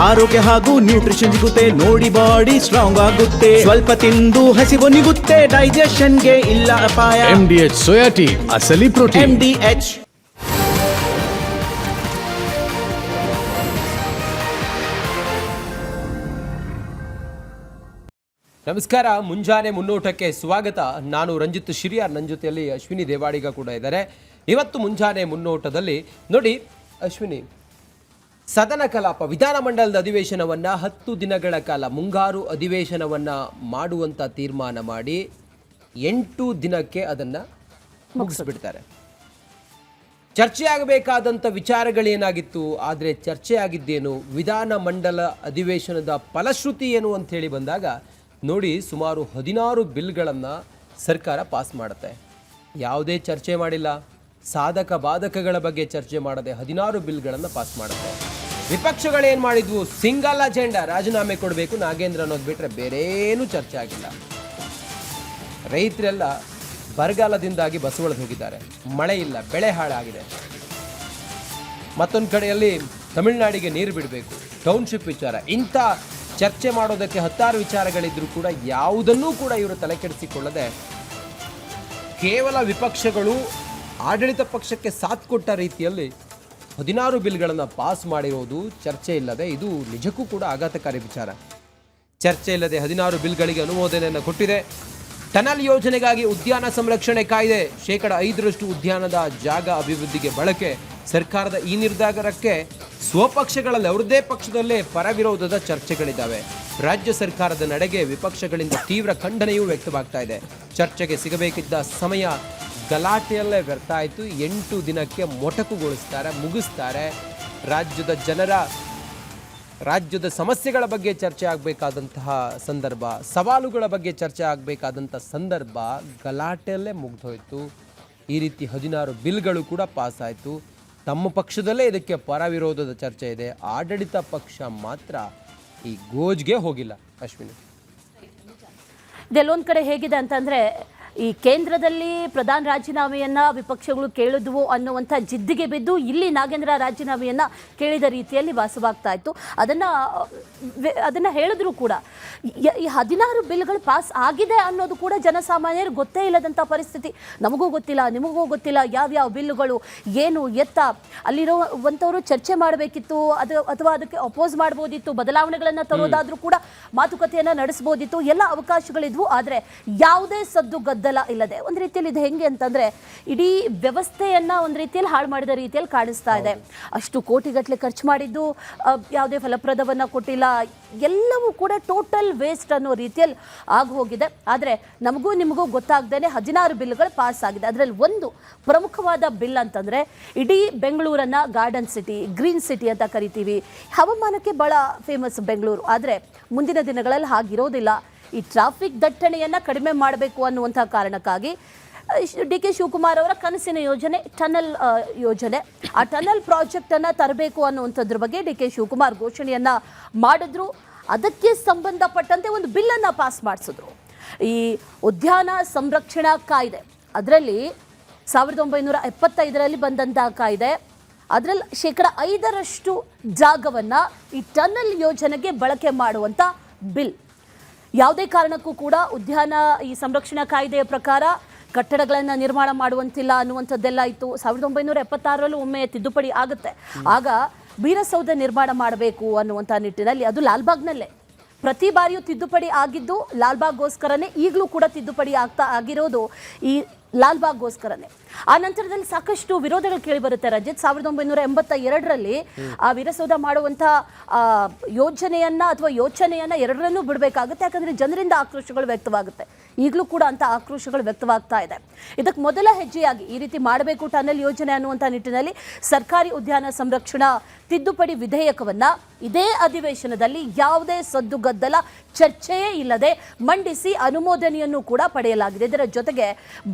ಆರೋಗ್ಯ ಹಾಗೂ ನ್ಯೂಟ್ರಿಷನ್ ಸಿಗುತ್ತೆ ನೋಡಿ, ಬಾಡಿ ಸ್ಟ್ರಾಂಗ್ ಆಗುತ್ತೆ. ಸ್ವಲ್ಪ ತಿಂದು ಹಸಿವು ನಿಗುತ್ತೆ, ಡೈಜೆಷನ್ಗೆ ಇಲ್ಲ ಅಪಾಯ. MDH ಸೋಯಾ ಟೀ, ಅಸಲಿ ಪ್ರೋಟೀನ್. MDH. ನಮಸ್ಕಾರ, ಮುಂಜಾನೆ ಮುನ್ನೋಟಕ್ಕೆ ಸ್ವಾಗತ. ನಾನು ರಂಜಿತ್ ಶಿರಿಯಾರ್, ನನ್ನ ಜೊತೆಯಲ್ಲಿ ಅಶ್ವಿನಿ ದೇವಾಡಿಗ ಕೂಡ ಇದ್ದಾರೆ. ಇವತ್ತು ಮುಂಜಾನೆ ಮುನ್ನೋಟದಲ್ಲಿ ನೋಡಿ ಅಶ್ವಿನಿ, ಸದನ ಕಲಾಪ ವಿಧಾನಮಂಡಲದ ಅಧಿವೇಶನವನ್ನು 10 ದಿನಗಳ ಕಾಲ ಮುಂಗಾರು ಅಧಿವೇಶನವನ್ನು ಮಾಡುವಂಥ ತೀರ್ಮಾನ ಮಾಡಿ 8 ದಿನಕ್ಕೆ ಅದನ್ನು ಮುಗಿಸ್ಬಿಡ್ತಾರೆ. ಚರ್ಚೆ ಆಗಬೇಕಾದಂಥ ವಿಚಾರಗಳೇನಾಗಿತ್ತು, ಆದರೆ ಚರ್ಚೆ ಆಗಿದ್ದೇನು, ವಿಧಾನಮಂಡಲ ಅಧಿವೇಶನದ ಫಲಶ್ರುತಿ ಏನು ಅಂತ ಹೇಳಿ ಬಂದಾಗ ನೋಡಿ, ಸುಮಾರು 16 ಬಿಲ್ಗಳನ್ನು ಸರ್ಕಾರ ಪಾಸ್ ಮಾಡುತ್ತೆ. ಯಾವುದೇ ಚರ್ಚೆ ಮಾಡಿಲ್ಲ, ಸಾಧಕ ಬಾಧಕಗಳ ಬಗ್ಗೆ ಚರ್ಚೆ ಮಾಡದೆ 16 ಬಿಲ್ಗಳನ್ನು ಪಾಸ್ ಮಾಡುತ್ತೆ. ವಿಪಕ್ಷಗಳೇನು ಮಾಡಿದ್ವು, ಸಿಂಗಲ್ ಅಜೆಂಡಾ, ರಾಜೀನಾಮೆ ಕೊಡಬೇಕು ನಾಗೇಂದ್ರ ಅನ್ನೋದು ಬಿಟ್ಟರೆ ಬೇರೇನೂ ಚರ್ಚೆ ಆಗಿಲ್ಲ. ರೈತರೆಲ್ಲ ಬರಗಾಲದಿಂದಾಗಿ ಬಸವಳಿದು ಹೋಗಿದ್ದಾರೆ, ಮಳೆ ಇಲ್ಲ, ಬೆಳೆ ಹಾಳಾಗಿದೆ. ಮತ್ತೊಂದು ಕಡೆಯಲ್ಲಿ ತಮಿಳುನಾಡಿಗೆ ನೀರು ಬಿಡಬೇಕು, ಟೌನ್ಶಿಪ್ ವಿಚಾರ, ಇಂಥ ಚರ್ಚೆ ಮಾಡೋದಕ್ಕೆ 16 ವಿಚಾರಗಳಿದ್ರೂ ಕೂಡ ಯಾವುದನ್ನೂ ಕೂಡ ಇವರು ತಲೆ ಕೆಡಿಸಿಕೊಳ್ಳದೆ ಕೇವಲ ವಿಪಕ್ಷಗಳು ಆಡಳಿತ ಪಕ್ಷಕ್ಕೆ ಸಾಥ್ ಕೊಟ್ಟ ರೀತಿಯಲ್ಲಿ 16 ಬಿಲ್ಗಳನ್ನು ಪಾಸ್ ಮಾಡಿರೋದು ಚರ್ಚೆ ಇಲ್ಲದೆ, ಇದು ನಿಜಕ್ಕೂ ಕೂಡ ಆಘಾತಕಾರಿ ವಿಚಾರ. ಚರ್ಚೆ ಇಲ್ಲದೆ 16 ಬಿಲ್ಗಳಿಗೆ ಅನುಮೋದನೆಯನ್ನು ಕೊಟ್ಟಿದೆ. ಟನಲ್ ಯೋಜನೆಗಾಗಿ ಉದ್ಯಾನ ಸಂರಕ್ಷಣೆ ಕಾಯ್ದೆ, 5% ಉದ್ಯಾನದ ಜಾಗ ಅಭಿವೃದ್ಧಿಗೆ ಬಳಕೆ. ಸರ್ಕಾರದ ಈ ನಿರ್ಧಾರಕ್ಕೆ ಸ್ವಪಕ್ಷಗಳಲ್ಲಿ ಅವರದೇ ಪಕ್ಷದಲ್ಲೇ ಪರವಿರೋಧದ ಚರ್ಚೆಗಳಿದ್ದಾವೆ. ರಾಜ್ಯ ಸರ್ಕಾರದ ನಡೆಗೆ ವಿಪಕ್ಷಗಳಿಂದ ತೀವ್ರ ಖಂಡನೆಯೂ ವ್ಯಕ್ತವಾಗ್ತಾ ಇದೆ. ಚರ್ಚೆಗೆ ಸಿಗಬೇಕಿದ್ದ ಸಮಯ ಗಲಾಟೆಯಲ್ಲೇ ವ್ಯರ್ಥ ಆಯಿತು. 8 ದಿನಕ್ಕೆ ಮೊಟಕುಗೊಳಿಸ್ತಾರೆ, ಮುಗಿಸ್ತಾರೆ. ರಾಜ್ಯದ ಸಮಸ್ಯೆಗಳ ಬಗ್ಗೆ ಚರ್ಚೆ ಆಗಬೇಕಾದಂತಹ ಸಂದರ್ಭ, ಸವಾಲುಗಳ ಬಗ್ಗೆ ಚರ್ಚೆ ಆಗಬೇಕಾದಂಥ ಸಂದರ್ಭ ಗಲಾಟೆಯಲ್ಲೇ ಮುಗ್ದೋಯ್ತು. ಈ ರೀತಿ 16 ಬಿಲ್ಗಳು ಕೂಡ ಪಾಸ್ ಆಯಿತು. ತಮ್ಮ ಪಕ್ಷದಲ್ಲೇ ಇದಕ್ಕೆ ಪರವಿರೋಧದ ಚರ್ಚೆ ಇದೆ, ಆಡಳಿತ ಪಕ್ಷ ಮಾತ್ರ ಈ ಗೋಜ್ಗೆ ಹೋಗಿಲ್ಲ. ಅಶ್ವಿನಿ, ಇದೆಲ್ಲೊಂದು ಕಡೆ ಹೇಗಿದೆ ಅಂತಂದರೆ, ಈ ಕೇಂದ್ರದಲ್ಲಿ ಪ್ರಧಾನ ರಾಜೀನಾಮೆಯನ್ನು ವಿಪಕ್ಷಗಳು ಕೇಳಿದ್ವು ಅನ್ನುವಂಥ ಜಿದ್ದಿಗೆ ಬಿದ್ದು ಇಲ್ಲಿ ನಾಗೇಂದ್ರ ರಾಜೀನಾಮೆಯನ್ನು ಕೇಳಿದ ರೀತಿಯಲ್ಲಿ ಭಾಸವಾಗ್ತಾ ಇತ್ತು. ಅದನ್ನು ಹೇಳಿದ್ರು ಕೂಡ ಈ 16 ಬಿಲ್ಗಳು ಪಾಸ್ ಆಗಿದೆ ಅನ್ನೋದು ಕೂಡ ಜನಸಾಮಾನ್ಯರು ಗೊತ್ತೇ ಇಲ್ಲದಂಥ ಪರಿಸ್ಥಿತಿ. ನಮಗೂ ಗೊತ್ತಿಲ್ಲ, ನಿಮಗೂ ಗೊತ್ತಿಲ್ಲ ಯಾವ್ಯಾವ ಬಿಲ್ಲುಗಳು ಏನು ಎತ್ತ. ಅಲ್ಲಿರುವಂಥವರು ಚರ್ಚೆ ಮಾಡಬೇಕಿತ್ತು, ಅಥವಾ ಅದಕ್ಕೆ ಅಪೋಸ್ ಮಾಡ್ಬೋದಿತ್ತು, ಬದಲಾವಣೆಗಳನ್ನು ತರೋದಾದರೂ ಕೂಡ ಮಾತುಕತೆಯನ್ನು ನಡೆಸ್ಬೋದಿತ್ತು, ಎಲ್ಲ ಅವಕಾಶಗಳಿದ್ವು. ಆದರೆ ಯಾವುದೇ ಸದ್ದು ಗದ್ದಲ ಇಲ್ಲದೆ ಒಂದು ರೀತಿಯಲ್ಲಿ ಇದು ಹೆಂಗೆ ಅಂತಂದ್ರೆ, ಇಡೀ ವ್ಯವಸ್ಥೆಯನ್ನ ಒಂದು ರೀತಿಯಲ್ಲಿ ಹಾಳು ಮಾಡಿದ ರೀತಿಯಲ್ಲಿ ಕಾಣಿಸ್ತಾ ಇದೆ. ಅಷ್ಟು ಕೋಟಿಗಟ್ಟಲೆ ಖರ್ಚು ಮಾಡಿದ್ದು ಯಾವುದೇ ಫಲಪ್ರದವನ್ನ ಕೊಟ್ಟಿಲ್ಲ, ಎಲ್ಲವೂ ಕೂಡ ಟೋಟಲ್ ವೇಸ್ಟ್ ಅನ್ನೋ ರೀತಿಯಲ್ಲಿ ಆಗಿ ಹೋಗಿದೆ. ಆದರೆ ನಮಗೂ ನಿಮಗೂ ಗೊತ್ತಾಗ್ದೇನೆ 16 ಬಿಲ್ಗಳು ಪಾಸ್ ಆಗಿದೆ. ಅದರಲ್ಲಿ ಒಂದು ಪ್ರಮುಖವಾದ ಬಿಲ್ ಅಂತಂದ್ರೆ, ಇಡೀ ಬೆಂಗಳೂರನ್ನ ಗಾರ್ಡನ್ ಸಿಟಿ, ಗ್ರೀನ್ ಸಿಟಿ ಅಂತ ಕರಿತೀವಿ. ಹವಾಮಾನಕ್ಕೆ ಬಹಳ ಫೇಮಸ್ ಬೆಂಗಳೂರು. ಆದರೆ ಮುಂದಿನ ದಿನಗಳಲ್ಲಿ ಹಾಗಿರೋದಿಲ್ಲ. ಈ ಟ್ರಾಫಿಕ್ ದಟ್ಟಣೆಯನ್ನು ಕಡಿಮೆ ಮಾಡಬೇಕು ಅನ್ನುವಂಥ ಕಾರಣಕ್ಕಾಗಿ DK ಶಿವಕುಮಾರ್ ಅವರ ಕನಸಿನ ಯೋಜನೆ ಟನಲ್ ಯೋಜನೆ, ಆ ಟನಲ್ ಪ್ರಾಜೆಕ್ಟನ್ನು ತರಬೇಕು ಅನ್ನುವಂಥದ್ರ ಬಗ್ಗೆ DK ಶಿವಕುಮಾರ್ ಘೋಷಣೆಯನ್ನು ಮಾಡಿದ್ರು. ಅದಕ್ಕೆ ಸಂಬಂಧಪಟ್ಟಂತೆ ಒಂದು ಬಿಲ್ಲನ್ನು ಪಾಸ್ ಮಾಡಿಸಿದ್ರು. ಈ ಉದ್ಯಾನ ಸಂರಕ್ಷಣಾ ಕಾಯ್ದೆ, ಅದರಲ್ಲಿ 1975ರಲ್ಲಿ ಬಂದಂಥ ಕಾಯ್ದೆ, ಅದರಲ್ಲಿ 5% ಜಾಗವನ್ನು ಈ ಟನಲ್ ಯೋಜನೆಗೆ ಬಳಕೆ ಮಾಡುವಂಥ ಬಿಲ್. ಯಾವುದೇ ಕಾರಣಕ್ಕೂ ಕೂಡ ಉದ್ಯಾನ ಈ ಸಂರಕ್ಷಣಾ ಕಾಯ್ದೆಯ ಪ್ರಕಾರ ಕಟ್ಟಡಗಳನ್ನು ನಿರ್ಮಾಣ ಮಾಡುವಂತಿಲ್ಲ ಅನ್ನುವಂಥದ್ದೆಲ್ಲ ಇತ್ತು. 1976ರಲ್ಲೂ ಒಮ್ಮೆ ತಿದ್ದುಪಡಿ ಆಗುತ್ತೆ. ಆಗ ಬೀರಸೌಧ ನಿರ್ಮಾಣ ಮಾಡಬೇಕು ಅನ್ನುವಂಥ ನಿಟ್ಟಿನಲ್ಲಿ, ಅದು ಲಾಲ್ಬಾಗ್ನಲ್ಲೇ ಪ್ರತಿ ಬಾರಿಯೂ ತಿದ್ದುಪಡಿ ಆಗಿದ್ದು ಲಾಲ್ಬಾಗ್ಗೋಸ್ಕರನೇ. ಈಗಲೂ ಕೂಡ ತಿದ್ದುಪಡಿ ಆಗಿರೋದು ಈ ಲಾಲ್ಬಾಗ್ಗೋಸ್ಕರನೇ. ಆ ನಂತರದಲ್ಲಿ ಸಾಕಷ್ಟು ವಿರೋಧಗಳು ಕೇಳಿ ಬರುತ್ತೆ ರಂಜಿತ್. 1982ರಲ್ಲಿ ಆ ವೀರಸೌಧ ಮಾಡುವಂಥ ಯೋಜನೆಯನ್ನ ಅಥವಾ ಯೋಚನೆಯನ್ನ ಎರಡರನ್ನೂ ಬಿಡಬೇಕಾಗುತ್ತೆ. ಯಾಕಂದ್ರೆ ಜನರಿಂದ ಆಕ್ರೋಶಗಳು ವ್ಯಕ್ತವಾಗುತ್ತೆ. ಈಗಲೂ ಕೂಡ ಅಂತ ಆಕ್ರೋಶಗಳು ವ್ಯಕ್ತವಾಗ್ತಾ ಇದೆ. ಇದಕ್ಕೆ ಮೊದಲ ಹೆಜ್ಜೆಯಾಗಿ ಈ ರೀತಿ ಮಾಡಬೇಕು ಟನಲ್ ಯೋಜನೆ ಅನ್ನುವಂಥ ನಿಟ್ಟಿನಲ್ಲಿ ಸರ್ಕಾರಿ ಉದ್ಯಾನ ಸಂರಕ್ಷಣಾ ತಿದ್ದುಪಡಿ ವಿಧೇಯಕವನ್ನ ಇದೇ ಅಧಿವೇಶನದಲ್ಲಿ ಯಾವುದೇ ಸದ್ದುಗದ್ದಲ ಚರ್ಚೆಯೇ ಇಲ್ಲದೆ ಮಂಡಿಸಿ ಅನುಮೋದನೆಯನ್ನು ಕೂಡ ಪಡೆಯಲಾಗಿದೆ. ಇದರ ಜೊತೆಗೆ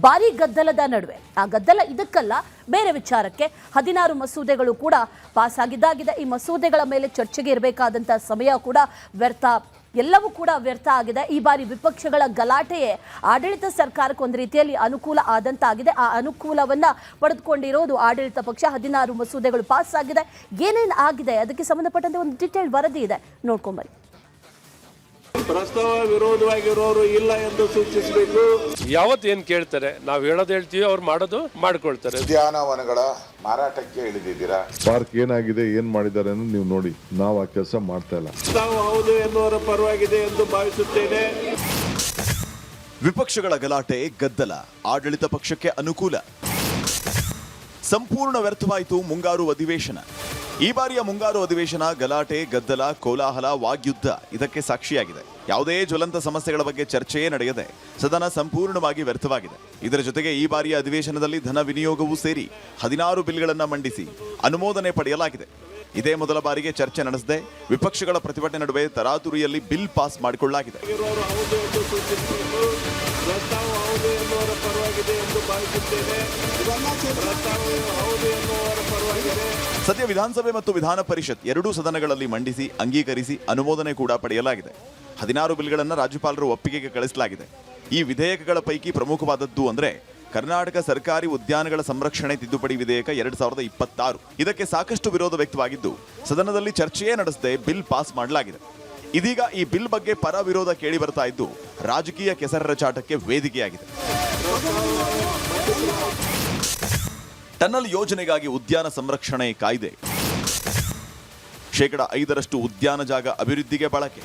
ಭಾರಿ ಗದ್ದಲದ ನಡುವೆ, ಆ ಗದ್ದಲ ಇದಕ್ಕಲ್ಲ ಬೇರೆ ವಿಚಾರಕ್ಕೆ, 16 ಮಸೂದೆಗಳು ಕೂಡ ಪಾಸ್ ಆಗಿದ್ದಾಗಿದೆ. ಈ ಮಸೂದೆಗಳ ಮೇಲೆ ಚರ್ಚೆಗೆ ಇರಬೇಕಾದಂಥ ಸಮಯ ಕೂಡ ವ್ಯರ್ಥ. ಎಲ್ಲವೂ ಕೂಡ ವ್ಯರ್ಥ ಆಗಿದೆ. ಈ ಬಾರಿ ವಿಪಕ್ಷಗಳ ಗಲಾಟೆಯೇ ಆಡಳಿತ ಸರ್ಕಾರಕ್ಕೆ ಒಂದು ರೀತಿಯಲ್ಲಿ ಅನುಕೂಲ ಆದಂತಾಗಿದೆ. ಆ ಅನುಕೂಲವನ್ನ ಪಡೆದುಕೊಂಡಿರೋದು ಆಡಳಿತ ಪಕ್ಷ. 16 ಮಸೂದೆಗಳು ಪಾಸ್ ಆಗಿದೆ. ಏನೇನು ಆಗಿದೆ ಅದಕ್ಕೆ ಸಂಬಂಧಪಟ್ಟಂತೆ ಒಂದು ಡೀಟೇಲ್ ವರದಿ ಇದೆ, ನೋಡ್ಕೊಂಬರಿ. ಪ್ರಸ್ತಾವ ವಿರೋಧವಾಗಿರೋರು ಇಲ್ಲ ಎಂದು ಸೂಚಿಸಬೇಕು. ಯಾವತ್ತೇನ್ ಕೇಳ್ತಾರೆ, ನಾವು ಹೇಳೋದು ಹೇಳ್ತೀವಿ, ಅವ್ರು ಮಾಡೋದು ಮಾಡ್ಕೊಳ್ತಾರೆ. ಉದ್ಯಾನವನಗಳ ಮಾರಾಟಕ್ಕೆ ಇಳಿದಿದ್ದೀರಾ? ಪಾರ್ಕ್ ಏನಾಗಿದೆ, ಏನ್ ಮಾಡಿದ್ದಾರೆ ಅನ್ನೋದು ನೀವು ನೋಡಿ. ನಾವು ಆ ಕೆಲಸ ಮಾಡ್ತಾ ಇಲ್ಲ. ಪ್ರಸ್ತಾವ ಹೌದು ಎನ್ನುವರ ಪರವಾಗಿದೆ ಎಂದು ಭಾವಿಸುತ್ತೇನೆ. ವಿಪಕ್ಷಗಳ ಗಲಾಟೆ, ಗದ್ದಲ, ಆಡಳಿತ ಪಕ್ಷಕ್ಕೆ ಅನುಕೂಲ. ಸಂಪೂರ್ಣ ವ್ಯರ್ಥವಾಯಿತು ಮುಂಗಾರು ಅಧಿವೇಶನ. ಈ ಬಾರಿಯ ಮುಂಗಾರು ಅಧಿವೇಶನ ಗಲಾಟೆ, ಗದ್ದಲ, ಕೋಲಾಹಲ, ವಾಗ್ಯುದ್ಧ ಇದಕ್ಕೆ ಸಾಕ್ಷಿಯಾಗಿದೆ. ಯಾವುದೇ ಜ್ವಲಂತ ಸಮಸ್ಯೆಗಳ ಬಗ್ಗೆ ಚರ್ಚೆಯೇ ನಡೆಯದೆ ಸದನ ಸಂಪೂರ್ಣವಾಗಿ ವ್ಯರ್ಥವಾಗಿದೆ. ಇದರ ಜೊತೆಗೆ ಈ ಬಾರಿಯ ಅಧಿವೇಶನದಲ್ಲಿ ಧನ ವಿನಿಯೋಗವೂ ಸೇರಿ 16 ಬಿಲ್ಗಳನ್ನು ಮಂಡಿಸಿ ಅನುಮೋದನೆ ಪಡೆಯಲಾಗಿದೆ. ಇದೇ ಮೊದಲ ಬಾರಿಗೆ ಚರ್ಚೆ ನಡೆಸದೆ ವಿಪಕ್ಷಗಳ ಪ್ರತಿಭಟನೆ ನಡುವೆ ತರಾತುರಿಯಲ್ಲಿ ಬಿಲ್ ಪಾಸ್ ಮಾಡಿಕೊಳ್ಳಲಾಗಿದೆ. ಪ್ರಸ್ತಾವ ಹೌದು ಎನ್ನುವರ ಪರವಾಗಿದೆ ಎಂದು ಭಾವಿಸುತ್ತೇನೆ. ಪ್ರಸ್ತಾವ ಹೌದು ಎನ್ನುವರ ಪರವಾಗಿದೆ. ಸದ್ಯ ವಿಧಾನಸಭೆ ಮತ್ತು ವಿಧಾನ ಪರಿಷತ್ ಎರಡೂ ಸದನಗಳಲ್ಲಿ ಮಂಡಿಸಿ ಅಂಗೀಕರಿಸಿ ಅನುಮೋದನೆ ಕೂಡ ಪಡೆಯಲಾಗಿದೆ. 16 ಬಿಲ್ಗಳನ್ನು ರಾಜ್ಯಪಾಲರು ಒಪ್ಪಿಗೆಗೆ ಕಳಿಸಲಾಗಿದೆ. ಈ ವಿಧೇಯಕಗಳ ಪೈಕಿ ಪ್ರಮುಖವಾದದ್ದು ಅಂದರೆ ಕರ್ನಾಟಕ ಸರ್ಕಾರಿ ಉದ್ಯಾನಗಳ ಸಂರಕ್ಷಣೆ ತಿದ್ದುಪಡಿ ವಿಧೇಯಕ 2026. ಇದಕ್ಕೆ ಸಾಕಷ್ಟು ವಿರೋಧ ವ್ಯಕ್ತವಾಗಿದ್ದು ಸದನದಲ್ಲಿ ಚರ್ಚೆಯೇ ನಡೆಸದೆ ಬಿಲ್ ಪಾಸ್ ಮಾಡಲಾಗಿದೆ. ಇದೀಗ ಈ ಬಿಲ್ ಬಗ್ಗೆ ಪರ ವಿರೋಧ ಕೇಳಿ ಬರ್ತಾ ಇದ್ದು ರಾಜಕೀಯ ಕೆಸರಚಾಟಕ್ಕೆ ವೇದಿಕೆಯಾಗಿದೆ. ಟನಲ್ ಯೋಜನೆಗಾಗಿ ಉದ್ಯಾನ ಸಂರಕ್ಷಣೆ ಕಾಯ್ದೆ, 5% ಉದ್ಯಾನ ಜಾಗ ಅಭಿವೃದ್ಧಿಗೆ ಬಳಕೆ.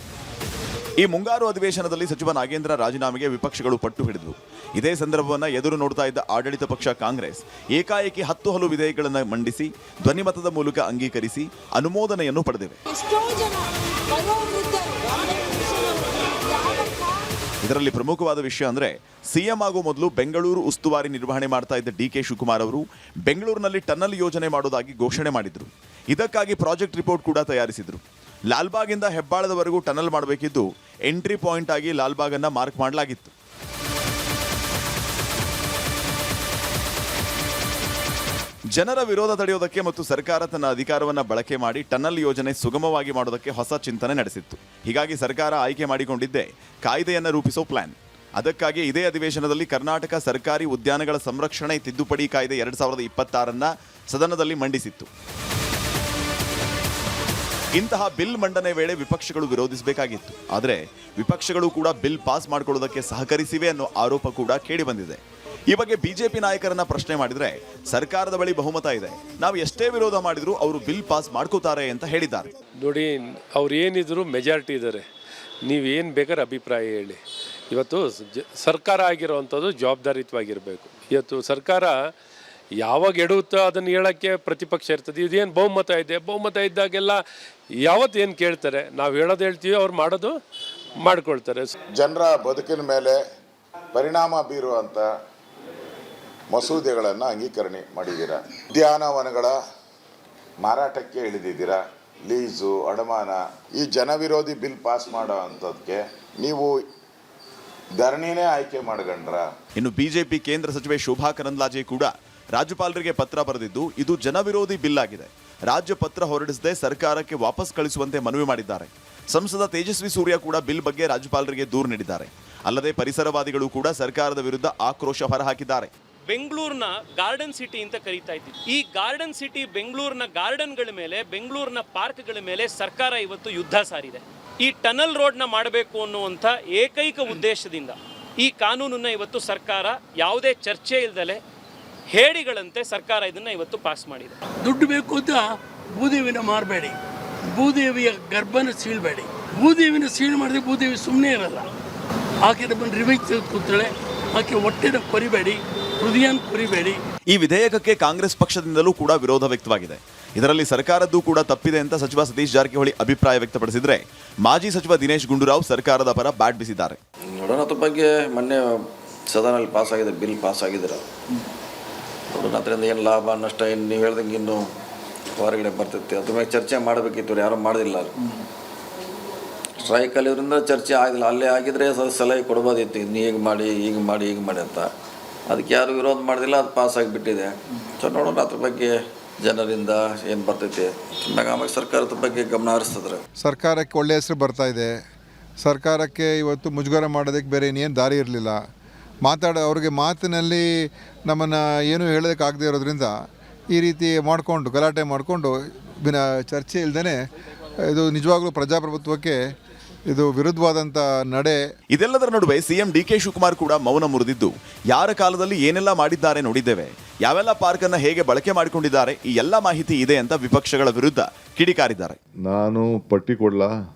ಈ ಮುಂಗಾರು ಅಧಿವೇಶನದಲ್ಲಿ ಸಚಿವ ನಾಗೇಂದ್ರ ರಾಜೀನಾಮೆಗೆ ವಿಪಕ್ಷಗಳು ಪಟ್ಟು ಹಿಡಿದವು. ಇದೇ ಸಂದರ್ಭವನ್ನು ಎದುರು ನೋಡ್ತಾ ಇದ್ದ ಆಡಳಿತ ಪಕ್ಷ ಕಾಂಗ್ರೆಸ್ ಏಕಾಏಕಿ 10 ಹಲವು ವಿಧೇಯಕಗಳನ್ನು ಮಂಡಿಸಿ ಧ್ವನಿಮತದ ಮೂಲಕ ಅಂಗೀಕರಿಸಿ ಅನುಮೋದನೆಯನ್ನು ಪಡೆದಿವೆ. ಇದರಲ್ಲಿ ಪ್ರಮುಖವಾದ ವಿಷಯ ಅಂದರೆ ಸಿಎಂ ಆಗೋ ಮೊದಲು ಬೆಂಗಳೂರು ಉಸ್ತುವಾರಿ ನಿರ್ವಹಣೆ ಮಾಡ್ತಾ ಇದ್ದ ಡಿ ಕೆ ಶಿವಕುಮಾರ್ ಅವರು ಬೆಂಗಳೂರಿನಲ್ಲಿ ಟನಲ್ ಯೋಜನೆ ಮಾಡೋದಾಗಿ ಘೋಷಣೆ ಮಾಡಿದ್ರು. ಇದಕ್ಕಾಗಿ ಪ್ರಾಜೆಕ್ಟ್ ರಿಪೋರ್ಟ್ ಕೂಡ ತಯಾರಿಸಿದ್ರು. ಲಾಲ್ಬಾಗಿಂದ ಹೆಬ್ಬಾಳದವರೆಗೂ ಟನಲ್ ಮಾಡಬೇಕಿದ್ದು ಎಂಟ್ರಿ ಪಾಯಿಂಟ್ ಆಗಿ ಲಾಲ್ಬಾಗ್ ಅನ್ನ ಮಾರ್ಕ್ ಮಾಡಲಾಗಿತ್ತು. ಜನರ ವಿರೋಧ ತಡೆಯೋದಕ್ಕೆ ಮತ್ತು ಸರ್ಕಾರ ತನ್ನ ಅಧಿಕಾರವನ್ನು ಬಳಕೆ ಮಾಡಿ ಟನಲ್ ಯೋಜನೆ ಸುಗಮವಾಗಿ ಮಾಡೋದಕ್ಕೆ ಹೊಸ ಚಿಂತನೆ ನಡೆಸಿತ್ತು. ಹೀಗಾಗಿ ಸರ್ಕಾರ ಆಯ್ಕೆ ಮಾಡಿಕೊಂಡಿದ್ದೇ ಕಾಯ್ದೆಯನ್ನು ರೂಪಿಸೋ ಪ್ಲಾನ್. ಅದಕ್ಕಾಗಿ ಇದೇ ಅಧಿವೇಶನದಲ್ಲಿ ಕರ್ನಾಟಕ ಸರ್ಕಾರಿ ಉದ್ಯಾನಗಳ ಸಂರಕ್ಷಣೆ ತಿದ್ದುಪಡಿ ಕಾಯ್ದೆ 2026 ಸದನದಲ್ಲಿ ಮಂಡಿಸಿತ್ತು. ಇಂತಹ ಬಿಲ್ ಮಂಡನೆ ವೇಳೆ ವಿಪಕ್ಷಗಳು ವಿರೋಧಿಸಬೇಕಾಗಿತ್ತು. ಆದರೆ ವಿಪಕ್ಷಗಳು ಕೂಡ ಬಿಲ್ ಪಾಸ್ ಮಾಡಿಕೊಳ್ಳೋದಕ್ಕೆ ಸಹಕರಿಸಿವೆ ಅನ್ನೋ ಆರೋಪ ಕೂಡ ಕೇಳಿ ಬಂದಿದೆ. ಈ ಬಗ್ಗೆ ಬಿಜೆಪಿ ನಾಯಕರನ್ನ ಪ್ರಶ್ನೆ ಮಾಡಿದ್ರೆ ಸರ್ಕಾರದ ಬಳಿ ಬಹುಮತ ಇದೆ, ನಾವು ಎಷ್ಟೇ ವಿರೋಧ ಮಾಡಿದ್ರು ಅವರು ಬಿಲ್ ಪಾಸ್ ಮಾಡ್ಕೋತಾರೆ ಅಂತ ಹೇಳಿದ್ದಾರೆ. ನೋಡಿ, ಅವ್ರು ಏನಿದ್ರು ಮೆಜಾರಿಟಿ ಇದ್ದಾರೆ, ನೀವೇನು ಬೇಕಾದ್ರೆ ಅಭಿಪ್ರಾಯ ಹೇಳಿ. ಇವತ್ತು ಸರ್ಕಾರ ಆಗಿರೋವಂಥದ್ದು ಜವಾಬ್ದಾರಿಯುತವಾಗಿರಬೇಕು. ಇವತ್ತು ಸರ್ಕಾರ ಯಾವಾಗ ಎಡುತ್ತೋ ಅದನ್ನು ಹೇಳೋಕ್ಕೆ ಪ್ರತಿಪಕ್ಷ ಇರ್ತದೆ. ಇದೇನು ಬಹುಮತ ಇದೆ, ಬಹುಮತ ಇದ್ದಾಗೆಲ್ಲ ಯಾವತ್ತೇನು ಕೇಳ್ತಾರೆ, ನಾವು ಹೇಳೋದು ಹೇಳ್ತೀವಿ, ಅವ್ರು ಮಾಡೋದು ಮಾಡ್ಕೊಳ್ತಾರೆ. ಜನರ ಬದುಕಿನ ಮೇಲೆ ಪರಿಣಾಮ ಬೀರುವಂಥ ಮಸೂದೆಗಳನ್ನು ಅಂಗೀಕರಣೆ ಮಾಡಿದ್ದೀರಾ. ಉದ್ಯಾನವನಗಳ ಮಾರಾಟಕ್ಕೆ ಇಳಿದಿದ್ದೀರಾ. ಲೀಸು, ಅಡಮಾನ, ಈ ಜನವಿರೋಧಿ ಬಿಲ್ ಪಾಸ್ ಮಾಡೋ ಅಂಥದ್ದಕ್ಕೆ ನೀವು ಧರಣಿನೇ ಆಯ್ಕೆ ಮಾಡ್ಕೊಂಡ್ರ. ಇನ್ನು ಬಿಜೆಪಿ ಕೇಂದ್ರ ಸಚಿವೆ ಶೋಭಾ ಕರಂದ್ಲಾಜೆ ಕೂಡ ರಾಜ್ಯಪಾಲರಿಗೆ ಪತ್ರ ಬರೆದಿದ್ದು ಇದು ಜನವಿರೋಧಿ ಬಿಲ್ ಆಗಿದೆ, ರಾಜ್ಯ ಪತ್ರ ಹೊರಡಿಸದೆ ಸರ್ಕಾರಕ್ಕೆ ವಾಪಸ್ ಕಳಿಸುವಂತೆ ಮನವಿ ಮಾಡಿದ್ದಾರೆ. ಸಂಸದ ತೇಜಸ್ವಿ ಸೂರ್ಯ ಕೂಡ ಬಿಲ್ ಬಗ್ಗೆ ರಾಜ್ಯಪಾಲರಿಗೆ ದೂರು ನೀಡಿದ್ದಾರೆ. ಅಲ್ಲದೆ ಪರಿಸರವಾದಿಗಳು ಕೂಡ ಸರ್ಕಾರದ ವಿರುದ್ಧ ಆಕ್ರೋಶ ಹೊರಹಾಕಿದ್ದಾರೆ. ಬೆಂಗಳೂರಿನ ಗಾರ್ಡನ್ ಸಿಟಿ ಅಂತ ಕರೀತಾ ಇದ್ದೀವಿ. ಈ ಗಾರ್ಡನ್ ಸಿಟಿ ಬೆಂಗಳೂರಿನ ಗಾರ್ಡನ್ಗಳ ಮೇಲೆ, ಬೆಂಗಳೂರಿನ ಪಾರ್ಕ್ಗಳ ಮೇಲೆ ಸರ್ಕಾರ ಇವತ್ತು ಯುದ್ಧ ಸಾರಿದೆ. ಈ ಟನಲ್ ರೋಡ್ನ ಮಾಡಬೇಕು ಅನ್ನುವಂಥ ಏಕೈಕ ಉದ್ದೇಶದಿಂದ ಈ ಕಾನೂನನ್ನು ಇವತ್ತು ಸರ್ಕಾರ ಯಾವುದೇ ಚರ್ಚೆ ಇಲ್ಲದಲೆ ಹೇಡಿಗಳಂತೆ ಸರ್ಕಾರ ಇದನ್ನು ಇವತ್ತು ಪಾಸ್ ಮಾಡಿದೆ. ದುಡ್ಡು ಬೇಕು ಅಂತ ಭೂದೇವಿನ ಮಾರಬೇಡಿ, ಭೂದೇವಿಯ ಗರ್ಭನ ಸೀಳಬೇಡಿ. ಭೂದೇವಿನ ಸೀಳು ಮಾಡಿದ್ರೆ ಭೂದೇವಿ ಸುಮ್ಮನೆ ಇರಲ್ಲ. ಆಕೆನ ಬಂದು ರಿವೈಸ್ ಕೂತಾಳೆ, ಆಕೆ ಹೊಟ್ಟೆನ ಕೊರಿಬೇಡಿ, ಹೃದಯನ ಕೊರಿಬೇಡಿ. ಈ ವಿಧೇಯಕಕ್ಕೆ ಕಾಂಗ್ರೆಸ್ ಪಕ್ಷದಿಂದಲೂ ಕೂಡ ವಿರೋಧ ವ್ಯಕ್ತವಾಗಿದೆ. ಇದರಲ್ಲಿ ಸರ್ಕಾರದ್ದು ಕೂಡ ತಪ್ಪಿದೆ ಅಂತ ಸಚಿವ ಸತೀಶ್ ಜಾರಕಿಹೊಳಿ ಅಭಿಪ್ರಾಯ ವ್ಯಕ್ತಪಡಿಸಿದ್ರೆ, ಮಾಜಿ ಸಚಿವ ದಿನೇಶ್ ಗುಂಡೂರಾವ್ ಸರ್ಕಾರದ ಪರ ಬ್ಯಾಟ್ ಬೀಸಿದ್ದಾರೆ. ನೋಡೋಣ ಬಗ್ಗೆ ಮೊನ್ನೆ ಸದನಲ್ಲಿ ಪಾಸ್ ಆಗಿದೆ, ಬಿಲ್ ಪಾಸ್ ಆಗಿದ್ದೀರ. ನೋಡೋಣ ಅದರಿಂದ ಏನು ಲಾಭ ನಷ್ಟ, ಏನು ನೀವು ಹೇಳ್ದಂಗೆ ಇನ್ನು ಹೊರಗಡೆ ಬರ್ತೈತೆ, ಅದ್ರ ಮೇಲೆ ಚರ್ಚೆ ಮಾಡಬೇಕಿತ್ತು. ಯಾರು ಮಾಡೋದಿಲ್ಲ. ಸ್ಟ್ರೈಕಲ್ಲಿ ಇವರಿಂದ ಚರ್ಚೆ ಆಗಿಲ್ಲ. ಅಲ್ಲೇ ಆಗಿದ್ರೆ ಸಲಹೆ ಕೊಡ್ಬೋದಿತ್ತು, ಇನ್ನು ಹೀಗೆ ಮಾಡಿ ಹೀಗೆ ಮಾಡಿ ಹೀಗೆ ಮಾಡಿ ಅಂತ. ಅದಕ್ಕೆ ಯಾರು ವಿರೋಧ ಮಾಡೋದಿಲ್ಲ, ಅದು ಪಾಸ್ ಆಗಿಬಿಟ್ಟಿದೆ. ಸೊ ನೋಡೋಣ ಅದ್ರ ಬಗ್ಗೆ ಜನರಿಂದ ಏನು ಬರ್ತೈತೆ. ಆಮೇಲೆ ಸರ್ಕಾರದ ಬಗ್ಗೆ ಗಮನ ಹರಿಸಿದ್ರೆ ಸರ್ಕಾರಕ್ಕೆ ಒಳ್ಳೆಯ ಹೆಸರು ಬರ್ತಾ ಇದೆ. ಸರ್ಕಾರಕ್ಕೆ ಇವತ್ತು ಮುಜುಗರ ಮಾಡೋದಕ್ಕೆ ಬೇರೆ ಇನ್ನೇನು ದಾರಿ ಇರಲಿಲ್ಲ. ಅವ್ರಿಗೆ ಮಾತಿನಲ್ಲಿ ನಮ್ಮನ್ನು ಏನೂ ಹೇಳೋದಕ್ಕಾಗದೇ ಇರೋದ್ರಿಂದ ಈ ರೀತಿ ಮಾಡಿಕೊಂಡು ಗಲಾಟೆ ಮಾಡಿಕೊಂಡು ಚರ್ಚೆ ಇಲ್ಲದೇ ಇದು ನಿಜವಾಗ್ಲೂ ಪ್ರಜಾಪ್ರಭುತ್ವಕ್ಕೆ ಇದು ವಿರುದ್ಧವಾದಂಥ ನಡೆ. ಇದೆಲ್ಲದರ ನಡುವೆ ಸಿಎಂ ಡಿಕೆ ಶಿವಕುಮಾರ್ ಕೂಡ ಮೌನ ಮುರಿದಿದ್ದು, ಯಾರ ಕಾಲದಲ್ಲಿ ಏನೆಲ್ಲ ಮಾಡಿದ್ದಾರೆ ನೋಡಿದ್ದೇವೆ, ಯಾವೆಲ್ಲ ಪಾರ್ಕ್ ಅನ್ನ ಹೇಗೆ ಬಳಕೆ ಮಾಡಿಕೊಂಡಿದ್ದಾರೆ, ಈ ಎಲ್ಲ ಮಾಹಿತಿ ಇದೆ ಅಂತ ವಿಪಕ್ಷಗಳ ವಿರುದ್ಧ ಕಿಡಿಕಾರಿದ್ದಾರೆ. ನಾನು ಪಟ್ಟಿ ಕೊಡ್ಲಾ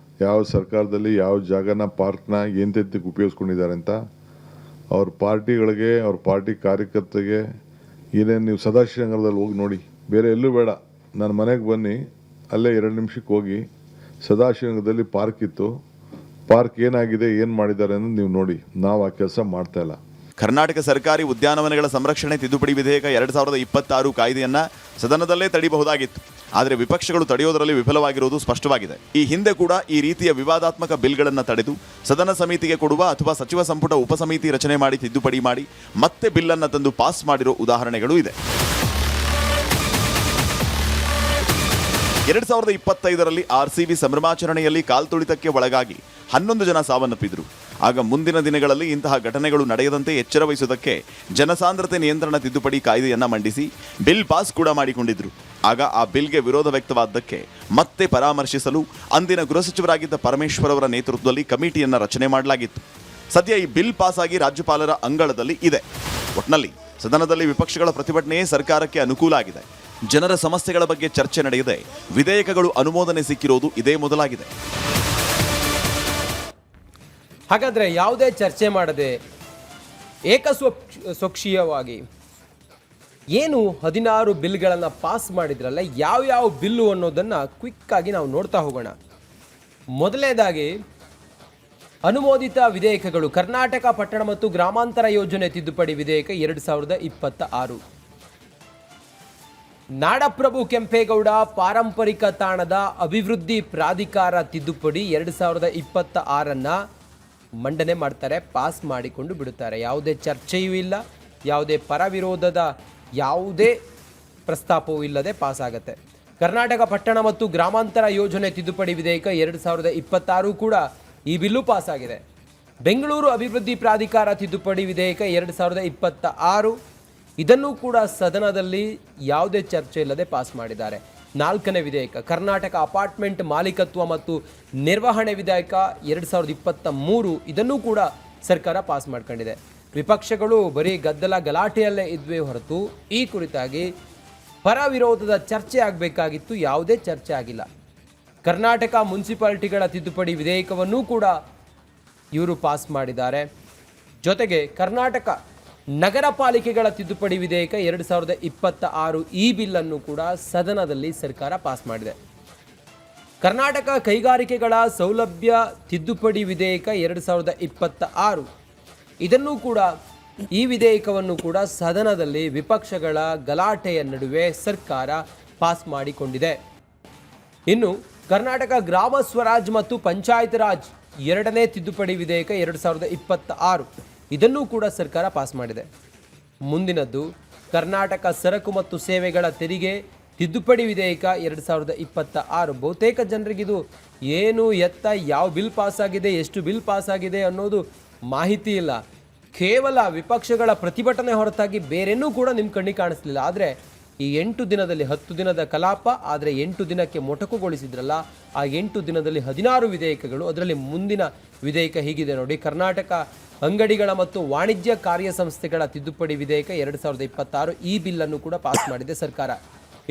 ಯಾವ ಸರ್ಕಾರದಲ್ಲಿ ಯಾವ ಜಾಗನ ಪಾರ್ಕ್ನ ಎಂತೆಂತಕ್ಕೆ ಉಪಯೋಗಿಸ್ಕೊಂಡಿದ್ದಾರೆ ಅಂತ. ಅವ್ರ ಪಾರ್ಟಿಗಳಿಗೆ, ಅವ್ರ ಪಾರ್ಟಿ ಕಾರ್ಯಕರ್ತರಿಗೆ ಏನೇನು ನೀವು ಸದಾಶಿವನಗರದಲ್ಲಿ ಹೋಗಿ ನೋಡಿ, ಬೇರೆ ಎಲ್ಲೂ ಬೇಡ, ನನ್ನ ಮನೆಗೆ ಬನ್ನಿ, ಅಲ್ಲೇ 2 ನಿಮಿಷಕ್ಕೆ ಹೋಗಿ. ಸದಾಶಿವನಗರದಲ್ಲಿ ಪಾರ್ಕ್ ಇತ್ತು, ಪಾರ್ಕ್ ಏನಾಗಿದೆ, ಏನು ಮಾಡಿದ್ದಾರೆ ಅನ್ನೋದು ನೀವು ನೋಡಿ. ನಾವು ಆ ಕೆಲಸ ಮಾಡ್ತಾ ಇಲ್ಲ. ಕರ್ನಾಟಕ ಸರ್ಕಾರಿ ಉದ್ಯಾನವನಗಳ ಸಂರಕ್ಷಣೆ ತಿದ್ದುಪಡಿ ವಿಧೇಯಕ 2026 ಕಾಯ್ದೆಯನ್ನ ಸದನದಲ್ಲೇ ತಡೆಯಬಹುದಾಗಿತ್ತು. ಆದರೆ ವಿಪಕ್ಷಗಳು ತಡೆಯೋದರಲ್ಲಿ ವಿಫಲವಾಗಿರುವುದು ಸ್ಪಷ್ಟವಾಗಿದೆ. ಈ ಹಿಂದೆ ಕೂಡ ಈ ರೀತಿಯ ವಿವಾದಾತ್ಮಕ ಬಿಲ್ಗಳನ್ನು ತಡೆದು ಸದನ ಸಮಿತಿಗೆ ಕೊಡುವ ಅಥವಾ ಸಚಿವ ಸಂಪುಟ ಉಪಸಮಿತಿ ರಚನೆ ಮಾಡಿ ತಿದ್ದುಪಡಿ ಮಾಡಿ ಮತ್ತೆ ಬಿಲ್ಲನ್ನು ತಂದು ಪಾಸ್ ಮಾಡಿರೋ ಉದಾಹರಣೆಗಳು ಇದೆ. 2025ರಲ್ಲಿ RCB ಸಂಭ್ರಮಾಚರಣೆಯಲ್ಲಿ ಕಾಲ್ತುಳಿತಕ್ಕೆ ಒಳಗಾಗಿ 11 ಜನ ಸಾವನ್ನಪ್ಪಿದ್ರು. ಆಗ ಮುಂದಿನ ದಿನಗಳಲ್ಲಿ ಇಂತಹ ಘಟನೆಗಳು ನಡೆಯದಂತೆ ಎಚ್ಚರ ವಹಿಸುವುದಕ್ಕೆ ಜನಸಾಂದ್ರತೆ ನಿಯಂತ್ರಣ ತಿದ್ದುಪಡಿ ಕಾಯ್ದೆಯನ್ನ ಮಂಡಿಸಿ ಬಿಲ್ ಪಾಸ್ ಕೂಡ ಮಾಡಿಕೊಂಡಿದ್ರು. ಆಗ ಆ ಬಿಲ್ಗೆ ವಿರೋಧ ವ್ಯಕ್ತವಾದ್ದಕ್ಕೆ ಮತ್ತೆ ಪರಾಮರ್ಶಿಸಲು ಅಂದಿನ ಗೃಹ ಸಚಿವರಾಗಿದ್ದ ಪರಮೇಶ್ವರ್ ಅವರ ನೇತೃತ್ವದಲ್ಲಿ ಕಮಿಟಿಯನ್ನ ರಚನೆ ಮಾಡಲಾಗಿತ್ತು. ಸದ್ಯ ಈ ಬಿಲ್ ಪಾಸ್ ಆಗಿ ರಾಜ್ಯಪಾಲರ ಅಂಗಳದಲ್ಲಿ ಇದೆ. ಒಟ್ನಲ್ಲಿ ಸದನದಲ್ಲಿ ವಿಪಕ್ಷಗಳ ಪ್ರತಿಭಟನೆಯೇ ಸರ್ಕಾರಕ್ಕೆ ಅನುಕೂಲ ಆಗಿದೆ. ಜನರ ಸಮಸ್ಯೆಗಳ ಬಗ್ಗೆ ಚರ್ಚೆ ನಡೆಯದೆ ವಿಧೇಯಕಗಳು ಅನುಮೋದನೆ ಸಿಕ್ಕಿರೋದು ಇದೇ ಮೊದಲಾಗಿದೆ. ಹಾಗಾದರೆ ಯಾವುದೇ ಚರ್ಚೆ ಮಾಡದೆ ಏಕಸ್ವಕ್ಷೀಯವಾಗಿ ಏನು 16 ಬಿಲ್ಗಳನ್ನು ಪಾಸ್ ಮಾಡಿದ್ರಲ್ಲ, ಯಾವ ಬಿಲ್ಲು ಅನ್ನೋದನ್ನು ಕ್ವಿಕ್ಕಾಗಿ ನಾವು ನೋಡ್ತಾ ಹೋಗೋಣ. ಮೊದಲನೇದಾಗಿ ಅನುಮೋದಿತ ವಿಧೇಯಕಗಳು. ಕರ್ನಾಟಕ ಪಟ್ಟಣ ಮತ್ತು ಗ್ರಾಮಾಂತರ ಯೋಜನೆ ತಿದ್ದುಪಡಿ ವಿಧೇಯಕ 2026. ನಾಡಪ್ರಭು ಕೆಂಪೇಗೌಡ ಪಾರಂಪರಿಕ ತಾಣದ ಅಭಿವೃದ್ಧಿ ಪ್ರಾಧಿಕಾರ ತಿದ್ದುಪಡಿ 2026 ಮಂಡನೆ ಮಾಡ್ತಾರೆ, ಪಾಸ್ ಮಾಡಿಕೊಂಡು ಬಿಡುತ್ತಾರೆ. ಯಾವುದೇ ಚರ್ಚೆಯೂ ಇಲ್ಲ, ಯಾವುದೇ ಪರ ವಿರೋಧದ ಯಾವುದೇ ಪ್ರಸ್ತಾಪವೂ ಇಲ್ಲದೆ ಪಾಸ್ ಆಗುತ್ತೆ. ಕರ್ನಾಟಕ ಪಟ್ಟಣ ಮತ್ತು ಗ್ರಾಮಾಂತರ ಯೋಜನೆ ತಿದ್ದುಪಡಿ ವಿಧೇಯಕ 2026 ಕೂಡ ಈ ಬಿಲ್ಲು ಪಾಸ್ ಆಗಿದೆ. ಬೆಂಗಳೂರು ಅಭಿವೃದ್ಧಿ ಪ್ರಾಧಿಕಾರ ತಿದ್ದುಪಡಿ ವಿಧೇಯಕ 2026 ಇದನ್ನು ಕೂಡ ಸದನದಲ್ಲಿ ಯಾವುದೇ ಚರ್ಚೆ ಇಲ್ಲದೆ ಪಾಸ್ ಮಾಡಿದ್ದಾರೆ. 4ನೇ ವಿಧೇಯಕ ಕರ್ನಾಟಕ ಅಪಾರ್ಟ್ಮೆಂಟ್ ಮಾಲೀಕತ್ವ ಮತ್ತು ನಿರ್ವಹಣೆ ವಿಧೇಯಕ 2023 ಇದನ್ನು ಕೂಡ ಸರ್ಕಾರ ಪಾಸ್ ಮಾಡ್ಕೊಂಡಿದೆ. ವಿಪಕ್ಷಗಳು ಬರೀ ಗಲಾಟೆಯಲ್ಲೇ ಇದ್ವೇ ಹೊರತು ಈ ಕುರಿತಾಗಿ ಪರ ವಿರೋಧದ ಚರ್ಚೆ ಆಗಬೇಕಾಗಿತ್ತು, ಯಾವುದೇ ಚರ್ಚೆ ಆಗಿಲ್ಲ. ಕರ್ನಾಟಕ ಮುನ್ಸಿಪಾಲಿಟಿಗಳ ತಿದ್ದುಪಡಿ ವಿಧೇಯಕವನ್ನು ಕೂಡ ಇವರು ಪಾಸ್ ಮಾಡಿದ್ದಾರೆ. ಜೊತೆಗೆ ಕರ್ನಾಟಕ ನಗರ ಪಾಲಿಕೆಗಳ ತಿದ್ದುಪಡಿ ವಿಧೇಯಕ 2026 ಈ ಬಿಲ್ಲನ್ನು ಕೂಡ ಸದನದಲ್ಲಿ ಸರ್ಕಾರ ಪಾಸ್ ಮಾಡಿದೆ. ಕರ್ನಾಟಕ ಕೈಗಾರಿಕೆಗಳ ಸೌಲಭ್ಯ ತಿದ್ದುಪಡಿ ವಿಧೇಯಕ 2026 ಇದನ್ನು ಕೂಡ ಈ ವಿಧೇಯಕವನ್ನು ಕೂಡ ಸದನದಲ್ಲಿ ವಿಪಕ್ಷಗಳ ಗಲಾಟೆಯ ನಡುವೆ ಸರ್ಕಾರ ಪಾಸ್ ಮಾಡಿಕೊಂಡಿದೆ. ಇನ್ನು ಕರ್ನಾಟಕ ಗ್ರಾಮ ಸ್ವರಾಜ್ ಮತ್ತು ಪಂಚಾಯತ್ ರಾಜ್ 2ನೇ ತಿದ್ದುಪಡಿ ವಿಧೇಯಕ 2026 ಇದನ್ನು ಕೂಡ ಸರ್ಕಾರ ಪಾಸ್ ಮಾಡಿದೆ. ಮುಂದಿನದ್ದು ಕರ್ನಾಟಕ ಸರಕು ಮತ್ತು ಸೇವೆಗಳ ತೆರಿಗೆ ತಿದ್ದುಪಡಿ ವಿಧೇಯಕ 2026. ಬಹುತೇಕ ಜನರಿಗಿದು ಏನು ಯಾವ ಬಿಲ್ ಪಾಸ್ ಆಗಿದೆ, ಎಷ್ಟು ಬಿಲ್ ಪಾಸ್ ಆಗಿದೆ ಅನ್ನೋದು ಮಾಹಿತಿ ಇಲ್ಲ. ಕೇವಲ ವಿಪಕ್ಷಗಳ ಪ್ರತಿಭಟನೆ ಹೊರತಾಗಿ ಬೇರೇನೂ ಕೂಡ ನಿಮ್ಮ ಕಣ್ಣಿಗೆ ಕಾಣಿಸ್ಲಿಲ್ಲ. ಆದರೆ ಈ 8 ದಿನದಲ್ಲಿ 10 ದಿನದ ಕಲಾಪ, ಆದರೆ 8 ದಿನಕ್ಕೆ ಮೊಟಕುಗೊಳಿಸಿದ್ರಲ್ಲ, ಆ 8 ದಿನದಲ್ಲಿ 16 ವಿಧೇಯಕಗಳು. ಅದರಲ್ಲಿ ಮುಂದಿನ ವಿಧೇಯಕ ಹೀಗಿದೆ ನೋಡಿ. ಕರ್ನಾಟಕ ಅಂಗಡಿಗಳ ಮತ್ತು ವಾಣಿಜ್ಯ ಕಾರ್ಯ ಸಂಸ್ಥೆಗಳ ತಿದ್ದುಪಡಿ ವಿಧೇಯಕ 2026 ಈ ಬಿಲ್ಲನ್ನು ಕೂಡ ಪಾಸ್ ಮಾಡಿದೆ ಸರ್ಕಾರ.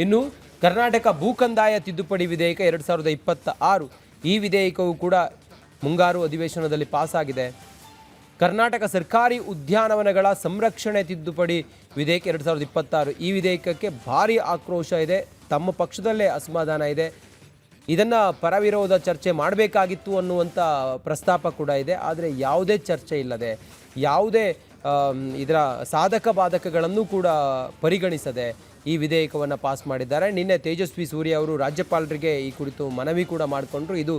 ಇನ್ನು ಕರ್ನಾಟಕ ಭೂಕಂದಾಯ ತಿದ್ದುಪಡಿ ವಿಧೇಯಕ 2026 ಈ ವಿಧೇಯಕವು ಕೂಡ ಮುಂಗಾರು ಅಧಿವೇಶನದಲ್ಲಿ ಪಾಸ್ ಆಗಿದೆ. ಕರ್ನಾಟಕ ಸರ್ಕಾರಿ ಉದ್ಯಾನವನಗಳ ಸಂರಕ್ಷಣೆ ತಿದ್ದುಪಡಿ ವಿಧೇಯಕ 2026 ಈ ವಿಧೇಯಕಕ್ಕೆ ಭಾರಿ ಆಕ್ರೋಶ ಇದೆ, ತಮ್ಮ ಪಕ್ಷದಲ್ಲೇ ಅಸಮಾಧಾನ ಇದೆ. ಇದನ್ನು ಪರವಿರೋಧ ಚರ್ಚೆ ಮಾಡಬೇಕಾಗಿತ್ತು ಅನ್ನುವಂಥ ಪ್ರಸ್ತಾಪ ಕೂಡ ಇದೆ. ಆದರೆ ಯಾವುದೇ ಚರ್ಚೆ ಇಲ್ಲದೆ, ಯಾವುದೇ ಇದರ ಸಾಧಕ ಬಾಧಕಗಳನ್ನು ಕೂಡ ಪರಿಗಣಿಸದೆ ಈ ವಿಧೇಯಕವನ್ನು ಪಾಸ್ ಮಾಡಿದ್ದಾರೆ. ನಿನ್ನೆ ತೇಜಸ್ವಿ ಸೂರ್ಯ ಅವರು ರಾಜ್ಯಪಾಲರಿಗೆ ಈ ಕುರಿತು ಮನವಿ ಕೂಡ ಮಾಡಿಕೊಂಡ್ರು. ಇದು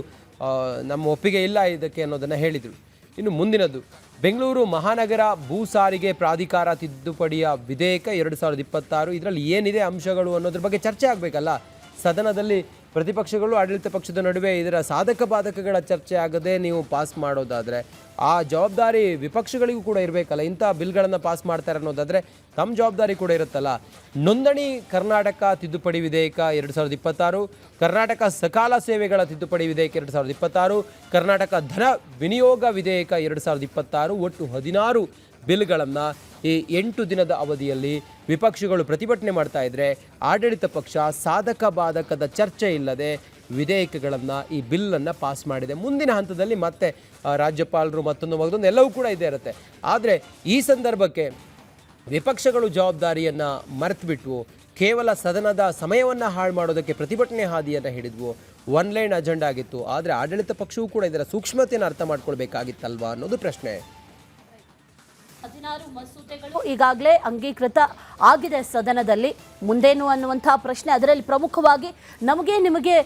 ನಮ್ಮ ಒಪ್ಪಿಗೆ ಇಲ್ಲ ಇದಕ್ಕೆ ಅನ್ನೋದನ್ನು ಹೇಳಿದರು. ಇನ್ನು ಮುಂದಿನದ್ದು ಬೆಂಗಳೂರು ಮಹಾನಗರ ಭೂ ಸಾರಿಗೆ ಪ್ರಾಧಿಕಾರ ತಿದ್ದುಪಡಿಯ ವಿಧೇಯಕ 2026 ಇದರಲ್ಲಿ ಏನಿದೆ ಅಂಶಗಳು ಅನ್ನೋದ್ರ ಬಗ್ಗೆ ಚರ್ಚೆ ಆಗಬೇಕಲ್ಲ. ಸದನದಲ್ಲಿ ಪ್ರತಿಪಕ್ಷಗಳು ಆಡಳಿತ ಪಕ್ಷದ ನಡುವೆ ಇದರ ಸಾಧಕ ಬಾಧಕಗಳ ಚರ್ಚೆ ಆಗದೆ ನೀವು ಪಾಸ್ ಮಾಡೋದಾದರೆ ಆ ಜವಾಬ್ದಾರಿ ವಿಪಕ್ಷಗಳಿಗೂ ಕೂಡ ಇರಬೇಕಲ್ಲ. ಇಂಥ ಬಿಲ್ಗಳನ್ನು ಪಾಸ್ ಮಾಡ್ತಾರೆ ಅನ್ನೋದಾದರೆ ತಮ್ಮ ಜವಾಬ್ದಾರಿ ಕೂಡ ಇರುತ್ತಲ್ಲ. ನೋಂದಣಿ ಕರ್ನಾಟಕ ತಿದ್ದುಪಡಿ ವಿಧೇಯಕ 2026, ಕರ್ನಾಟಕ ಸಕಾಲ ಸೇವೆಗಳ ತಿದ್ದುಪಡಿ ವಿಧೇಯಕ 2026, ಕರ್ನಾಟಕ ಧನ ವಿನಿಯೋಗ ವಿಧೇಯಕ 2026, ಒಟ್ಟು 16 ಬಿಲ್ಗಳನ್ನು ಈ 8 ದಿನದ ಅವಧಿಯಲ್ಲಿ ವಿಪಕ್ಷಗಳು ಪ್ರತಿಭಟನೆ ಮಾಡ್ತಾ ಇದ್ರೆ ಆಡಳಿತ ಪಕ್ಷ ಸಾಧಕ ಬಾಧಕದ ಚರ್ಚೆ ಇಲ್ಲದೆ ವಿಧೇಯಕಗಳನ್ನು ಈ ಬಿಲ್ಲನ್ನು ಪಾಸ್ ಮಾಡಿದೆ. ಮುಂದಿನ ಹಂತದಲ್ಲಿ ಮತ್ತೆ ರಾಜ್ಯಪಾಲರು ಮತ್ತೊಂದು ಎಲ್ಲವೂ ಕೂಡ ಇದೇ ಇರುತ್ತೆ. ಆದರೆ ಈ ಸಂದರ್ಭಕ್ಕೆ ವಿಪಕ್ಷಗಳು ಜವಾಬ್ದಾರಿಯನ್ನು ಮರೆತುಬಿಟ್ವು, ಕೇವಲ ಸದನದ ಸಮಯವನ್ನು ಹಾಳು ಮಾಡೋದಕ್ಕೆ ಪ್ರತಿಭಟನೆ ಹಾದಿಯನ್ನು ಹಿಡಿದ್ವು, ಒನ್ ಲೈನ್ ಅಜೆಂಡಾ ಆಗಿತ್ತು. ಆದರೆ ಆಡಳಿತ ಪಕ್ಷವೂ ಕೂಡ ಇದರ ಸೂಕ್ಷ್ಮತೆಯನ್ನು ಅರ್ಥ ಮಾಡ್ಕೊಳ್ಬೇಕಾಗಿತ್ತಲ್ವಾ ಅನ್ನೋದು ಪ್ರಶ್ನೆ. 16 ಮಸೂದೆಗಳು ಈಗಾಗಲೇ ಅಂಗೀಕೃತ ಆಗಿದೆ ಸದನದಲ್ಲಿ. ಮುಂದೇನು ಅನ್ನುವಂಥ ಪ್ರಶ್ನೆ, ಅದರಲ್ಲಿ ಪ್ರಮುಖವಾಗಿ ನಮಗೆ ನಿಮಗೆ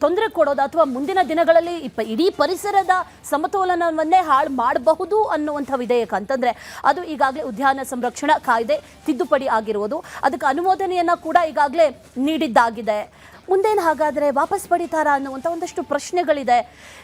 ತೊಂದರೆ ಕೊಡೋದು ಅಥವಾ ಮುಂದಿನ ದಿನಗಳಲ್ಲಿ ಇಡೀ ಪರಿಸರದ ಸಮತೋಲನವನ್ನೇ ಹಾಳು ಮಾಡಬಹುದು ಅನ್ನುವಂಥ ವಿಧೇಯಕ ಅಂತಂದರೆ ಅದು ಈಗಾಗಲೇ ಉದ್ಯಾನ ಸಂರಕ್ಷಣಾ ಕಾಯ್ದೆ ತಿದ್ದುಪಡಿ ಆಗಿರುವುದು. ಅದಕ್ಕೆ ಅನುಮೋದನೆಯನ್ನು ಕೂಡ ಈಗಾಗಲೇ ನೀಡಿದ್ದಾಗಿದೆ. ಮುಂದೇನು ಹಾಗಾದರೆ ವಾಪಸ್ ಪಡಿತಾರಾ ಅನ್ನುವಂಥ ಒಂದಷ್ಟು ಪ್ರಶ್ನೆಗಳಿದೆ.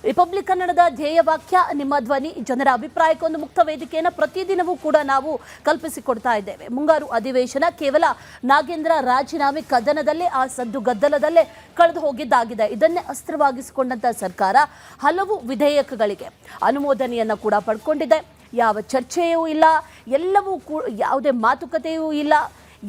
ರಿಪಬ್ಲಿಕ್ ಕನ್ನಡದ ಧ್ಯೇಯವಾಕ್ಯ ನಿಮ್ಮ ಧ್ವನಿ, ಜನರ ಅಭಿಪ್ರಾಯಕ್ಕೊಂದು ಮುಕ್ತ ವೇದಿಕೆಯನ್ನು ಪ್ರತಿದಿನವೂ ಕೂಡ ನಾವು ಕಲ್ಪಿಸಿಕೊಡ್ತಾ ಇದ್ದೇವೆ. ಮುಂಗಾರು ಅಧಿವೇಶನ ಕೇವಲ ನಾಗೇಂದ್ರ ರಾಜೀನಾಮೆ ಕದನದಲ್ಲೇ, ಆ ಸದ್ದು ಗದ್ದಲದಲ್ಲೇ ಕಳೆದು ಹೋಗಿದ್ದಾಗಿದೆ. ಇದನ್ನೇ ಅಸ್ತ್ರವಾಗಿಸಿಕೊಂಡಂಥ ಸರ್ಕಾರ ಹಲವು ವಿಧೇಯಕಗಳಿಗೆ ಅನುಮೋದನೆಯನ್ನು ಕೂಡ ಪಡ್ಕೊಂಡಿದೆ. ಯಾವ ಚರ್ಚೆಯೂ ಇಲ್ಲ, ಎಲ್ಲವೂ ಯಾವುದೇ ಮಾತುಕತೆಯೂ ಇಲ್ಲ,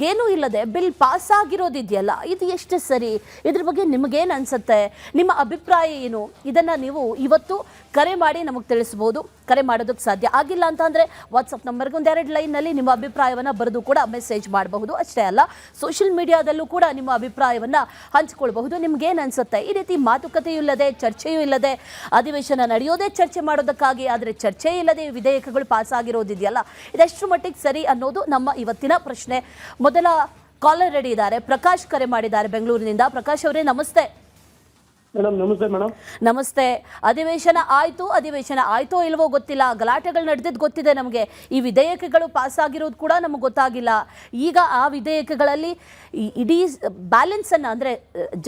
ಏನೂ ಇಲ್ಲದೆ ಬಿಲ್ ಪಾಸ್ ಆಗಿರೋದಿದೆಯಲ್ಲ, ಇದು ಎಷ್ಟು ಸರಿ? ಇದ್ರ ಬಗ್ಗೆ ನಿಮಗೇನು ಅನಿಸುತ್ತೆ? ನಿಮ್ಮ ಅಭಿಪ್ರಾಯ ಏನು? ಇದನ್ನು ನೀವು ಇವತ್ತು ಕರೆ ಮಾಡಿ ನಮಗೆ ತಿಳಿಸ್ಬೋದು. ಕರೆ ಮಾಡೋದಕ್ಕೆ ಸಾಧ್ಯ ಆಗಿಲ್ಲ ಅಂತಂದರೆ ವಾಟ್ಸಪ್ ನಂಬರ್ಗೆ 2 ಲೈನ್ನಲ್ಲಿ ನಿಮ್ಮ ಅಭಿಪ್ರಾಯವನ್ನು ಬರೆದು ಕೂಡ ಮೆಸೇಜ್ ಮಾಡಬಹುದು. ಅಷ್ಟೇ ಅಲ್ಲ, ಸೋಷಿಯಲ್ ಮೀಡಿಯಾದಲ್ಲೂ ಕೂಡ ನಿಮ್ಮ ಅಭಿಪ್ರಾಯವನ್ನು ಹಂಚಿಕೊಳ್ಬಹುದು. ನಿಮಗೇನು ಅನಿಸುತ್ತೆ? ಈ ರೀತಿ ಮಾತುಕತೆಯೂ ಇಲ್ಲದೆ, ಚರ್ಚೆಯೂ ಇಲ್ಲದೆ, ಅಧಿವೇಶನ ನಡೆಯೋದೇ ಚರ್ಚೆ ಮಾಡೋದಕ್ಕಾಗಿ, ಆದರೆ ಚರ್ಚೆ ಇಲ್ಲದೆ ವಿಧೇಯಕಗಳು ಪಾಸ್ ಆಗಿರೋದಿದೆಯಲ್ಲ, ಇದೆಷ್ಟು ಮಟ್ಟಿಗೆ ಸರಿ ಅನ್ನೋದು ನಮ್ಮ ಇವತ್ತಿನ ಪ್ರಶ್ನೆ. ಮೊದಲ ಕಾಲರ್ ರೆಡಿ ಇದ್ದಾರೆ, ಪ್ರಕಾಶ್ ಕರೆ ಮಾಡಿದ್ದಾರೆ ಬೆಂಗಳೂರಿನಿಂದ. ಪ್ರಕಾಶ್ ಅವರೇ ನಮಸ್ತೆ. ಮೇಡಮ್ ನಮಸ್ತೆ. ಮೇಡಮ್ ನಮಸ್ತೆ. ಅಧಿವೇಶನ ಆಯ್ತೋ ಇಲ್ವೋ ಗೊತ್ತಿಲ್ಲ, ಗಲಾಟೆಗಳು ನಡೆದಿದ್ದು ಗೊತ್ತಿದೆ ನಮಗೆ. ಈ ವಿಧೇಯಕಗಳು ಪಾಸ್ ಆಗಿರೋದು ಕೂಡ ನಮಗೆ ಗೊತ್ತಾಗಿಲ್ಲ. ಈಗ ಆ ವಿಧೇಯಕಗಳಲ್ಲಿ ಇಡೀ ಬ್ಯಾಲೆನ್ಸನ್ನು, ಅಂದರೆ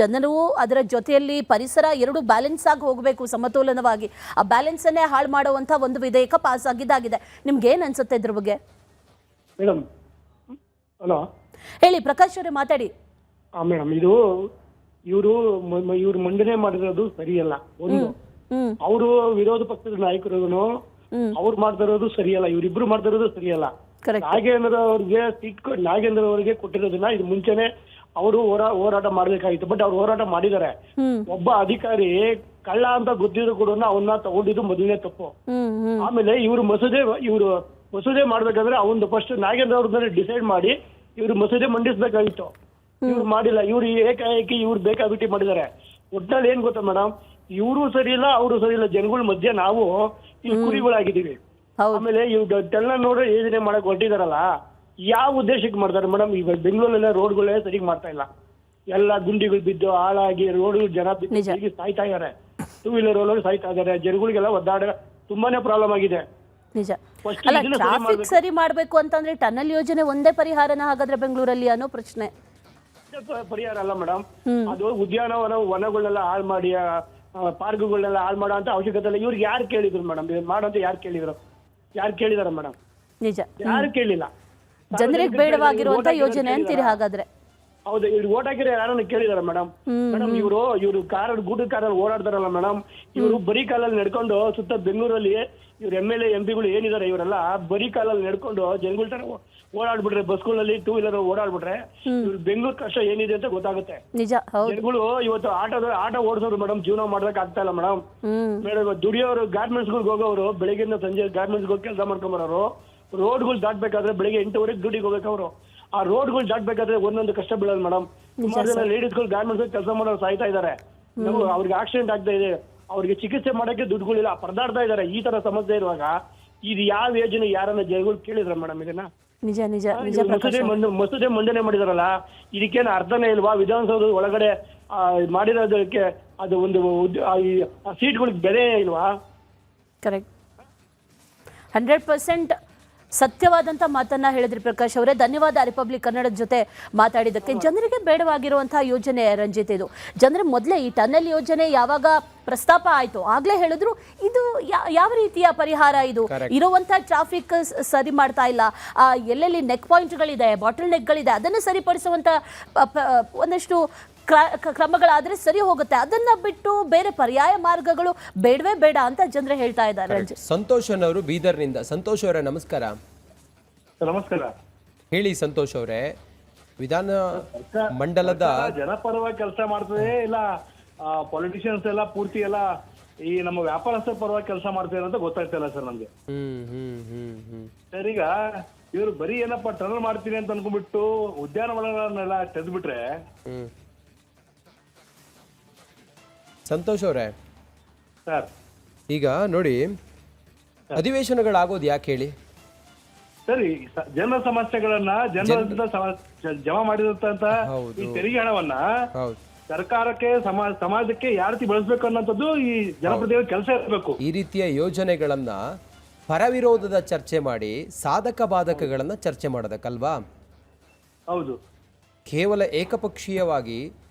ಜನರು ಅದರ ಜೊತೆಯಲ್ಲಿ ಪರಿಸರ ಎರಡು ಬ್ಯಾಲೆನ್ಸ್ ಆಗಿ ಹೋಗಬೇಕು ಸಮತೋಲನವಾಗಿ, ಆ ಬ್ಯಾಲೆನ್ಸನ್ನೇ ಹಾಳು ಮಾಡುವಂಥ ಒಂದು ವಿಧೇಯಕ ಪಾಸ್ ಆಗಿದ್ದಾಗಿದೆ. ನಿಮ್ಗೇನು ಅನ್ಸುತ್ತೆ ಇದ್ರ ಬಗ್ಗೆ? ಮೇಡಮ್ ಹಲೋ ಹೇಳಿ ಪ್ರಕಾಶ್ ಅವರೇ, ಮಾತಾಡಿ. ಮೇಡಮ್, ಇದು ಇವರು ಮಂಡನೆ ಮಾಡಿರೋದು ಸರಿಯಲ್ಲ. ಒಂದು, ಅವರು ವಿರೋಧ ಪಕ್ಷದ ನಾಯಕರು ಅವ್ರು ಮಾಡ್ತಾ ಇರೋದು ಸರಿಯಲ್ಲ, ಇವರಿಬ್ರು ಮಾಡ್ತಾ ಇರೋದು ಸರಿಯಲ್ಲ. ನಾಗೇಂದ್ರ ಅವ್ರಿಗೆ ಕೊಟ್ಟಿರೋದನ್ನ ಇದು ಮುಂಚೆನೆ ಅವರು ಹೋರಾಟ ಮಾಡ್ಬೇಕಾಗಿತ್ತು. ಬಟ್ ಅವ್ರು ಹೋರಾಟ ಮಾಡಿದ್ದಾರೆ. ಒಬ್ಬ ಅಧಿಕಾರಿ ಕಳ್ಳ ಅಂತ ಗೊತ್ತಿದ್ರು ಕೂಡ ಅವನ್ನ ತಗೊಂಡಿದ್ದು ಮೊದಲನೇ ತಪ್ಪು. ಆಮೇಲೆ ಇವರು ಮಸೂದೆ ಮಾಡ್ಬೇಕಂದ್ರೆ ಅವನು ಫಸ್ಟ್ ನಾಗೇಂದ್ರ ಅವ್ರ ಡಿಸೈಡ್ ಮಾಡಿ ಇವ್ರು ಮಸೂದೆ ಮಂಡಿಸ್ಬೇಕಾಗಿತ್ತು. ಇವ್ರು ಮಾಡಿಲ್ಲ. ಇವ್ರು ಏಕಾಏಕಿ ಇವ್ರು ಬೇಕಾಬಿಟ್ಟಿ ಮಾಡಿದ್ದಾರೆ. ಒಟ್ನಲ್ಲಿ ಏನ್ ಗೊತ್ತಾ ಮೇಡಮ್, ಇವರು ಸರಿ ಇಲ್ಲ, ಅವರು ಸರಿ ಇಲ್ಲ. ಜನಗಳ ಮಧ್ಯೆ ನಾವು ಇಲ್ಲಿ ಕುರಿಗಳಾಗಿದ್ದೀವಿ. ಆಮೇಲೆ ಇವ್ರು ತೆಲಂಗಾಣ ಯೋಜನೆ ಮಾಡಕ್ ಹೊರಟಿದಾರಲ್ಲ, ಯಾವ ಉದ್ದೇಶಕ್ಕೆ ಮಾಡ್ತಾರೆ ಮೇಡಮ್? ಈಗ ಬೆಂಗಳೂರಲ್ಲೆಲ್ಲ ರೋಡ್ಗಳೇ ಸರಿಗ್ ಮಾಡ್ತಾ ಇಲ್ಲ. ಎಲ್ಲ ಗುಂಡಿಗಳು ಬಿದ್ದು ಹಾಳಾಗಿ ರೋಡ್ ಜನ ಬಿದ್ದು ಸಾಯ್ತಾ ಇದಾರೆ. 2 ವೀಲರ್ ಒಳಗೆ ಸಾಯ್ತಾ ಇದಾರೆ. ಜನಗಳಿಗೆಲ್ಲ ಒದ್ದಾಡ ತುಂಬಾನೇ ಪ್ರಾಬ್ಲಮ್ ಆಗಿದೆ. ನಿಜ ಅಲ್ಲ, ಟ್ರಾಫಿಕ್ ಸರಿ ಮಾಡಬೇಕು ಅಂತಂದ್ರೆ ಟನಲ್ ಯೋಜನೆ ಒಂದೇ ಪರಿಹಾರನ ಹಾಗಾದ್ರೆ ಬೆಂಗಳೂರಲ್ಲಿ ಅನ್ನೋ ಪ್ರಶ್ನೆ. ಪರಿಹಾರ ಅಲ್ಲ ಮೇಡಮ್, ಅದು ವನಗಳನ್ನೆಲ್ಲ ಹಾಳು ಮಾಡಿ, ಪಾರ್ಕ್ಗಳನ್ನೆಲ್ಲ ಹಾಳು ಮಾಡೋ ಅಂತ ಅವಶ್ಯಕತೆ ಇಲ್ಲ. ಇವ್ರಿಗೆ ಯಾರು ಕೇಳಿದ್ರು ಮೇಡಮ್? ಮಾಡಂತ ಯಾರು ಕೇಳಿದಾರ ಮೇಡಮ್? ನಿಜ, ಯಾರು ಕೇಳಿಲ್ಲ. ಜನರಿಗೆ ಬೇಡವಾಗಿರುವಂತ ಯೋಜನೆ ಅಂತೀರಿ ಹಾಗಾದ್ರೆ? ಹೌದು, ಇವ್ರು ಓಟ್ ಹಾಕಿದ್ರೆ ಯಾರನ್ನ ಕೇಳಿದಾರ ಮೇಡಮ್? ಮೇಡಮ್, ಇವರು ಗೂಡು ಕಾರಲ್ಲಿ ಓಡಾಡ್ತಾರಲ್ಲ ಮೇಡಮ್, ಇವರು ಬರೀ ಕಾಲಲ್ಲಿ ನಡ್ಕೊಂಡು ಸುತ್ತ ಬೆಂಗಳೂರಲ್ಲಿ ಇವ್ರ MLA MP ಗಳು ಏನಿದಾರೆ ಇವರೆಲ್ಲ ಬರೀ ಕಾಲಲ್ಲಿ ನಡ್ಕೊಂಡು ಜನಗಳ ತರ ಓಡಾಡ್ಬಿಟ್ರೆ, ಬಸ್ಗಳಲ್ಲಿ 2 ವೀಲರ್ ಓಡಾಡ್ಬಿಟ್ರೆ ಇವ್ರು ಬೆಂಗಳೂರು ಕಷ್ಟ ಏನಿದೆ ಅಂತ ಗೊತ್ತಾಗುತ್ತೆ. ಜನಗಳು ಇವತ್ತು ಆಟ ಓಡಿಸೋರು ಮೇಡಮ್, ಜೀವನ ಮಾಡ್ಬೇಕು ಆಗ್ತಾ ಇಲ್ಲ ಮೇಡಮ್. ಮೇಡಮ್, ದುಡಿಯೋರು ಗಾರ್ಮೆಂಟ್ಸ್ ಗಳಿಗೆ ಹೋಗೋರು ಬೆಳಗ್ಗೆಯಿಂದ ಸಂಜೆ ಗಾರ್ಮೆಂಟ್ಸ್ ಹೋಗಿ ಕೆಲಸ ಮಾಡ್ಕೊಂಬರೋರು ರೋಡ್ಗಳು ದಾಟ್ಬೇಕಾದ್ರೆ ಬೆಳಿಗ್ಗೆ 8 ಡ್ಯೂಟಿಗೆ ಹೋಗ್ಬೇಕು ಅವರು. ಆ ರೋಡ್ಗಳು ದಾಟ್ಬೇಕಾದ್ರೆ ಒಂದೊಂದು ಕಷ್ಟ ಬೀಳಲ್ಲ ಮೇಡಮ್. ಸುಮಾರು ಜನ ಲೇಡೀಸ್ಗಳು ಗಾರ್ಮೆಂಟ್ಸ್ ಕೆಲಸ ಮಾಡೋರು ಸಾಯ್ತಾ ಇದಾರೆ. ಅವ್ರಿಗೆ ಆಕ್ಸಿಡೆಂಟ್ ಆಗ್ತಾ ಇದೆ, ಅವ್ರಿಗೆ ಚಿಕಿತ್ಸೆ ಮಾಡಕ್ಕೆ ದುಡ್ಡುಗಳಿಲ್ಲ, ಪರದಾಡ್ತಾ ಇದಾರೆ. ಈ ತರ ಸಮಸ್ಯೆ ಇರುವಾಗ ಇದು ಯಾವ ಯೋಜನೆ ಯಾರನ್ನ ಜನಗಳು ಕೇಳಿದ್ರ ಮೇಡಮ್? ಇದನ್ನ ನಿಜ ನಿಜ ಮಸೂದೆ ಮಂಡನೆ ಮಾಡಿದಾರಲ್ಲ, ಇದಕ್ಕೇನು ಅರ್ಥನೇ ಇಲ್ವಾ? ವಿಧಾನಸೌಧದ ಒಳಗಡೆ ಮಾಡಿರೋದಕ್ಕೆ ಅದು ಒಂದು ಸೀಟ್ಗಳಿಗೆ ಬೆಲೆ ಇಲ್ವಾ? ಕರೆಕ್ಟ್. 100% ಸತ್ಯವಾದಂಥ ಮಾತನ್ನ ಹೇಳಿದ್ರಿ ಪ್ರಕಾಶ್ ಅವರೇ. ಧನ್ಯವಾದ ರಿಪಬ್ಲಿಕ್ ಕನ್ನಡದ ಜೊತೆ ಮಾತಾಡಿದ್ದಕ್ಕೆ. ಜನರಿಗೆ ಬೇಡವಾಗಿರುವಂತಹ ಯೋಜನೆ ರಂಜಿತ್ ಇದು. ಜನರು ಮೊದಲೇ ಈ ಟನೆಲ್ ಯೋಜನೆ ಯಾವಾಗ ಪ್ರಸ್ತಾಪ ಆಯಿತು ಆಗಲೇ ಹೇಳಿದ್ರು ಇದು ಯಾವ ರೀತಿಯ ಪರಿಹಾರ, ಇದು ಇರುವಂಥ ಟ್ರಾಫಿಕ್ ಸರಿ ಮಾಡ್ತಾ ಇಲ್ಲ, ಎಲ್ಲೆಲ್ಲಿ ನೆಕ್ ಪಾಯಿಂಟ್ಗಳಿದೆ, ಬಾಟಲ್ ನೆಕ್ಗಳಿದೆ, ಅದನ್ನು ಸರಿಪಡಿಸುವಂಥ ಒಂದಷ್ಟು ಕ್ರಮಗಳಾದರೆ ಸರಿ ಹೋಗುತ್ತೆ. ಅದನ್ನ ಬಿಟ್ಟು ಬೇರೆ ಪರ್ಯಾಯ ಮಾರ್ಗಗಳು ಬೇಡವೇ ಬೇಡ ಅಂತ ಜನರು ಹೇಳ್ತಾ ಇದ್ದಾರೆ. ಸಂತೋಷ್ ಅವರು ಬೀದರ್ನಿಂದ. ಸಂತೋಷ್ ಅವರೇ ನಮಸ್ಕಾರ. ನಮಸ್ಕಾರ. ಹೇಳಿ ಸಂತೋಷ್ ಅವರೇ, ವಿಧಾನ ಮಂಡಲದ ಜನಪರವಾಗಿ ಕೆಲಸ ಮಾಡ್ತದೆ ಇಲ್ಲ ಪೊಲಿಟಿಷಿಯನ್ಸ್ ಎಲ್ಲ ಪೂರ್ತಿ ಎಲ್ಲ ಈ ನಮ್ಮ ವ್ಯಾಪಾರಸ್ಥರ ಪರವಾಗಿ ಕೆಲಸ ಮಾಡ್ತಾರೆ ಅಂತ ಗೊತ್ತಾಗ್ತಿಲ್ಲ ಸರ್ ನಮ್ಗೆ. ಸರ್ ಈಗ ಇವ್ರು ಬರೀ ಏನಪ್ಪ ಟನಲ್ ಮಾಡ್ತೀನಿ ಅಂತ ಅನ್ಕೊಂಡ್ಬಿಟ್ಟು ಉದ್ಯಾನವನಗಳನ್ನೆಲ್ಲ ತೆಗೆದ್ಬಿಟ್ರೆ. ಸಂತೋಷ್ ಅವರೇ ಸರ್ ಈಗ ನೋಡಿ, ಅಧಿವೇಶನಗಳಾಗೋದು ಯಾಕೆ ಹೇಳಿ? ಸರಿ, ಜನರ ಸಮಸ್ಯೆಗಳನ್ನ ಜನರಿಂದ ಜಮಾ ಮಾಡಿದಂತ ಈ ತೆರಿಗೆ ಹಣವನ್ನ ಸರ್ಕಾರಕ್ಕೆ ಸಮಾಜಕ್ಕೆ ಯಾವ ರೀತಿ ಬಳಸಬೇಕು ಅನ್ನೋಂಥದ್ದು ಈ ಜನಪ್ರತಿನಿಧಿಗಳ ಕೆಲಸ ಇರಬೇಕು. ಈ ರೀತಿಯ ಯೋಜನೆಗಳನ್ನ ಪರವಿರೋಧದ ಚರ್ಚೆ ಮಾಡಿ ಸಾಧಕ ಬಾಧಕಗಳನ್ನ ಚರ್ಚೆ ಮಾಡೋದಕ್ಕಲ್ವಾ? ಹೌದು. ಕೇವಲ ಏಕಪಕ್ಷೀಯವಾಗಿ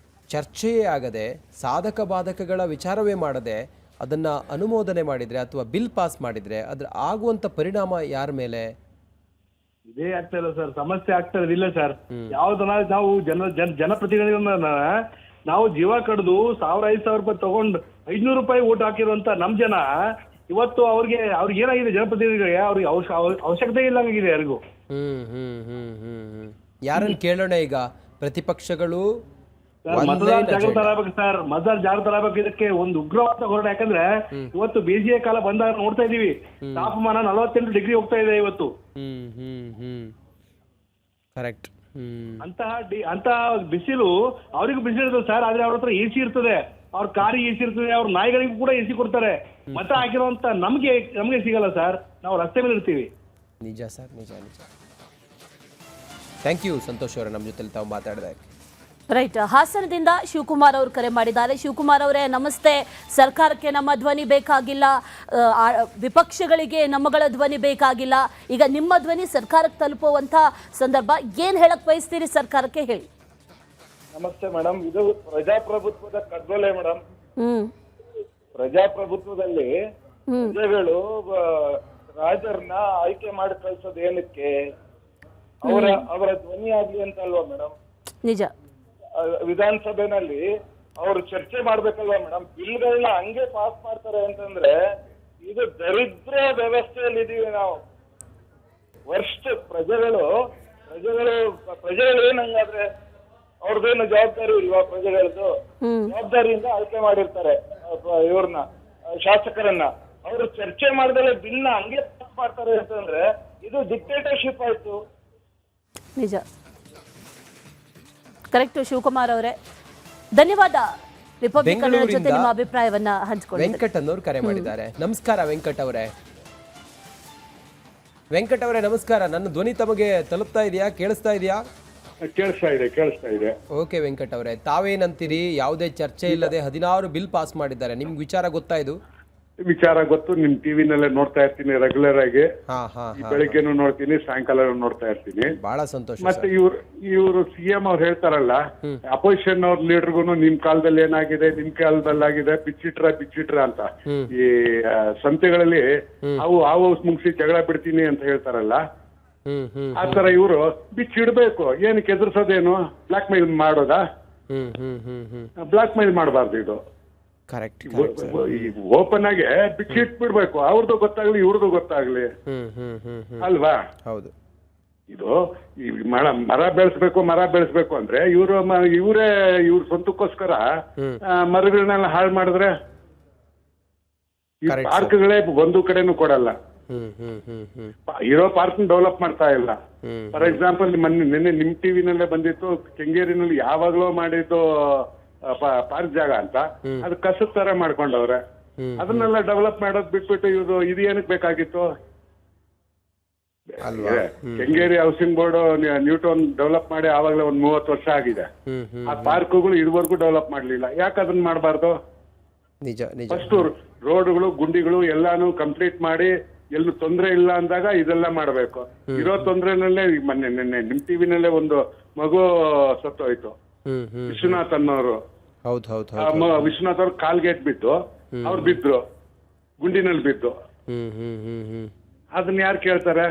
ಚರ್ಚೆಯೇ ಆಗದೆ ಸಾಧಕ ಬಾಧಕಗಳ ವಿಚಾರವೇ ಮಾಡದೆ ಅದನ್ನ ಅನುಮೋದನೆ ಮಾಡಿದ್ರೆ ಅಥವಾ ಬಿಲ್ ಪಾಸ್ ಮಾಡಿದ್ರೆ ಅದ್ರ ಆಗುವಂತ ಪರಿಣಾಮ ಯಾರ ಮೇಲೆ? ಇದೇ ಆಗ್ತಾ ಇಲ್ಲ ಸರ್, ಸಮಸ್ಯೆ ಆಗ್ತಾ ಇರಲಿಲ್ಲ ಸರ್. ಯಾವ್ದನ್ನ ನಾವು ಜನಪ್ರತಿನಿಧಿಗಳನ್ನ ನಾವು ಜೀವ ಕಡ್ದು 1000-5000 ರೂಪಾಯಿ ತಗೊಂಡು 500 ರೂಪಾಯಿ ಓಟ್ ಹಾಕಿರುವಂತ ನಮ್ ಜನ ಇವತ್ತು ಅವ್ರಿಗೆ ಏನಾಗಿದೆ, ಜನಪ್ರತಿನಿಧಿಗಳಿಗೆ ಅವ್ರಿಗೆ ಅವಶ್ಯಕತೆ ಇಲ್ಲ ಆಗಿದೆ ಯಾರಿಗೂ. ಯಾರನ್ನ ಕೇಳೋಣ ಈಗ? ಪ್ರತಿಪಕ್ಷಗಳು ಮತದಾರ ಜಾಗೃತ ಆಗಬೇಕು ಸರ್, ಮತದಾರ ಜಾಗೃತ ಆಗಬೇಕು. ಇದಕ್ಕೆ ಒಂದು ಉಗ್ರವಾದ ಹೋರಾಟ. ಯಾಕಂದ್ರೆ ಇವತ್ತು ಬೇಸಿಗೆ ಕಾಲ ಬಂದಾಗ ನೋಡ್ತಾ ಇದೀವಿ, ತಾಪಮಾನ 48 ಡಿಗ್ರಿ ಹೋಗ್ತಾ ಇದೆ ಇವತ್ತು. ಕರೆಕ್ಟ್. ಅಂತಹ ಬಿಸಿಲು ಅವ್ರಿಗೂ ಬಿಸಿಲು ಇರ್ತದೆ ಸರ್. ಆದ್ರೆ ಅವ್ರ ಹತ್ರ ಎಸಿ ಇರ್ತದೆ, ಅವ್ರ ಕಾರಿಗೆ ಎಸಿ ಇರ್ತದೆ, ಅವ್ರ ನಾಯಿಗಳಿಗೂ ಕೂಡ ಎಸಿ ಕೊಡ್ತಾರೆ. ಮತ ಹಾಕಿರುವಂತ ನಮ್ಗೆ ಸಿಗಲ್ಲ ಸರ್, ನಾವು ರಸ್ತೆ ಮೇಲೆ ಇರ್ತೀವಿ. ನಿಜ ಸರ್, ನಿಜ. ಥ್ಯಾಂಕ್ ಯು ಸಂತೋಷ್ ಅವರೇ, ನಮ್ಮ ಜೊತೆ ತಾವು ಮಾತಾಡಿದಾಗ. ರೈಟ್. ಹಾಸನದಿಂದ ಶಿವಕುಮಾರ್ ಅವರು ಕರೆ ಮಾಡಿದ್ದಾರೆ. ಶಿವಕುಮಾರ್ ಅವರೇ ನಮಸ್ತೆ. ಸರ್ಕಾರಕ್ಕೆ ನಮ್ಮ ಧ್ವನಿ ಬೇಕಾಗಿಲ್ಲ, ವಿಪಕ್ಷಗಳಿಗೆ ನಮ್ಮಗಳ ಧ್ವನಿ ಬೇಕಾಗಿಲ್ಲ, ಈಗ ನಿಮ್ಮ ಧ್ವನಿ ಸರ್ಕಾರಕ್ಕೆ ತಲುಪುವಂತ ಸಂದರ್ಭ. ಏನ್ ಹೇಳಕ್ ಬಯಸ್ತೀರಿ ಸರ್ಕಾರಕ್ಕೆ, ಹೇಳಿ. ನಮಸ್ತೆ ಮೇಡಮ್, ಇದು ಪ್ರಜಾಪ್ರಭುತ್ವದ ಕಗ್ಗೊಲೆ ಮೇಡಮ್. ಪ್ರಜಾಪ್ರಭುತ್ವದಲ್ಲಿ ಪ್ರಜೆಗಳು ರಾಜರನ್ನ ಆಯ್ಕೆ ಮಾಡಿ ಕಳ್ಸೋದು ಏನಕ್ಕೆ? ಅವರ ಧ್ವನಿ ಆಗ್ಲಿ ಅಂತ ಅಲ್ವಾ ಮೇಡಮ್? ನಿಜ. ವಿಧಾನಸಭೆನಲ್ಲಿ ಅವರು ಚರ್ಚೆ ಮಾಡ್ಬೇಕಲ್ವಾ ಮೇಡಮ್? ಬಿಲ್ಗಳನ್ನ ಹಂಗೆ ಪಾಸ್ ಮಾಡ್ತಾರೆ ಅಂತಂದ್ರೆ ಇದು ದರಿದ್ರ ವ್ಯವಸ್ಥೆಯಲ್ಲಿ ಇದೀವಿ ನಾವು. ವರ್ಷ ಪ್ರಜೆಗಳು ಏನಂಗಾದ್ರೆ ಅವ್ರದ್ದೇನು ಜವಾಬ್ದಾರಿ ಇಲ್ವಾ? ಪ್ರಜೆಗಳದ್ದು ಜವಾಬ್ದಾರಿಯಿಂದ ಆಯ್ಕೆ ಮಾಡಿರ್ತಾರೆ ಇವ್ರನ್ನ, ಶಾಸಕರನ್ನ. ಅವರು ಚರ್ಚೆ ಮಾಡ್ದಲೆ ಬಿಲ್ನ ಹಂಗೆ ಪಾಸ್ ಮಾಡ್ತಾರೆ ಅಂತಂದ್ರೆ ಇದು ಡಿಕ್ಟೇಟರ್ಶಿಪ್ ಆಯ್ತು. ನಿಜ, ಕರೆಕ್ಟ್ ಶಿವಕುಮಾರ್ ಅವರೇ. ಧನ್ಯವಾದ. ರಿಪಬ್ಲಿಕ್ ಕನ್ನಡ ಜೊತೆ ನಿಮ್ಮ ಅಭಿಪ್ರಾಯವನ್ನ ಹಂಚಿಕೊಳ್ಳಿ. ವೆಂಕಟ್ ಅನ್ನೋರು ಕರೆ ಮಾಡಿದ್ದಾರೆ. ನಮಸ್ಕಾರ ವೆಂಕಟ್ ಅವರೇ. ವೆಂಕಟ್ ಅವರೇ ನಮಸ್ಕಾರ. ನನ್ನ ಧ್ವನಿ ತಮಗೆ ತಲುಪ್ತಾ ಇದೆಯಾ, ಕೇಳಿಸ್ತಾ ಇದೆಯಾ? ಕೇಳಿಸ್ತಾ ಇದೆ. ಓಕೆ ವೆಂಕಟ್ ಅವರೇ, ತಾವೇನಂತೀರಿ? ಯಾವುದೇ ಚರ್ಚೆ ಇಲ್ಲದೆ 16 ಬಿಲ್ ಪಾಸ್ ಮಾಡಿದ್ದಾರೆ. ನಿಮ್ಗೆ ವಿಚಾರ ಗೊತ್ತಾ? ಇದು ವಿಚಾರ ಗೊತ್ತು, ನಿಮ್ ಟಿವಿನಲ್ಲೇ ನೋಡ್ತಾ ಇರ್ತೀನಿ ರೆಗ್ಯುಲರ್ ಆಗಿ. ಬೆಳಿಗ್ಗೆನು ನೋಡ್ತೀನಿ, ಸಾಯಂಕಾಲ ನೋಡ್ತಾ ಇರ್ತೀನಿ. ಬಹಳ ಸಂತೋಷ. ಮತ್ತೆ ಇವರು ಸಿಎಂ ಅವ್ರು ಹೇಳ್ತಾರಲ್ಲ, ಅಪೋಸಿಷನ್ ಅವ್ರ ಲೀಡರ್ಗು ನಿಮ್ ಕಾಲದಲ್ಲಿ ಏನಾಗಿದೆ, ನಿಮ್ ಕಾಲದಲ್ಲಿ ಆಗಿದೆ, ಬಿಚ್ಚಿಟ್ರ ಅಂತ ಈ ಸಂತೆಗಳಲ್ಲಿ ಹಾವು ಮುಗಿಸಿ ಜಗಳ ಬಿಡ್ತೀನಿ ಅಂತ ಹೇಳ್ತಾರಲ್ಲ, ಆತರ ಇವರು ಬಿಚ್ಚಿಡ್ಬೇಕು. ಏನಕ್ಕೆ ಎದುರಿಸೋದೇನು? ಬ್ಲಾಕ್ ಮೇಲ್ ಮಾಡೋದಾ? ಬ್ಲಾಕ್ ಮೇಲ್ ಮಾಡಬಾರ್ದು. ಇದು ಕರೆಕ್ಟ್. ಓಪನ್ ಆಗಿ ಬಿಚ್ಚಿಟ್ಬಿಡ್ಬೇಕು. ಅವ್ರದ್ದು ಗೊತ್ತಾಗ್ಲಿ, ಇವ್ರದ್ದು ಗೊತ್ತಾಗ್ಲಿ ಅಲ್ವಾ? ಹೌದು. ಇದು ಮರ ಬೆಳೆಸ್ಬೇಕು ಅಂದ್ರೆ ಇವ್ರ ಸ್ವಂತಕ್ಕೋಸ್ಕರ ಮರಗಳನ್ನೆಲ್ಲ ಹಾಳು ಮಾಡಿದ್ರೆ ಈ ಪಾರ್ಕ್ಗಳೇ ಒಂದು ಕಡೆನೂ ಕೊಡಲ್ಲ. ಇರೋ ಪಾರ್ಕ್ ಡೆವಲಪ್ ಮಾಡ್ತಾ ಇಲ್ಲ. ಫಾರ್ ಎಕ್ಸಾಂಪಲ್ ನಿನ್ನೆ ನಿಮ್ ಟಿವಿನಲ್ಲೇ ಬಂದಿತ್ತು, ಕೆಂಗೇರಿನಲ್ಲಿ ಯಾವಾಗ್ಲೋ ಮಾಡಿದ್ದು ಪಾರ್ಕ್ ಜಾಗ ಅಂತ, ಅದು ಕಸದ ತರ ಮಾಡ್ಕೊಂಡವ್ರೆ. ಅದನ್ನೆಲ್ಲ ಡೆವಲಪ್ ಮಾಡೋದ್ ಬಿಟ್ಬಿಟ್ಟು ಇದು ಏನಕ್ಕೆ ಬೇಕಾಗಿತ್ತು? Kengeri housing board newtown develop ಮಾಡಿ ಆವಾಗಲೇ 30 ವರ್ಷ ಆಗಿದೆ. ಆ ಪಾರ್ಕ್ಗಳು ಇದುವರೆಗೂ ಡೆವಲಪ್ ಮಾಡ್ಲಿಲ್ಲ. ಯಾಕೆ ಅದನ್ನ ಮಾಡಬಾರ್ದು? ಫಸ್ಟ್ ರೋಡ್ಗಳು, ಗುಂಡಿಗಳು ಎಲ್ಲಾನು ಕಂಪ್ಲೀಟ್ ಮಾಡಿ ಎಲ್ಲೂ ತೊಂದ್ರೆ ಇಲ್ಲ ಅಂದಾಗ ಇದೆಲ್ಲ ಮಾಡ್ಬೇಕು. ಇರೋ ತೊಂದ್ರೆನಲ್ಲೇ ಈಗ ಮೊನ್ನೆ ನಿನ್ನೆ ನಿಮ್ ಟಿವಿನಲ್ಲೇ ಒಂದು ಮಗು ಸತ್ತೋಯ್ತು. ವಿಶ್ವನಾಥ್ ಅನ್ನೋರು, ವಿಶ್ವನಾಥ್ ಅವ್ರು ಕಾಲ್ಗೇಟ್ ಬಿದ್ದು ಅವ್ರು ಬಿದ್ರು, ಗುಂಡಿನಲ್ಲಿ ಬಿದ್ದು. ಅದನ್ನ ಯಾರು ಕೇಳ್ತಾರೆ?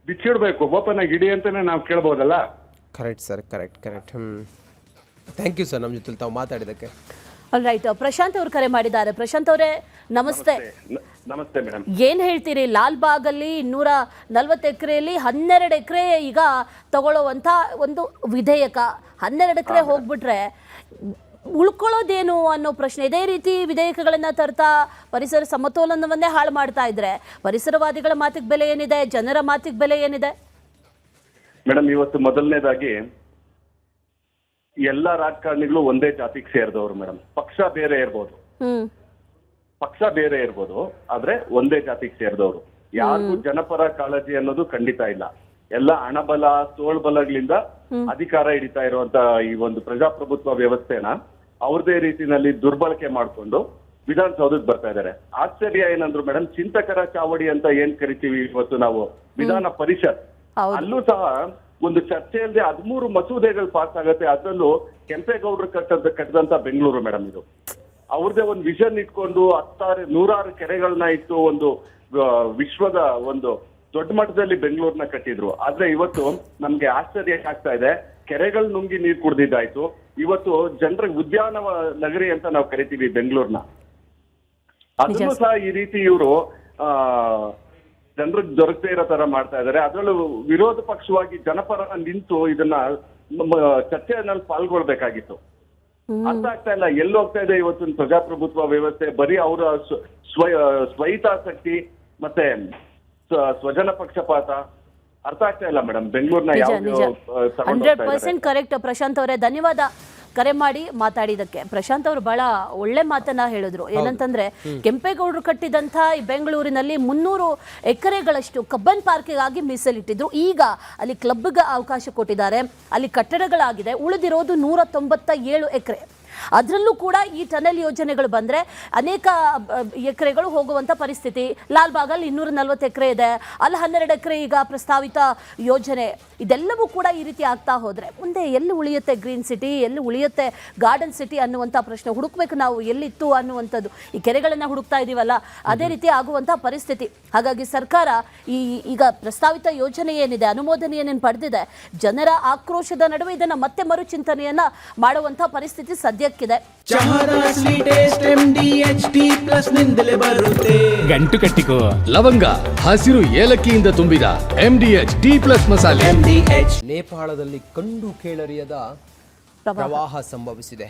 ಬಿಚ್ಚಿಡ್ಬೇಕು, ಓಪನ್ ಆಗಿ ಇಡಿ ಅಂತಾನೆ ನಾವು ಕೇಳ್ಬೋದಲ್ಲ. Correct sir, correct. Thank you sir ನಮ್ಮ ಜೊತೆ ತಾವು ಮಾತಾಡಿದ್ದಕ್ಕೆ. ರೈಟ್, ಪ್ರಶಾಂತ್ ಅವರು ಕರೆ ಮಾಡಿದ್ದಾರೆ. ಪ್ರಶಾಂತ್ ಅವರೇ ನಮಸ್ತೆ. ನಮಸ್ತೆ ಮೇಡಮ್. ಏನ್ ಹೇಳ್ತೀರಿ? ಲಾಲ್ಬಾಗಲ್ಲಿ 240 ಎಕರೆಯಲ್ಲಿ 12 ಎಕರೆ ಈಗ ತಗೊಳ್ಳುವಂತ ಒಂದು ವಿಧೇಯಕ, 12 ಎಕರೆ ಹೋಗ್ಬಿಟ್ರೆ ಉಳ್ಕೊಳ್ಳೋದೇನು ಅನ್ನೋ ಪ್ರಶ್ನೆ. ಇದೇ ರೀತಿ ವಿಧೇಯಕಗಳನ್ನ ತರ್ತಾ ಪರಿಸರ ಸಮತೋಲನವನ್ನೇ ಹಾಳು ಮಾಡ್ತಾ ಇದ್ರೆ ಪರಿಸರವಾದಿಗಳ ಮಾತಿಗೆ ಬೆಲೆ ಏನಿದೆ? ಜನರ ಮಾತಿಗೆ ಬೆಲೆ ಏನಿದೆ? ಮೇಡಮ್, ಇವತ್ತು ಮೊದಲನೇದಾಗಿ ಎಲ್ಲಾ ರಾಜಕಾರಣಿಗಳು ಒಂದೇ ಜಾತಿಗೆ ಸೇರಿದವರು ಮೇಡಮ್. ಪಕ್ಷ ಬೇರೆ ಇರ್ಬೋದು, ಆದ್ರೆ ಒಂದೇ ಜಾತಿಗೆ ಸೇರಿದವರು. ಯಾರಿಗೂ ಜನಪರ ಕಾಳಜಿ ಅನ್ನೋದು ಖಂಡಿತ ಇಲ್ಲ. ಎಲ್ಲ ಹಣಬಲ, ತೋಳ್ಬಲಗಳಿಂದ ಅಧಿಕಾರ ಹಿಡಿತಾ ಇರುವಂತ ಈ ಒಂದು ಪ್ರಜಾಪ್ರಭುತ್ವ ವ್ಯವಸ್ಥೆನ ಅವ್ರದೇ ರೀತಿನಲ್ಲಿ ದುರ್ಬಳಕೆ ಮಾಡ್ಕೊಂಡು ವಿಧಾನಸೌಧಕ್ಕೆ ಬರ್ತಾ ಇದ್ದಾರೆ. ಆಶ್ಚರ್ಯ ಏನಂದ್ರು ಮೇಡಮ್, ಚಿಂತಕರ ಚಾವಡಿ ಅಂತ ಏನ್ ಕರಿತೀವಿ ಇವತ್ತು ನಾವು ವಿಧಾನ ಪರಿಷತ್, ಅಲ್ಲೂ ಸಹ ಒಂದು ಚರ್ಚೆಯಲ್ಲದೆ 13 ಮಸೂದೆಗಳು ಪಾಸ್ ಆಗತ್ತೆ. ಅದರಲ್ಲೂ ಕೆಂಪೇಗೌಡರು ಕಟ್ಟದಂತ ಬೆಂಗಳೂರು ಮೇಡಮ್. ಇದು ಅವ್ರದೇ ಒಂದು ವಿಷನ್ ಇಟ್ಕೊಂಡು 100 ಕೆರೆಗಳನ್ನ ಇಟ್ಟು ಒಂದು ವಿಶ್ವದ ಒಂದು ದೊಡ್ಡ ಮಟ್ಟದಲ್ಲಿ ಬೆಂಗಳೂರನ್ನ ಕಟ್ಟಿದ್ರು. ಆದ್ರೆ ಇವತ್ತು ನಮ್ಗೆ ಆಶ್ಚರ್ಯ ಆಗ್ತಾ ಇದೆ, ಕೆರೆಗಳು ನುಂಗಿ ನೀರು ಕುಡ್ದಿದ್ದಾಯ್ತು. ಇವತ್ತು ಜನರ ಉದ್ಯಾನ ನಗರಿ ಅಂತ ನಾವು ಕರಿತೀವಿ ಬೆಂಗಳೂರ್ನ. ಅದನ್ನು ಸಹ ಈ ರೀತಿ ಇವರು ಜನರಿಗೆ ದೊರಕದೇ ಇರೋ ತರ ಮಾಡ್ತಾ ಇದ್ದಾರೆ. ಅದರಲ್ಲೂ ವಿರೋಧ ಪಕ್ಷವಾಗಿ ಜನಪರ ನಿಂತು ಇದನ್ನ ಚರ್ಚೆಯಲ್ಲಿ ಪಾಲ್ಗೊಳ್ಬೇಕಾಗಿತ್ತು. ಅರ್ಥ ಆಗ್ತಾ ಇಲ್ಲ, ಎಲ್ಲಿ ಹೋಗ್ತಾ ಇದೆ ಇವತ್ತಿನ ಪ್ರಜಾಪ್ರಭುತ್ವ ವ್ಯವಸ್ಥೆ. ಬರೀ ಅವರ ಸ್ವಹಿತಾಸಕ್ತಿ ಮತ್ತೆ ಸ್ವಜನ ಪಕ್ಷಪಾತ. ಅರ್ಥ ಆಗ್ತಾ ಇಲ್ಲ ಮೇಡಮ್ ಬೆಂಗಳೂರಿನ. 100% ಕರೆಕ್ಟ್ ಪ್ರಶಾಂತ್ ಅವರೇ, ಧನ್ಯವಾದ ಕರೆ ಮಾಡಿ ಮಾತಾಡಿದಕ್ಕೆ. ಪ್ರಶಾಂತ್ ಅವರು ಬಹಳ ಒಳ್ಳೆ ಮಾತನ್ನ ಹೇಳಿದ್ರು. ಏನಂತಂದ್ರೆ ಕೆಂಪೇಗೌಡರು ಕಟ್ಟಿದಂತ ಈ ಬೆಂಗಳೂರಿನಲ್ಲಿ 300 ಎಕರೆಗಳಷ್ಟು ಕಬ್ಬನ್ ಪಾರ್ಕಿಗಾಗಿ ಮೀಸಲಿಟ್ಟಿದ್ರು. ಈಗ ಅಲ್ಲಿ ಕ್ಲಬ್ಗೆ ಅವಕಾಶ ಕೊಟ್ಟಿದ್ದಾರೆ, ಅಲ್ಲಿ ಕಟ್ಟಡಗಳಾಗಿದೆ. ಉಳಿದಿರೋದು 197 ಎಕರೆ. ಅದರಲ್ಲೂ ಕೂಡ ಈ ಟನಲ್ ಯೋಜನೆಗಳು ಬಂದರೆ ಅನೇಕ ಎಕರೆಗಳು ಹೋಗುವಂಥ ಪರಿಸ್ಥಿತಿ. ಲಾಲ್ಬಾಗಲ್ಲಿ 240 ಎಕರೆ ಇದೆ, ಅಲ್ಲಿ 12 ಎಕರೆ ಈಗ ಪ್ರಸ್ತಾವಿತ ಯೋಜನೆ. ಇದೆಲ್ಲವೂ ಕೂಡ ಈ ರೀತಿ ಆಗ್ತಾ ಹೋದರೆ ಮುಂದೆ ಎಲ್ಲಿ ಉಳಿಯುತ್ತೆ ಗ್ರೀನ್ ಸಿಟಿ, ಎಲ್ಲಿ ಉಳಿಯುತ್ತೆ ಗಾರ್ಡನ್ ಸಿಟಿ ಅನ್ನುವಂಥ ಪ್ರಶ್ನೆ ಹುಡುಕ್ಬೇಕು ನಾವು, ಎಲ್ಲಿತ್ತು ಅನ್ನುವಂಥದ್ದು. ಈ ಕೆರೆಗಳನ್ನು ಹುಡುಕ್ತಾ ಇದ್ದೀವಲ್ಲ, ಅದೇ ರೀತಿ ಆಗುವಂಥ ಪರಿಸ್ಥಿತಿ. ಹಾಗಾಗಿ ಸರ್ಕಾರ ಈಗ ಪ್ರಸ್ತಾವಿತ ಯೋಜನೆ ಏನಿದೆ, ಅನುಮೋದನೆಯನ್ನೇನು ಪಡೆದಿದೆ, ಜನರ ಆಕ್ರೋಶದ ನಡುವೆ ಇದನ್ನು ಮತ್ತೆ ಮರುಚಿಂತನೆಯನ್ನ ಮಾಡುವಂಥ ಪರಿಸ್ಥಿತಿ ಸದ್ಯಕ್ಕಿದೆ. ಗಂಟು ಕಟ್ಟಿಕೋ ಲವಂಗ, ಹಸಿರು ಏಲಕ್ಕಿಯಿಂದ ತುಂಬಿದ MDH+ ಮಸಾಲೆ. ನೇಪಾಳದಲ್ಲಿ ಕಂಡು ಕೇಳರಿಯದ ಪ್ರವಾಹ ಸಂಭವಿಸಿದೆ.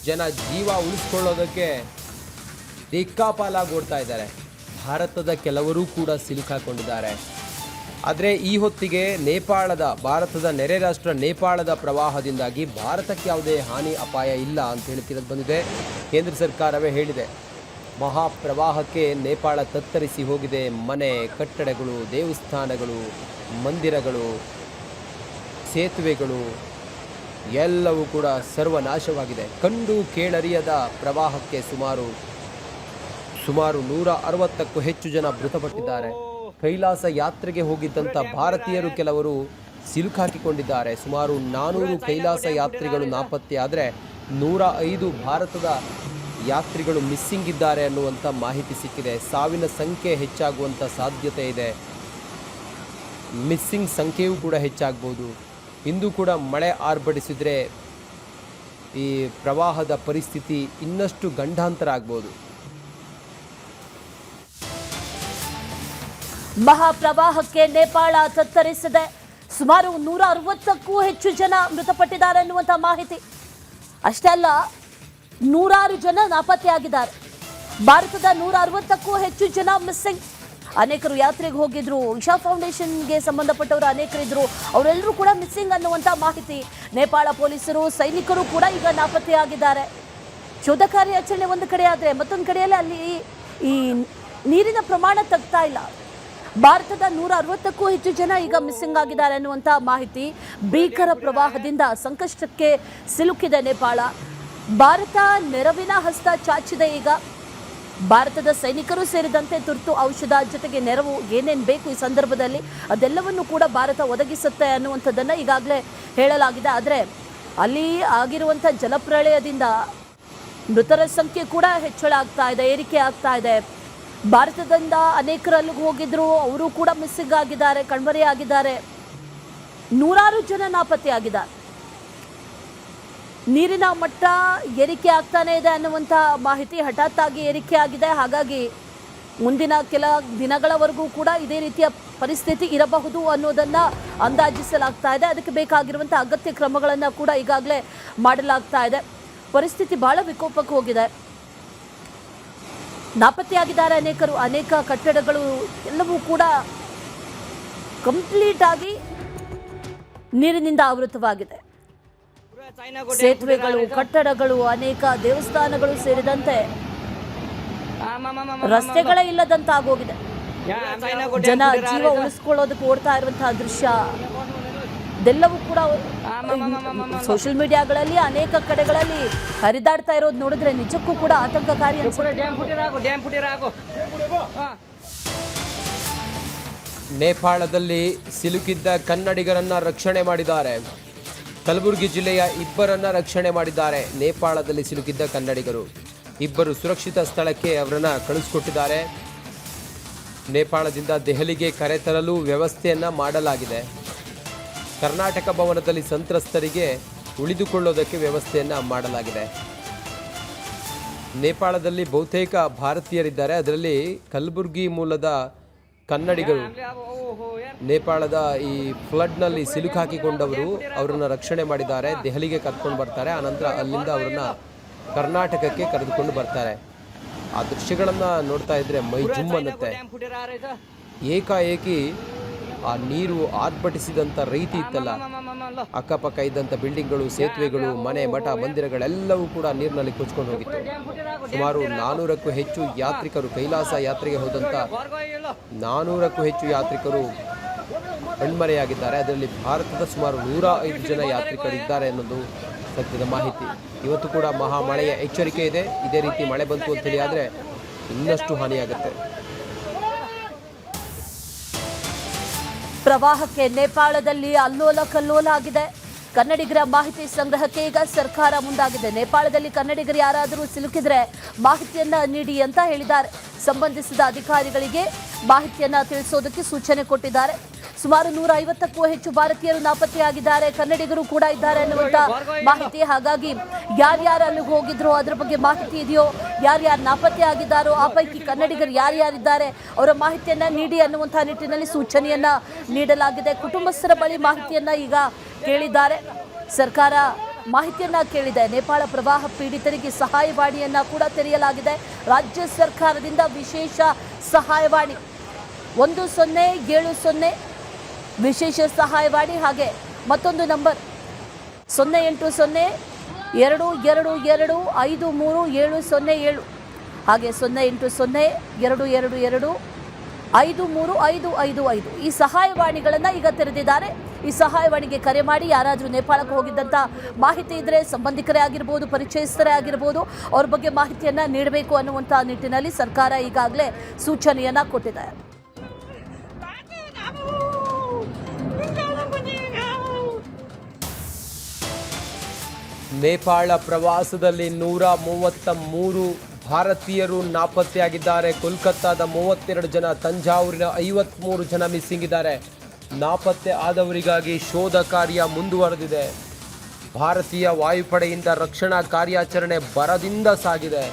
ಜನ ಜೀವ ಉಳಿಸ್ಕೊಳ್ಳೋದಕ್ಕೆ ದಿಕ್ಕಾಪಾಲಾಗಿ ಓಡ್ತಾ ಇದ್ದಾರೆ. ಭಾರತದ ಕೆಲವರು ಕೂಡ ಸಿಲುಕಾಕೊಂಡಿದ್ದಾರೆ. ಆದರೆ ಈ ಹೊತ್ತಿಗೆ ಭಾರತದ ನೆರೆ ರಾಷ್ಟ್ರ ನೇಪಾಳದ ಪ್ರವಾಹದಿಂದಾಗಿ ಭಾರತಕ್ಕೆ ಯಾವುದೇ ಹಾನಿ ಅಪಾಯ ಇಲ್ಲ ಅಂತ ಹೇಳಿ ತಿಳಿದು ಬಂದಿದೆ. ಕೇಂದ್ರ ಸರ್ಕಾರವೇ ಹೇಳಿದೆ, ಮಹಾಪ್ರವಾಹಕ್ಕೆ ನೇಪಾಳ ತತ್ತರಿಸಿ ಹೋಗಿದೆ. ಮನೆ, ಕಟ್ಟಡಗಳು, ದೇವಸ್ಥಾನಗಳು, ಮಂದಿರಗಳು, ಸೇತುವೆಗಳು ಎಲ್ಲವೂ ಕೂಡ ಸರ್ವನಾಶವಾಗಿದೆ. ಕಂಡು ಕೇಳರಿಯದ ಪ್ರವಾಹಕ್ಕೆ ಸುಮಾರು 160ಕ್ಕೂ ಹೆಚ್ಚು ಜನ ಮೃತಪಟ್ಟಿದ್ದಾರೆ. ಕೈಲಾಸ ಯಾತ್ರೆಗೆ ಹೋಗಿದ್ದಂಥ ಭಾರತೀಯರು ಕೆಲವರು ಸಿಲುಕಾಕಿಕೊಂಡಿದ್ದಾರೆ. ಸುಮಾರು 400 ಕೈಲಾಸ ಯಾತ್ರಿಗಳು ನಾಪತ್ತೆ ಆದರೆ 105 ಭಾರತದ ಯಾತ್ರಿಗಳು ಮಿಸ್ಸಿಂಗ್ ಇದ್ದಾರೆ ಅನ್ನುವಂಥ ಮಾಹಿತಿ ಸಿಕ್ಕಿದೆ. ಸಾವಿನ ಸಂಖ್ಯೆ ಹೆಚ್ಚಾಗುವಂಥ ಸಾಧ್ಯತೆ ಇದೆ. ಮಿಸ್ಸಿಂಗ್ ಸಂಖ್ಯೆಯೂ ಕೂಡ ಹೆಚ್ಚಾಗ್ಬೋದು. ಇಂದು ಕೂಡ ಮಳೆ ಆರ್ಭಟಿಸಿದರೆ ಈ ಪ್ರವಾಹದ ಪರಿಸ್ಥಿತಿ ಇನ್ನಷ್ಟು ಗಂಡಾಂತರ ಆಗ್ಬೋದು. ಮಹಾಪ್ರವಾಹಕ್ಕೆ ನೇಪಾಳ ತತ್ತರಿಸಿದೆ. ಸುಮಾರು 160ಕ್ಕೂ ಹೆಚ್ಚು ಜನ ಮೃತಪಟ್ಟಿದ್ದಾರೆ ಅನ್ನುವಂಥ ಮಾಹಿತಿ. ಅಷ್ಟೇ ಅಲ್ಲ, 100 ಜನ ನಾಪತ್ತೆಯಾಗಿದ್ದಾರೆ. ಭಾರತದ 160ಕ್ಕೂ ಹೆಚ್ಚು ಜನ ಮಿಸ್ಸಿಂಗ್. ಅನೇಕರು ಯಾತ್ರೆಗೆ ಹೋಗಿದ್ರು, ಇಶಾ ಫೌಂಡೇಶನ್ಗೆ ಸಂಬಂಧಪಟ್ಟವರು ಅನೇಕರಿದ್ರು, ಅವರೆಲ್ಲರೂ ಕೂಡ ಮಿಸ್ಸಿಂಗ್ ಅನ್ನುವಂಥ ಮಾಹಿತಿ. ನೇಪಾಳ ಪೊಲೀಸರು, ಸೈನಿಕರು ಕೂಡ ಈಗ ನಾಪತ್ತೆಯಾಗಿದ್ದಾರೆ. ಶೋಧ ಕಾರ್ಯಾಚರಣೆ ಒಂದು ಕಡೆ ಆದರೆ ಮತ್ತೊಂದು ಕಡೆಯಲ್ಲಿ ಅಲ್ಲಿ ಈ ನೀರಿನ ಪ್ರಮಾಣ ತಗ್ತಾ ಇಲ್ಲ. ಭಾರತದ 160ಕ್ಕೂ ಹೆಚ್ಚು ಜನ ಈಗ ಮಿಸ್ಸಿಂಗ್ ಆಗಿದ್ದಾರೆ ಅನ್ನುವಂಥ ಮಾಹಿತಿ. ಭೀಕರ ಪ್ರವಾಹದಿಂದ ಸಂಕಷ್ಟಕ್ಕೆ ಸಿಲುಕಿದೆ ನೇಪಾಳ. ಭಾರತ ನೆರವಿನ ಹಸ್ತ ಚಾಚಿದೆ. ಈಗ ಭಾರತದ ಸೈನಿಕರು ಸೇರಿದಂತೆ ತುರ್ತು ಔಷಧ ಜೊತೆಗೆ ನೆರವು ಏನೇನು ಬೇಕು ಈ ಸಂದರ್ಭದಲ್ಲಿ ಅದೆಲ್ಲವನ್ನು ಕೂಡ ಭಾರತ ಒದಗಿಸುತ್ತೆ ಅನ್ನುವಂಥದ್ದನ್ನು ಈಗಾಗಲೇ ಹೇಳಲಾಗಿದೆ. ಆದರೆ ಅಲ್ಲಿ ಆಗಿರುವಂಥ ಜಲಪ್ರಳಯದಿಂದ ಮೃತರ ಸಂಖ್ಯೆ ಕೂಡ ಹೆಚ್ಚಳ ಆಗ್ತಾ ಇದೆ, ಏರಿಕೆ ಆಗ್ತಾ ಇದೆ. ಭಾರತದಿಂದ ಅನೇಕರು ಅಲ್ಲಿಗೆ ಹೋಗಿದ್ರು, ಅವರು ಕೂಡ ಮಿಸ್ಸಿಂಗ್ ಆಗಿದ್ದಾರೆ, ಕಣ್ಮರೆಯಾಗಿದ್ದಾರೆ. ನೂರಾರು ಜನ ನಾಪತ್ತೆಯಾಗಿದ್ದಾರೆ. ನೀರಿನ ಮಟ್ಟ ಏರಿಕೆ ಆಗ್ತಾನೆ ಇದೆ ಅನ್ನುವಂಥ ಮಾಹಿತಿ ಹಠಾತ್ತಾಗಿ ಏರಿಕೆ ಆಗಿದೆ. ಹಾಗಾಗಿ ಮುಂದಿನ ಕೆಲ ದಿನಗಳವರೆಗೂ ಕೂಡ ಇದೇ ರೀತಿಯ ಪರಿಸ್ಥಿತಿ ಇರಬಹುದು ಅನ್ನೋದನ್ನು ಅಂದಾಜಿಸಲಾಗ್ತಾ ಇದೆ. ಅದಕ್ಕೆ ಬೇಕಾಗಿರುವಂಥ ಅಗತ್ಯ ಕ್ರಮಗಳನ್ನು ಕೂಡ ಈಗಾಗಲೇ ಮಾಡಲಾಗ್ತಾ ಇದೆ. ಪರಿಸ್ಥಿತಿ ಬಹಳ ವಿಕೋಪಕ್ಕೆ ಹೋಗಿದೆ. ನಾಪತ್ತೆಯಾಗಿದ್ದಾರೆ ಅನೇಕರು. ಅನೇಕ ಕಟ್ಟಡಗಳು ಎಲ್ಲವೂ ಕೂಡ ಕಂಪ್ಲೀಟ್ ಆಗಿ ನೀರಿನಿಂದ ಆವೃತವಾಗಿದೆ. ಸೇತುವೆಗಳು, ಕಟ್ಟಡಗಳು, ಅನೇಕ ದೇವಸ್ಥಾನಗಳು ಸೇರಿದಂತೆ ರಸ್ತೆಗಳೇ ಇಲ್ಲದಂತಾಗೋಗಿದೆ. ಜನ ಜೀವ ಉಳಿಸ್ಕೊಳ್ಳೋದಕ್ಕೆ ಓಡ್ತಾ ಇರುವಂತಹ ದೃಶ್ಯ ಇದೆಲ್ಲವೂ ಕೂಡ ಸೋಷಿಯಲ್ ಮೀಡಿಯಾಗಳಲ್ಲಿ ಅನೇಕ ಕಡೆಗಳಲ್ಲಿ ಹರಿದಾಡ್ತಾ ಇರೋದು ನೋಡಿದ್ರೆ ನಿಜಕ್ಕೂ ಕೂಡ ಆತಂಕಕಾರಿ ಅನ್ಸುತ್ತೆ. ನೇಪಾಳದಲ್ಲಿ ಸಿಲುಕಿದ್ದ ಕನ್ನಡಿಗರನ್ನ ರಕ್ಷಣೆ ಮಾಡಿದ್ದಾರೆ. ಕಲಬುರಗಿ ಜಿಲ್ಲೆಯ ಇಬ್ಬರನ್ನ ರಕ್ಷಣೆ ಮಾಡಿದ್ದಾರೆ. ನೇಪಾಳದಲ್ಲಿ ಸಿಲುಕಿದ್ದ ಕನ್ನಡಿಗರು ಇಬ್ಬರು ಸುರಕ್ಷಿತ ಸ್ಥಳಕ್ಕೆ ಅವರನ್ನ ಕಳಿಸಿಕೊಟ್ಟಿದ್ದಾರೆ. ನೇಪಾಳದಿಂದ ದೆಹಲಿಗೆ ಕರೆತರಲು ವ್ಯವಸ್ಥೆಯನ್ನ ಮಾಡಲಾಗಿದೆ. ಕರ್ನಾಟಕ ಭವನದಲ್ಲಿ ಸಂತ್ರಸ್ತರಿಗೆ ಉಳಿದುಕೊಳ್ಳೋದಕ್ಕೆ ವ್ಯವಸ್ಥೆಯನ್ನ ಮಾಡಲಾಗಿದೆ. ನೇಪಾಳದಲ್ಲಿ ಬಹುತೇಕ ಭಾರತೀಯರಿದ್ದಾರೆ. ಅದರಲ್ಲಿ ಕಲಬುರಗಿ ಮೂಲದ ಕನ್ನಡಿಗರು ನೇಪಾಳದ ಈ ಫ್ಲಡ್ನಲ್ಲಿ ಸಿಲುಕಾಕಿಕೊಂಡವರು ಅವರನ್ನು ರಕ್ಷಣೆ ಮಾಡಿದ್ದಾರೆ. ದೆಹಲಿಗೆ ಕರ್ಕೊಂಡು ಬರ್ತಾರೆ. ಆನಂತರ ಅಲ್ಲಿಂದ ಅವರನ್ನು ಕರ್ನಾಟಕಕ್ಕೆ ಕರೆದುಕೊಂಡು ಬರ್ತಾರೆ. ಆ ದೃಶ್ಯಗಳನ್ನು ನೋಡ್ತಾ ಇದ್ರೆ ಮೈ ಜುಮ್ ಅನ್ನುತ್ತೆ. ಏಕಾಏಕಿ ಆ ನೀರು ಆರ್ಭಟಿಸಿದಂಥ ರೀತಿ ಇತ್ತಲ್ಲ, ಅಕ್ಕಪಕ್ಕ ಇದ್ದಂಥ ಬಿಲ್ಡಿಂಗ್ಗಳು, ಸೇತುವೆಗಳು, ಮನೆ, ಮಠ, ಮಂದಿರಗಳೆಲ್ಲವೂ ಕೂಡ ನೀರಿನಲ್ಲಿ ಕೊಚ್ಕೊಂಡು ಹೋಗಿತ್ತು. ಸುಮಾರು 400ಕ್ಕೂ ಹೆಚ್ಚು ಯಾತ್ರಿಕರು, ಕೈಲಾಸ ಯಾತ್ರೆಗೆ ಹೋದಂಥ 400ಕ್ಕೂ ಹೆಚ್ಚು ಯಾತ್ರಿಕರು ಕಣ್ಮರೆಯಾಗಿದ್ದಾರೆ. ಅದರಲ್ಲಿ ಭಾರತದ ಸುಮಾರು 105 ಜನ ಯಾತ್ರಿಕರಿದ್ದಾರೆ ಅನ್ನೋದು ಸದ್ಯದ ಮಾಹಿತಿ. ಇವತ್ತು ಕೂಡ ಮಹಾ ಮಳೆಯ ಎಚ್ಚರಿಕೆ ಇದೆ. ಇದೇ ರೀತಿ ಮಳೆ ಬಂತು ಅಂತೇಳಿ ಆದರೆ ಇನ್ನಷ್ಟು ಹಾನಿಯಾಗುತ್ತೆ. ಪ್ರವಾಹಕ್ಕೆ ನೇಪಾಳದಲ್ಲಿ ಅಲ್ಲೋಲ ಕಲ್ಲೋಲ ಆಗಿದೆ. ಕನ್ನಡಿಗರ ಮಾಹಿತಿ ಸಂಗ್ರಹಕ್ಕೆ ಈಗ ಸರ್ಕಾರ ಮುಂದಾಗಿದೆ. ನೇಪಾಳದಲ್ಲಿ ಕನ್ನಡಿಗರು ಯಾರಾದರೂ ಸಿಲುಕಿದ್ರೆ ಮಾಹಿತಿಯನ್ನ ನೀಡಿ ಅಂತ ಹೇಳಿದ್ದಾರೆ. ಸಂಬಂಧಿಸಿದ ಅಧಿಕಾರಿಗಳಿಗೆ ಮಾಹಿತಿಯನ್ನ ತಿಳಿಸೋದಕ್ಕೆ ಸೂಚನೆ ಕೊಟ್ಟಿದ್ದಾರೆ. ಸುಮಾರು 150ಕ್ಕೂ ಹೆಚ್ಚು ಭಾರತೀಯರು ನಾಪತ್ತೆಯಾಗಿದ್ದಾರೆ, ಕನ್ನಡಿಗರು ಕೂಡ ಇದ್ದಾರೆ ಅನ್ನುವಂಥ ಮಾಹಿತಿ. ಹಾಗಾಗಿ ಯಾರ್ಯಾರು ಅಲ್ಲಿಗೆ ಹೋಗಿದ್ರು ಅದರ ಬಗ್ಗೆ ಮಾಹಿತಿ ಇದೆಯೋ, ಯಾರ್ಯಾರು ನಾಪತ್ತೆ ಆಗಿದ್ದಾರೋ ಆ ಪೈಕಿ ಕನ್ನಡಿಗರು ಯಾರ್ಯಾರಿದ್ದಾರೆ ಅವರ ಮಾಹಿತಿಯನ್ನ ನೀಡಿ ಅನ್ನುವಂಥ ನಿಟ್ಟಿನಲ್ಲಿ ಸೂಚನೆಯನ್ನ ನೀಡಲಾಗಿದೆ. ಕುಟುಂಬಸ್ಥರ ಬಳಿ ಮಾಹಿತಿಯನ್ನ ಈಗ ಕೇಳಿದ್ದಾರೆ. ಸರ್ಕಾರ ಮಾಹಿತಿಯನ್ನ ಕೇಳಿದೆ. ನೇಪಾಳ ಪ್ರವಾಹ ಪೀಡಿತರಿಗೆ ಸಹಾಯವಾಣಿಯನ್ನ ಕೂಡ ತೆರೆಯಲಾಗಿದೆ. ರಾಜ್ಯ ಸರ್ಕಾರದಿಂದ ವಿಶೇಷ ಸಹಾಯವಾಣಿ 1070 ವಿಶೇಷ ಸಹಾಯವಾಣಿ, ಹಾಗೆ ಮತ್ತೊಂದು ನಂಬರ್ 080222537507, ಹಾಗೆ 080222535555. ಈ ಸಹಾಯವಾಣಿಗಳನ್ನು ಈಗ ತೆರೆದಿದ್ದಾರೆ. ಈ ಸಹಾಯವಾಣಿಗೆ ಕರೆ ಮಾಡಿ ಯಾರಾದರೂ ನೇಪಾಳಕ್ಕೆ ಹೋಗಿದ್ದಂಥ ಮಾಹಿತಿ ಇದ್ದರೆ, ಸಂಬಂಧಿಕರೇ ಆಗಿರ್ಬೋದು, ಪರಿಚಯಸ್ಥರೇ ಆಗಿರ್ಬೋದು, ಅವ್ರ ಬಗ್ಗೆ ಮಾಹಿತಿಯನ್ನು ನೀಡಬೇಕು ಅನ್ನುವಂಥ ನಿಟ್ಟಿನಲ್ಲಿ ಸರ್ಕಾರ ಈಗಾಗಲೇ ಸೂಚನೆಯನ್ನು ಕೊಟ್ಟಿದೆ. ನೇಪಾಳ ಪ್ರವಾಸದಲ್ಲಿ 133 ಭಾರತೀಯರು ನಾಪತ್ತೆಯಾಗಿದ್ದಾರೆ. ಕೋಲ್ಕತ್ತಾದ 32 ಜನ, ತಂಜಾವೂರಿನ 53 ಜನ ಮಿಸ್ಸಿಂಗ್ ಇದ್ದಾರೆ. ನಾಪತ್ತೆ ಆದವರಿಗಾಗಿ ಶೋಧ ಕಾರ್ಯ ಮುಂದುವರೆದಿದೆ. ಭಾರತೀಯ ವಾಯುಪಡೆಯಿಂದ ರಕ್ಷಣಾ ಕಾರ್ಯಾಚರಣೆ ಭರದಿಂದ ಸಾಗಿದೆ.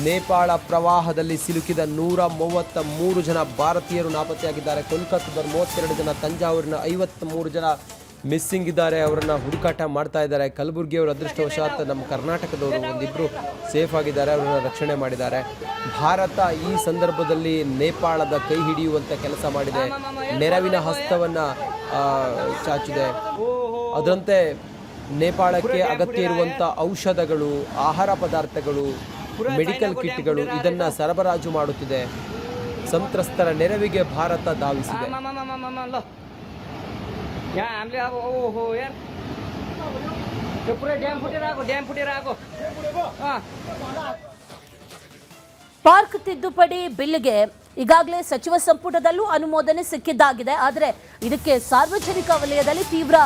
ನೇಪಾಳ ಪ್ರವಾಹದಲ್ಲಿ ಸಿಲುಕಿದ 133 ಜನ ಭಾರತೀಯರು ನಾಪತ್ತೆಯಾಗಿದ್ದಾರೆ. ಕೋಲ್ಕತ್ತಾದ 32 ಜನ, ತಂಜಾವೂರಿನ 53 ಜನ ಮಿಸ್ಸಿಂಗ್ ಇದ್ದಾರೆ. ಅವರನ್ನು ಹುಡುಕಾಟ ಮಾಡ್ತಾ ಇದ್ದಾರೆ. ಕಲಬುರಗಿಯವರು ಅದೃಷ್ಟವಶಾತ್ ನಮ್ಮ ಕರ್ನಾಟಕದವರು ಒಂದಿಬ್ಬರು ಸೇಫ್ ಆಗಿದ್ದಾರೆ, ಅವರನ್ನು ರಕ್ಷಣೆ ಮಾಡಿದ್ದಾರೆ. ಭಾರತ ಈ ಸಂದರ್ಭದಲ್ಲಿ ನೇಪಾಳದ ಕೈ ಹಿಡಿಯುವಂಥ ಕೆಲಸ ಮಾಡಿದೆ, ನೆರವಿನ ಹಸ್ತವನ್ನು ಚಾಚಿದೆ. ಅದರಂತೆ ನೇಪಾಳಕ್ಕೆ ಅಗತ್ಯ ಇರುವಂಥ ಔಷಧಗಳು, ಆಹಾರ ಪದಾರ್ಥಗಳು, ಮೆಡಿಕಲ್ ಕಿಟ್ಗಳು ಇದನ್ನು ಸರಬರಾಜು ಮಾಡುತ್ತಿದೆ. ಸಂತ್ರಸ್ತರ ನೆರವಿಗೆ ಭಾರತ ಧಾವಿಸಿದೆ. ಪಾರ್ಕ್ ತಿದ್ದುಪಡಿ ಬಿಲ್ಗೆ ಈಗಾಗಲೇ ಸಚಿವ ಸಂಪುಟದಲ್ಲೂ ಅನುಮೋದನೆ ಸಿಕ್ಕಿದ್ದಾಗಿದೆ. ಆದರೆ ಇದಕ್ಕೆ ಸಾರ್ವಜನಿಕ ವಲಯದಲ್ಲಿ ತೀವ್ರ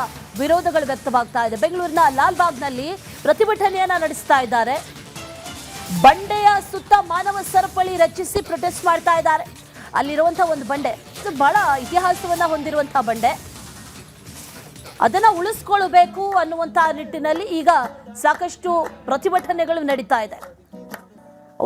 ವಿರೋಧಗಳು ವ್ಯಕ್ತವಾಗ್ತಾ ಇದೆ. ಬೆಂಗಳೂರಿನ ಲಾಲ್ಬಾಗ್ನಲ್ಲಿ ಪ್ರತಿಭಟನೆಯನ್ನ ನಡೆಸ್ತಾ ಇದ್ದಾರೆ. ಬಂಡೆಯ ಸುತ್ತ ಮಾನವ ಸರಪಳಿ ರಚಿಸಿ ಪ್ರೊಟೆಸ್ಟ್ ಮಾಡ್ತಾ ಇದ್ದಾರೆ. ಅಲ್ಲಿರುವಂತಹ ಒಂದು ಬಂಡೆ, ಇದು ಬಹಳ ಇತಿಹಾಸವನ್ನ ಹೊಂದಿರುವಂತಹ ಬಂಡೆ, ಅದನ್ನ ಉಳಿಸ್ಕೊಳ್ಬೇಕು ಅನ್ನುವಂತಹ ನಿಟ್ಟಿನಲ್ಲಿ ಈಗ ಸಾಕಷ್ಟು ಪ್ರತಿಭಟನೆಗಳು ನಡೀತಾ ಇದೆ.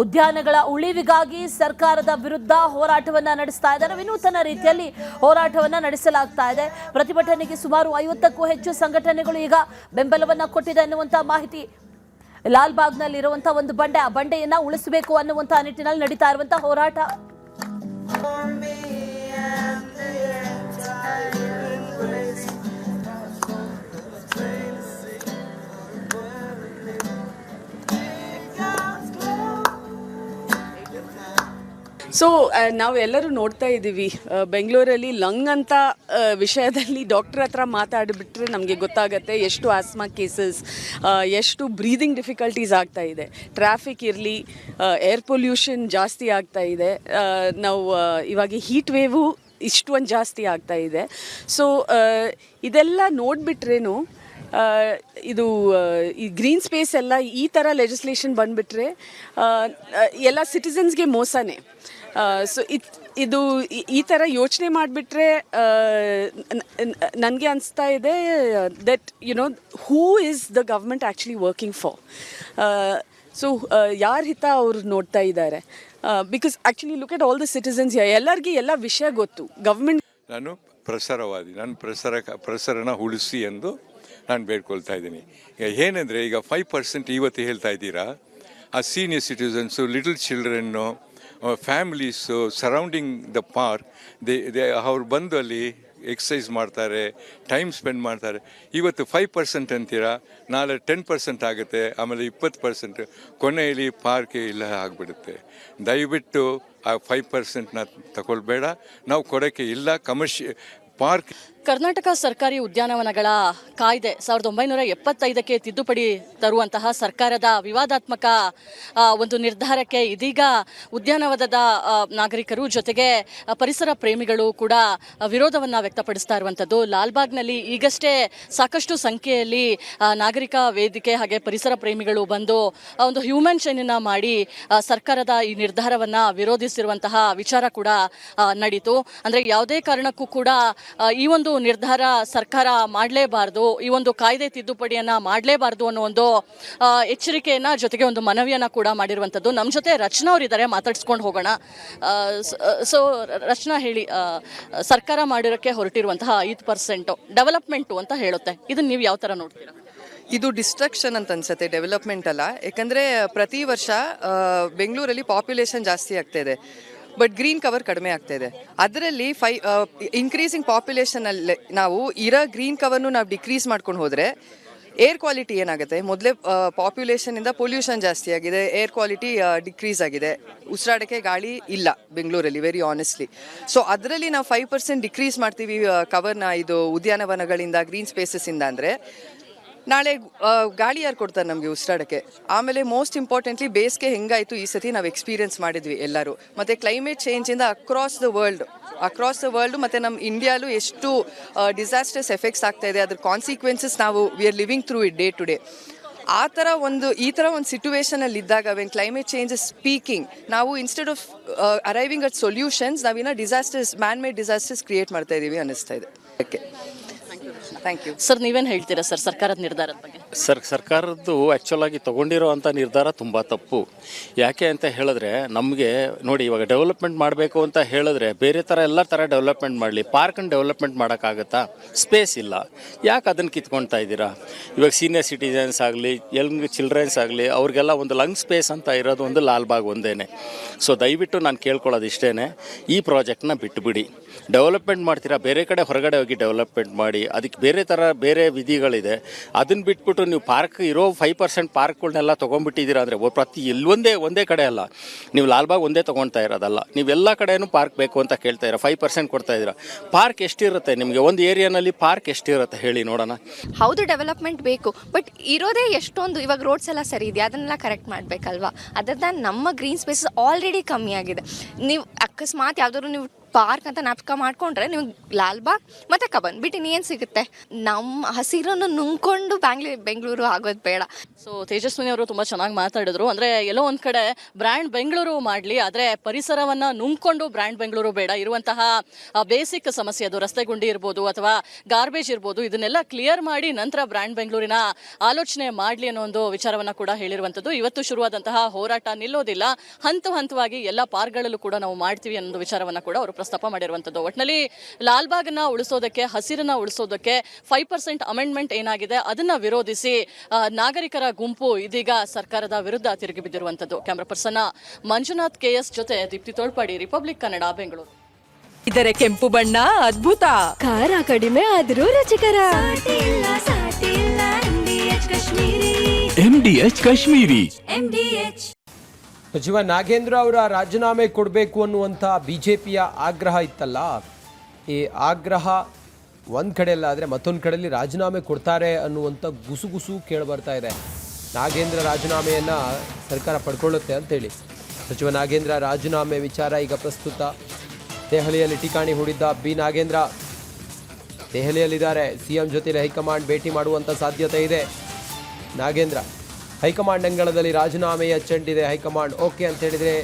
ಉದ್ಯಾನಗಳ ಉಳಿವಿಗಾಗಿ ಸರ್ಕಾರದ ವಿರುದ್ಧ ಹೋರಾಟವನ್ನ ನಡೆಸ್ತಾ ಇದ್ದಾರೆ. ವಿನೂತನ ರೀತಿಯಲ್ಲಿ ಹೋರಾಟವನ್ನ ನಡೆಸಲಾಗ್ತಾ ಇದೆ. ಪ್ರತಿಭಟನೆಗೆ ಸುಮಾರು 50ಕ್ಕೂ ಹೆಚ್ಚು ಸಂಘಟನೆಗಳು ಈಗ ಬೆಂಬಲವನ್ನ ಕೊಟ್ಟಿದೆ ಅನ್ನುವಂತಹ ಮಾಹಿತಿ. ಲಾಲ್ಬಾಗ್ನಲ್ಲಿ ಇರುವಂತಹ ಒಂದು ಬಂಡೆ, ಆ ಬಂಡೆಯನ್ನ ಉಳಿಸಬೇಕು ಅನ್ನುವಂತಹ ನಿಟ್ಟಿನಲ್ಲಿ ನಡೀತಾ ಇರುವಂತಹ ಹೋರಾಟ. ಸೊ ನಾವೆಲ್ಲರೂ ನೋಡ್ತಾ ಇದ್ದೀವಿ, ಬೆಂಗಳೂರಲ್ಲಿ ಲಂಗ್ ಅಂತ ವಿಷಯದಲ್ಲಿ ಡಾಕ್ಟರ್ ಹತ್ರ ಮಾತಾಡಿಬಿಟ್ರೆ ನಮಗೆ ಗೊತ್ತಾಗುತ್ತೆ ಎಷ್ಟು ಆಸ್ಮಾ ಕೇಸಸ್, ಎಷ್ಟು ಬ್ರೀದಿಂಗ್ ಡಿಫಿಕಲ್ಟೀಸ್ ಆಗ್ತಾ ಇದೆ. ಟ್ರಾಫಿಕ್ ಇರಲಿ, ಏರ್ ಪೊಲ್ಯೂಷನ್ ಜಾಸ್ತಿ ಆಗ್ತಾ ಇದೆ. ನಾವು ಇವಾಗ ಹೀಟ್ ವೇವು ಇಷ್ಟೊಂದು ಜಾಸ್ತಿ ಆಗ್ತಾ ಇದೆ. ಸೊ ಇದೆಲ್ಲ ನೋಡಿಬಿಟ್ರೇನು ಇದು ಈ ಗ್ರೀನ್ ಸ್ಪೇಸ್ ಎಲ್ಲ ಈ ಥರ ಲೆಜಿಸ್ಲೇಷನ್ ಬಂದುಬಿಟ್ರೆ ಎಲ್ಲ ಸಿಟಿಸನ್ಸ್ಗೆ ಮೋಸನೇ. ಸೊ ಇದು ಈ ಥರ ಯೋಚನೆ ಮಾಡಿಬಿಟ್ರೆ ನನಗೆ ಅನಿಸ್ತಾ ಇದೆ that who is the government actually working for. So ಯಾರ ಹಿತ ಅವ್ರು ನೋಡ್ತಾ ಇದ್ದಾರೆ? Because actually look at all the citizens, ಎಲ್ಲರಿಗೆ ಎಲ್ಲ ವಿಷಯ ಗೊತ್ತು. ಗವರ್ಮೆಂಟ್ ನಾನು ಪ್ರಸಾರವಾದಿ, ನಾನು ಪ್ರಸಾರನ ಉಳಿಸಿ ಎಂದು ನಾನು ಬೇಡ್ಕೊಳ್ತಾ ಇದ್ದೀನಿ. ಏನಂದರೆ ಈಗ 5% ಇವತ್ತು ಹೇಳ್ತಾ ಇದ್ದೀರಾ, ಆ senior citizens, little ಚಿಲ್ಡ್ರನ್ನು, families surrounding the park, ಅವ್ರು ಬಂದು ಅಲ್ಲಿ ಎಕ್ಸಸೈಸ್ ಮಾಡ್ತಾರೆ, ಟೈಮ್ ಸ್ಪೆಂಡ್ ಮಾಡ್ತಾರೆ. ಇವತ್ತು 5% ಅಂತೀರಾ, ನಾಳೆ 10% ಆಗುತ್ತೆ, ಆಮೇಲೆ 20%, ಕೊನೆಯಲ್ಲಿ ಪಾರ್ಕ್ ಇಲ್ಲ ಆಗಿಬಿಡುತ್ತೆ. ದಯವಿಟ್ಟು ಆ 5%ನ ತಗೊಳ್ಬೇಡ, ನಾವು ಕೊಡೋಕ್ಕೆ ಇಲ್ಲ. ಪಾರ್ಕ್ ಕರ್ನಾಟಕ ಸರ್ಕಾರಿ ಉದ್ಯಾನವನಗಳ ಕಾಯ್ದೆ 1975ಕ್ಕೆ ತಿದ್ದುಪಡಿ ತರುವಂತಹ ಸರ್ಕಾರದ ವಿವಾದಾತ್ಮಕ ಒಂದು ನಿರ್ಧಾರಕ್ಕೆ ಇದೀಗ ಉದ್ಯಾನವನದ ನಾಗರಿಕರು ಜೊತೆಗೆ ಪರಿಸರ ಪ್ರೇಮಿಗಳು ಕೂಡ ವಿರೋಧವನ್ನು ವ್ಯಕ್ತಪಡಿಸ್ತಾ ಇರುವಂಥದ್ದು. ಲಾಲ್ಬಾಗ್ನಲ್ಲಿ ಈಗಷ್ಟೇ ಸಾಕಷ್ಟು ಸಂಖ್ಯೆಯಲ್ಲಿ ನಾಗರಿಕ ವೇದಿಕೆ ಹಾಗೆ ಪರಿಸರ ಪ್ರೇಮಿಗಳು ಬಂದು ಒಂದು ಹ್ಯೂಮನ್ ಚೈನನ್ನು ಮಾಡಿ ಸರ್ಕಾರದ ಈ ನಿರ್ಧಾರವನ್ನು ವಿರೋಧಿಸಿರುವಂತಹ ವಿಚಾರ ಕೂಡ ನಡೀತು. ಅಂದರೆ ಯಾವುದೇ ಕಾರಣಕ್ಕೂ ಕೂಡ ಈ ಒಂದು ನಿರ್ಧಾರ ಸರ್ಕಾರ ಮಾಡಲೇಬಾರ್ದು, ಈ ಒಂದು ಕಾಯ್ದೆ ತಿದ್ದುಪಡಿಯನ್ನು ಮಾಡಲೇಬಾರ್ದು ಅನ್ನೋ ಒಂದು ಎಚ್ಚರಿಕೆಯನ್ನು ಜೊತೆಗೆ ಒಂದು ಮನವಿಯನ್ನು ಕೂಡ ಮಾಡಿರುವಂಥದ್ದು. ನಮ್ಮ ಜೊತೆ ರಚನಾ ಅವರಿದ್ದಾರೆ, ಮಾತಾಡ್ಸ್ಕೊಂಡು ಹೋಗೋಣ. ಸೊ ರಚನಾ, ಹೇಳಿ, ಸರ್ಕಾರ ಮಾಡಿರೋಕ್ಕೆ ಹೊರಟಿರುವಂತಹ 5% ಡೆವಲಪ್ಮೆಂಟು ಅಂತ ಹೇಳುತ್ತೆ, ಇದನ್ನು ನೀವು ಯಾವ ಥರ ನೋಡ್ತೀರಾ? ಇದು ಡಿಸ್ಟ್ರಕ್ಷನ್ ಅಂತ ಅನ್ಸುತ್ತೆ, ಡೆವಲಪ್ಮೆಂಟ್ ಅಲ್ಲ. ಯಾಕಂದರೆ ಪ್ರತಿ ವರ್ಷ ಬೆಂಗಳೂರಲ್ಲಿ ಪಾಪ್ಯುಲೇಷನ್ ಜಾಸ್ತಿ ಆಗ್ತಾ ಇದೆ, ಬಟ್ ಗ್ರೀನ್ ಕವರ್ ಕಡಿಮೆ ಆಗ್ತಾ ಇದೆ. ಅದರಲ್ಲಿ ಇನ್ಕ್ರೀಸಿಂಗ್ ಪಾಪ್ಯುಲೇಷನಲ್ಲಿ ನಾವು ಇರೋ ಗ್ರೀನ್ ಕವರ್ನು ನಾವು ಡಿಕ್ರೀಸ್ ಮಾಡ್ಕೊಂಡು ಹೋದರೆ ಏರ್ ಕ್ವಾಲಿಟಿ ಏನಾಗುತ್ತೆ? ಮೊದಲೇ ಪಾಪ್ಯುಲೇಷನಿಂದ ಪೊಲ್ಯೂಷನ್ ಜಾಸ್ತಿ ಆಗಿದೆ, ಏರ್ ಕ್ವಾಲಿಟಿ ಡಿಕ್ರೀಸ್ ಆಗಿದೆ, ಉಸಿರಾಡೋಕ್ಕೆ ಗಾಳಿ ಇಲ್ಲ ಬೆಂಗಳೂರಲ್ಲಿ, ವೆರಿ ಆನೆಸ್ಟ್ಲಿ. ಸೊ ಅದರಲ್ಲಿ ನಾವು 5% ಡಿಕ್ರೀಸ್ ಮಾಡ್ತೀವಿ ಕವರ್ನ, ಇದು ಉದ್ಯಾನವನಗಳಿಂದ, ಗ್ರೀನ್ ಸ್ಪೇಸಸ್ಸಿಂದ. ಅಂದರೆ ನಾಳೆ ಗಾಳಿ ಯಾರು ಕೊಡ್ತಾರೆ ನಮಗೆ ಉಸಿರಾಡೋಕ್ಕೆ? ಆಮೇಲೆ ಮೋಸ್ಟ್ ಇಂಪಾರ್ಟೆಂಟ್ಲಿ ಬೇಸಿಗೆ ಹೆಂಗಾಯಿತು ಈ ಸತಿ ನಾವು ಎಕ್ಸ್ಪೀರಿಯನ್ಸ್ ಮಾಡಿದ್ವಿ ಎಲ್ಲರೂ. ಮತ್ತು ಕ್ಲೈಮೇಟ್ ಚೇಂಜಿಂದ ಅಕ್ರಾಸ್ ದ ವರ್ಲ್ಡು ಮತ್ತು ನಮ್ಮ ಇಂಡಿಯಾಲು ಎಷ್ಟು ಡಿಸಾಸ್ಟರ್ಸ್ ಎಫೆಕ್ಟ್ಸ್ ಆಗ್ತಾ ಇದೆ, ಅದ್ರ ಕಾನ್ಸಿಕ್ವೆನ್ಸಸ್ ನಾವು we are living through it day to day. ಈ ಥರ ಒಂದು ಸಿಚುವೇಶನಲ್ಲಿ ಇದ್ದಾಗ when climate change is speaking, ನಾವು instead of arriving at solutions ನಾವಿನ್ನ disasters, man made disasters create ಮಾಡ್ತಾ ಇದ್ದೀವಿ ಅನ್ನಿಸ್ತಾ ಇದೆ. Okay, thank you. ಸರ್, ನೀವೇನು ಹೇಳ್ತೀರಾ ಸರ್ ಸರ್ಕಾರದ ನಿರ್ಧಾರದ ಬಗ್ಗೆ? ಸರ್ಕಾರದ್ದು ಆ್ಯಕ್ಚುಲಾಗಿ ತೊಗೊಂಡಿರೋ ನಿರ್ಧಾರ ತುಂಬ ತಪ್ಪು. ಯಾಕೆ ಅಂತ ಹೇಳಿದ್ರೆ, ನಮಗೆ ನೋಡಿ, ಇವಾಗ ಡೆವಲಪ್ಮೆಂಟ್ ಮಾಡಬೇಕು ಅಂತ ಹೇಳಿದ್ರೆ ಬೇರೆ ಥರ ಎಲ್ಲ ಥರ ಡೆವಲಪ್ಮೆಂಟ್ ಮಾಡಲಿ, ಪಾರ್ಕನ್ನು ಡೆವಲಪ್ಮೆಂಟ್ ಮಾಡೋಕ್ಕಾಗತ್ತಾ? ಸ್ಪೇಸ್ ಇಲ್ಲ, ಯಾಕೆ ಅದನ್ನು ಕಿತ್ಕೊಳ್ತಾ ಇದ್ದೀರಾ? ಇವಾಗ ಸೀನಿಯರ್ ಸಿಟಿಸನ್ಸ್ ಆಗಲಿ, ಯಂಗ್ ಚಿಲ್ಡ್ರನ್ಸ್ ಆಗಲಿ, ಅವ್ರಿಗೆಲ್ಲ ಒಂದು ಲಂಗ್ ಸ್ಪೇಸ್ ಅಂತ ಇರೋದು ಒಂದು ಲಾಲ್ಬಾಗ್ ಒಂದೇ. ಸೊ ದಯವಿಟ್ಟು ನಾನು ಕೇಳ್ಕೊಳ್ಳೋದು ಇಷ್ಟೇ, ಈ ಪ್ರಾಜೆಕ್ಟ್ನ ಬಿಟ್ಟುಬಿಡಿ. ಡೆವಲಪ್ಮೆಂಟ್ ಮಾಡ್ತೀರಾ, ಬೇರೆ ಕಡೆ ಹೊರಗಡೆ ಹೋಗಿ ಡೆವಲಪ್ಮೆಂಟ್ ಮಾಡಿ, ಅದಕ್ಕೆ ಬೇರೆ ಥರ ಬೇರೆ ವಿಧಿಗಳಿದೆ. ಅದನ್ನು ಬಿಟ್ಬಿಟ್ಟು ನೀವು ಪಾರ್ಕ್ ಇರೋ 5% ಪಾರ್ಕ್ಗಳನ್ನೆಲ್ಲ ತೊಗೊಂಡ್ಬಿಟ್ಟಿದ್ದೀರಾ ಅಂದರೆ ಪ್ರತಿ ಒಂದೇ ಕಡೆ ಅಲ್ಲ, ನೀವು ಲಾಲ್ಬಾಗ್ ಒಂದೇ ತೊಗೊಳ್ತಾ ಇರೋದಲ್ಲ, ನೀವೆಲ್ಲ ಕಡೆಯೂ ಪಾರ್ಕ್ ಬೇಕು ಅಂತ ಕೇಳ್ತಾ ಇದ್ದೀರಾ. 5% ಕೊಡ್ತಾ ಇದ್ದೀರಾ. ಪಾರ್ಕ್ ಎಷ್ಟಿರುತ್ತೆ ನಿಮಗೆ? ಒಂದು ಏರಿಯಾನಲ್ಲಿ ಪಾರ್ಕ್ ಎಷ್ಟಿರುತ್ತೆ ಹೇಳಿ ನೋಡೋಣ. ಹೌದು, ಡೆವಲಪ್ಮೆಂಟ್ ಬೇಕು, ಬಟ್ ಇರೋದೇ ಎಷ್ಟೊಂದು. ಇವಾಗ ರೋಡ್ಸ್ ಎಲ್ಲ ಸರಿ ಇದೆಯಾ, ಅದನ್ನೆಲ್ಲ ಕರೆಕ್ಟ್ ಮಾಡಬೇಕಲ್ವಾ? ಅದರ್ ದ್ಯಾನ್ ನಮ್ಮ ಗ್ರೀನ್ ಸ್ಪೇಸಸ್ ಆಲ್ರೆಡಿ ಕಮ್ಮಿ ಆಗಿದೆ. ನೀವು ಅಕಸ್ಮಾತ್ ಯಾವುದಾದ್ರು ನೀವು ಪಾರ್ಕ್ ಅಂತ ನಾಟಕ ಮಾಡಿಕೊಂಡ್ರೆ ನಿಮಗೆ ಲಾಲ್ಬಾಗ್ ಮತ್ತು ಕಬ್ಬನ್ ಬಿಟ್ಟು ಇನ್ನೇನು ಸಿಗುತ್ತೆ? ನಮ್ಮ ಹಸಿರನ್ನು ನುಂಗ್ಕೊಂಡು ಬೆಂಗಳೂರು ಆಗೋದು ಬೇಡ. ಸೊ ತೇಜಸ್ವಿನಿ ಅವರು ತುಂಬ ಚೆನ್ನಾಗಿ ಮಾತಾಡಿದ್ರು. ಅಂದರೆ ಎಲ್ಲೋ ಒಂದು ಕಡೆ ಬ್ರ್ಯಾಂಡ್ ಬೆಂಗಳೂರು ಮಾಡಲಿ, ಆದರೆ ಪರಿಸರವನ್ನು ನುಂಗ್ಕೊಂಡು ಬ್ರ್ಯಾಂಡ್ ಬೆಂಗಳೂರು ಬೇಡ. ಇರುವಂತಹ ಬೇಸಿಕ್ ಸಮಸ್ಯೆ, ಅದು ರಸ್ತೆ ಗುಂಡಿ ಇರ್ಬೋದು ಅಥವಾ ಗಾರ್ಬೇಜ್ ಇರ್ಬೋದು, ಇದನ್ನೆಲ್ಲ ಕ್ಲಿಯರ್ ಮಾಡಿ ನಂತರ ಬ್ರ್ಯಾಂಡ್ ಬೆಂಗಳೂರಿನ ಆಲೋಚನೆ ಮಾಡಲಿ ಅನ್ನೋ ಒಂದು ವಿಚಾರವನ್ನು ಕೂಡ ಹೇಳಿರುವಂಥದ್ದು. ಇವತ್ತು ಶುರುವಾದಂತಹ ಹೋರಾಟ ನಿಲ್ಲೋದಿಲ್ಲ, ಹಂತವಾಗಿ ಎಲ್ಲ ಪಾರ್ಕ್ಗಳಲ್ಲೂ ಕೂಡ ನಾವು ಮಾಡ್ತೀವಿ ಅನ್ನೋ ವಿಚಾರವನ್ನು ಕೂಡ ಅವರು ಪ್ರಸ್ತಾಪ ಮಾಡಿರುವಂಥದ್ದು. ಒಟ್ಟಿನಲ್ಲಿ ಲಾಲ್ಬಾಗ್ನ ಉಳಿಸೋದಕ್ಕೆ, ಹಸಿರನ್ನ ಉಳಿಸೋದಕ್ಕೆ 5% ಅಮೆಂಡ್ಮೆಂಟ್ ಏನಾಗಿದೆ ಅದನ್ನ ವಿರೋಧಿಸಿ ನಾಗರಿಕರ ಗುಂಪು ಇದೀಗ ಸರ್ಕಾರದ ವಿರುದ್ಧ ತಿರುಗಿ ಬಿದ್ದಿರುವಂಥದ್ದು. ಕ್ಯಾಮ್ರಾ ಪರ್ಸನ್ ಮಂಜುನಾಥ್ KS ಜೊತೆ ದೀಪ್ತಿ ತೋಳ್ಪಾಡಿ, ರಿಪಬ್ಲಿಕ್ ಕನ್ನಡ, ಬೆಂಗಳೂರು. ಇದರ ಕೆಂಪು ಬಣ್ಣ ಅದ್ಭುತ, ಖಾರ ಕಡಿಮೆ ಆದರೂ ರುಚಿಕರ. MDH ಕಾಶ್ಮೀರಿ. ಸಚಿವ ನಾಗೇಂದ್ರ ಅವರ ರಾಜೀನಾಮೆ ಕೊಡಬೇಕು ಅನ್ನುವಂಥ BJPಯ ಆಗ್ರಹ ಇತ್ತಲ್ಲ, ಈ ಆಗ್ರಹ ಒಂದು ಕಡೆಯಲ್ಲ ಆದರೆ ಮತ್ತೊಂದು ಕಡೆಯಲ್ಲಿ ರಾಜೀನಾಮೆ ಕೊಡ್ತಾರೆ ಅನ್ನುವಂಥ ಗುಸುಗುಸು ಕೇಳಿಬರ್ತಾ ಇದೆ. ನಾಗೇಂದ್ರ ರಾಜೀನಾಮೆಯನ್ನು ಸರ್ಕಾರ ಪಡ್ಕೊಳ್ಳುತ್ತೆ ಅಂತೇಳಿ ಸಚಿವ ನಾಗೇಂದ್ರ ರಾಜೀನಾಮೆ ವಿಚಾರ ಈಗ ಪ್ರಸ್ತುತ. ದೆಹಲಿಯಲ್ಲಿ ಠಿಕಾಣಿ ಹೂಡಿದ್ದ B ನಾಗೇಂದ್ರ ದೆಹಲಿಯಲ್ಲಿದ್ದಾರೆ. CM ಜೊತೆ ಹೈಕಮಾಂಡ್ ಭೇಟಿ ಮಾಡುವಂಥ ಸಾಧ್ಯತೆ ಇದೆ. ನಾಗೇಂದ್ರ ಹೈಕಮಾಂಡ್ ಅಂಗಳದಲ್ಲಿ ರಾಜೀನಾಮೆಯ ಚೆಂಡಿದೆ. ಹೈಕಮಾಂಡ್ ಓಕೆ ಅಂತ ಹೇಳಿದರೆ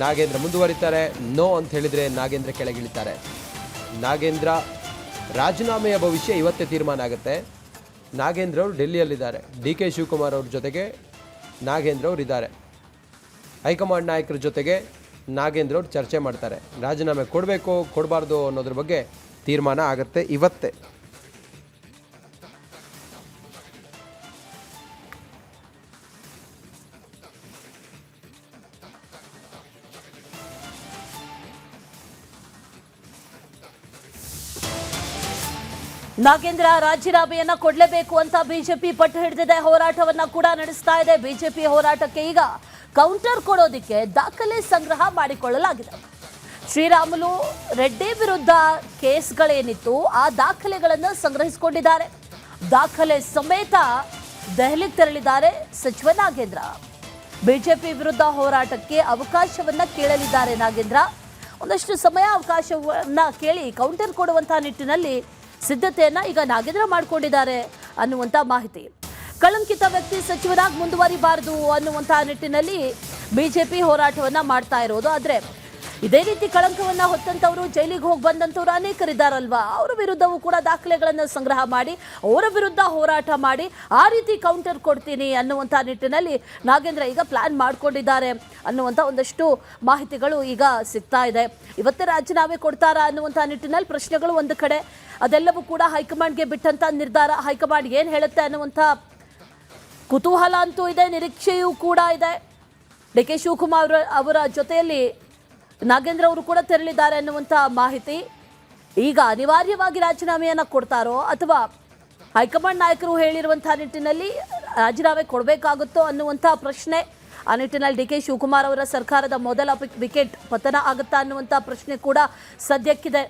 ನಾಗೇಂದ್ರ ಮುಂದುವರಿತಾರೆ, ನೋ ಅಂತ ಹೇಳಿದರೆ ನಾಗೇಂದ್ರ ಕೆಳಗಿಳಿತಾರೆ. ನಾಗೇಂದ್ರ ರಾಜೀನಾಮೆಯ ಭವಿಷ್ಯ ಇವತ್ತೇ ತೀರ್ಮಾನ ಆಗುತ್ತೆ. ನಾಗೇಂದ್ರ ಅವರು ಡೆಲ್ಲಿಯಲ್ಲಿದ್ದಾರೆ. DK ಶಿವಕುಮಾರ್ ಅವ್ರ ಜೊತೆಗೆ ನಾಗೇಂದ್ರ ಅವರು ಇದ್ದಾರೆ. ಹೈಕಮಾಂಡ್ ನಾಯಕರ ಜೊತೆಗೆ ನಾಗೇಂದ್ರ ಅವರು ಚರ್ಚೆ ಮಾಡ್ತಾರೆ. ರಾಜೀನಾಮೆ ಕೊಡಬೇಕು ಕೊಡಬಾರ್ದು ಅನ್ನೋದ್ರ ಬಗ್ಗೆ ತೀರ್ಮಾನ ಆಗುತ್ತೆ ಇವತ್ತೇ. ನಾಗೇಂದ್ರ ರಾಜೀನಾಮೆಯನ್ನ ಕೊಡಲೇಬೇಕು ಅಂತ ಬಿಜೆಪಿ ಪಟ್ಟು ಹಿಡಿದಿದೆ. ಹೋರಾಟವನ್ನ ಕೂಡ ನಡೆಸ್ತಾ ಇದೆ. ಬಿಜೆಪಿ ಹೋರಾಟಕ್ಕೆ ಈಗ ಕೌಂಟರ್ ಕೊಡೋದಕ್ಕೆ ದಾಖಲೆ ಸಂಗ್ರಹ ಮಾಡಿಕೊಳ್ಳಲಾಗಿದೆ. ಶ್ರೀರಾಮುಲು ರೆಡ್ಡಿ ವಿರುದ್ಧ ಕೇಸ್ಗಳೇನಿತ್ತು ಆ ದಾಖಲೆಗಳನ್ನು ಸಂಗ್ರಹಿಸಿಕೊಂಡಿದ್ದಾರೆ. ದಾಖಲೆ ಸಮೇತ ದೆಹಲಿಗೆ ತೆರಳಿದ್ದಾರೆ ಸಚಿವ ನಾಗೇಂದ್ರ. ಬಿಜೆಪಿ ವಿರುದ್ಧ ಹೋರಾಟಕ್ಕೆ ಅವಕಾಶವನ್ನ ಕೇಳಲಿದ್ದಾರೆ ನಾಗೇಂದ್ರ. ಒಂದಷ್ಟು ಸಮಯ ಅವಕಾಶವನ್ನ ಕೇಳಿ ಕೌಂಟರ್ ಕೊಡುವಂತಹ ನಿಟ್ಟಿನಲ್ಲಿ ಸಿದ್ಧತೆಯನ್ನ ಈಗ ನಾಗೇಂದ್ರ ಮಾಡಿಕೊಂಡಿದ್ದಾರೆ ಅನ್ನುವಂಥ ಮಾಹಿತಿ. ಕಳಂಕಿತ ವ್ಯಕ್ತಿ ಸಚಿವರಾಗಿ ಮುಂದುವರಿಬಾರದು ಅನ್ನುವಂಥ ನಿಟ್ಟಿನಲ್ಲಿ ಬಿಜೆಪಿ ಹೋರಾಟವನ್ನ ಮಾಡ್ತಾ ಇರೋದು. ಆದರೆ ಇದೇ ರೀತಿ ಕಳಂಕವನ್ನ ಹೊತ್ತಂತವರು, ಜೈಲಿಗೆ ಹೋಗಿ ಬಂದಂಥವ್ರು ಅನೇಕರಿದ್ದಾರಲ್ವಾ, ಅವರ ವಿರುದ್ಧವೂ ಕೂಡ ದಾಖಲೆಗಳನ್ನು ಸಂಗ್ರಹ ಮಾಡಿ ಅವರ ವಿರುದ್ಧ ಹೋರಾಟ ಮಾಡಿ ಆ ರೀತಿ ಕೌಂಟರ್ ಕೊಡ್ತೀನಿ ಅನ್ನುವಂಥ ನಿಟ್ಟಿನಲ್ಲಿ ನಾಗೇಂದ್ರ ಈಗ ಪ್ಲಾನ್ ಮಾಡ್ಕೊಂಡಿದ್ದಾರೆ ಅನ್ನುವಂಥ ಒಂದಷ್ಟು ಮಾಹಿತಿಗಳು ಈಗ ಸಿಗ್ತಾ ಇದೆ. ಇವತ್ತೇ ರಾಜೀನಾಮೆ ಕೊಡ್ತಾರಾ ಅನ್ನುವಂಥ ನಿಟ್ಟಿನಲ್ಲಿ ಪ್ರಶ್ನೆಗಳು ಒಂದು ಕಡೆ, ಅದೆಲ್ಲವೂ ಕೂಡ ಹೈಕಮಾಂಡ್ಗೆ ಬಿಟ್ಟಂತ ನಿರ್ಧಾರ. ಹೈಕಮಾಂಡ್ ಏನು ಹೇಳುತ್ತೆ ಅನ್ನುವಂಥ ಕುತೂಹಲ ಅಂತೂ ಇದೆ, ನಿರೀಕ್ಷೆಯೂ ಕೂಡ ಇದೆ. DK ಶಿವಕುಮಾರ್ ಅವರ ಜೊತೆಯಲ್ಲಿ ನಾಗೇಂದ್ರ ಅವರು ಕೂಡ ತೆರಳಿದ್ದಾರೆ ಅನ್ನುವಂಥ ಮಾಹಿತಿ. ಈಗ ಅನಿವಾರ್ಯವಾಗಿ ರಾಜೀನಾಮೆಯನ್ನು ಕೊಡ್ತಾರೋ ಅಥವಾ ಹೈಕಮಾಂಡ್ ನಾಯಕರು ಹೇಳಿರುವಂಥ ನಿಟ್ಟಿನಲ್ಲಿ ರಾಜೀನಾಮೆ ಕೊಡಬೇಕಾಗುತ್ತೋ ಅನ್ನುವಂಥ ಪ್ರಶ್ನೆ. ಆ ನಿಟ್ಟಿನಲ್ಲಿ DK ಶಿವಕುಮಾರ್ ಅವರ ಸರ್ಕಾರದ ಮೊದಲ ವಿಕೆಟ್ ಪತನ ಆಗುತ್ತಾ ಅನ್ನುವಂಥ ಪ್ರಶ್ನೆ ಕೂಡ ಸದ್ಯಕ್ಕಿದೆ.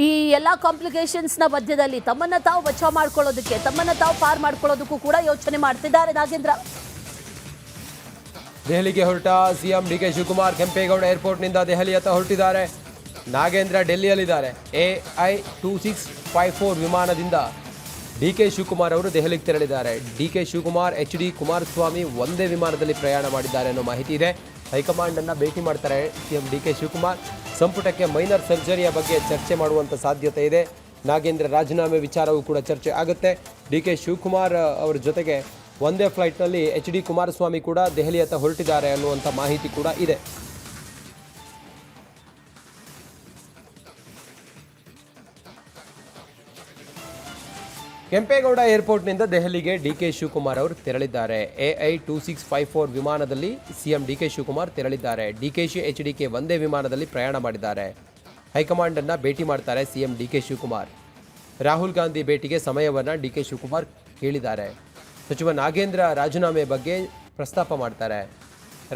ಈ ಎಲ್ಲ ಕಾಂಪ್ಲಿಕೇಶನ್ಸ್ನ ಮಧ್ಯದಲ್ಲಿ ತಮ್ಮನ್ನು ತಾವು ಬಚಾವ್ ಮಾಡ್ಕೊಳ್ಳೋದಕ್ಕೆ, ತಮ್ಮನ್ನು ತಾವು ಪಾರ್ ಮಾಡ್ಕೊಳ್ಳೋದಕ್ಕೂ ಕೂಡ ಯೋಚನೆ ಮಾಡ್ತಿದ್ದಾರೆ ನಾಗೇಂದ್ರ. ದೆಹಲಿಗೆ ಹೊರಟ CM DK ಶಿವಕುಮಾರ್ ಕೆಂಪೇಗೌಡ ಏರ್ಪೋರ್ಟ್ನಿಂದ ದೆಹಲಿಯತ್ತ ಹೊರಟಿದ್ದಾರೆ. ನಾಗೇಂದ್ರ ಡೆಲ್ಲಿಯಲ್ಲಿದ್ದಾರೆ. AI-2654 ವಿಮಾನದಿಂದ DK ಶಿವಕುಮಾರ್ ಅವರು ದೆಹಲಿಗೆ ತೆರಳಿದ್ದಾರೆ. DK ಶಿವಕುಮಾರ್ HD ಕುಮಾರಸ್ವಾಮಿ ಒಂದೇ ವಿಮಾನದಲ್ಲಿ ಪ್ರಯಾಣ ಮಾಡಿದ್ದಾರೆ ಅನ್ನೋ ಮಾಹಿತಿ ಇದೆ. ಹೈಕಮಾಂಡನ್ನು ಭೇಟಿ ಮಾಡ್ತಾರೆ CM DK ಶಿವಕುಮಾರ್. ಸಂಪುಟಕ್ಕೆ ಮೈನರ್ ಸರ್ಜರಿಯ ಬಗ್ಗೆ ಚರ್ಚೆ ಮಾಡುವಂಥ ಸಾಧ್ಯತೆ ಇದೆ. ನಾಗೇಂದ್ರ ರಾಜೀನಾಮೆ ವಿಚಾರವೂ ಕೂಡ ಚರ್ಚೆ ಆಗುತ್ತೆ. DK ಶಿವಕುಮಾರ್ ಅವರ ಜೊತೆಗೆ ಒಂದೇ ಫ್ಲೈಟ್ನಲ್ಲಿ HD ಕುಮಾರಸ್ವಾಮಿ ಕೂಡ ದೆಹಲಿಯತ್ತ ಹೊರಟಿದ್ದಾರೆ ಅನ್ನುವಂಥ ಮಾಹಿತಿ ಕೂಡ ಇದೆ. ಕೆಂಪೇಗೌಡ ಏರ್ಪೋರ್ಟ್ನಿಂದ ದೆಹಲಿಗೆ DK ಶಿವಕುಮಾರ್ ಅವರು ತೆರಳಿದ್ದಾರೆ. AI-2654 ವಿಮಾನದಲ್ಲಿ CM DK ಶಿವಕುಮಾರ್ ತೆರಳಿದ್ದಾರೆ. DKಶಿ HDK ಒಂದೇ ವಿಮಾನದಲ್ಲಿ ಪ್ರಯಾಣ ಮಾಡಿದ್ದಾರೆ. ಹೈಕಮಾಂಡನ್ನು ಭೇಟಿ ಮಾಡ್ತಾರೆ CM DK ಶಿವಕುಮಾರ್. ರಾಹುಲ್ ಗಾಂಧಿ ಭೇಟಿಗೆ ಸಮಯವನ್ನು DK ಶಿವಕುಮಾರ್ ಕೇಳಿದ್ದಾರೆ. ಸಚಿವ ನಾಗೇಂದ್ರ ರಾಜೀನಾಮೆ ಬಗ್ಗೆ ಪ್ರಸ್ತಾಪ ಮಾಡ್ತಾರೆ.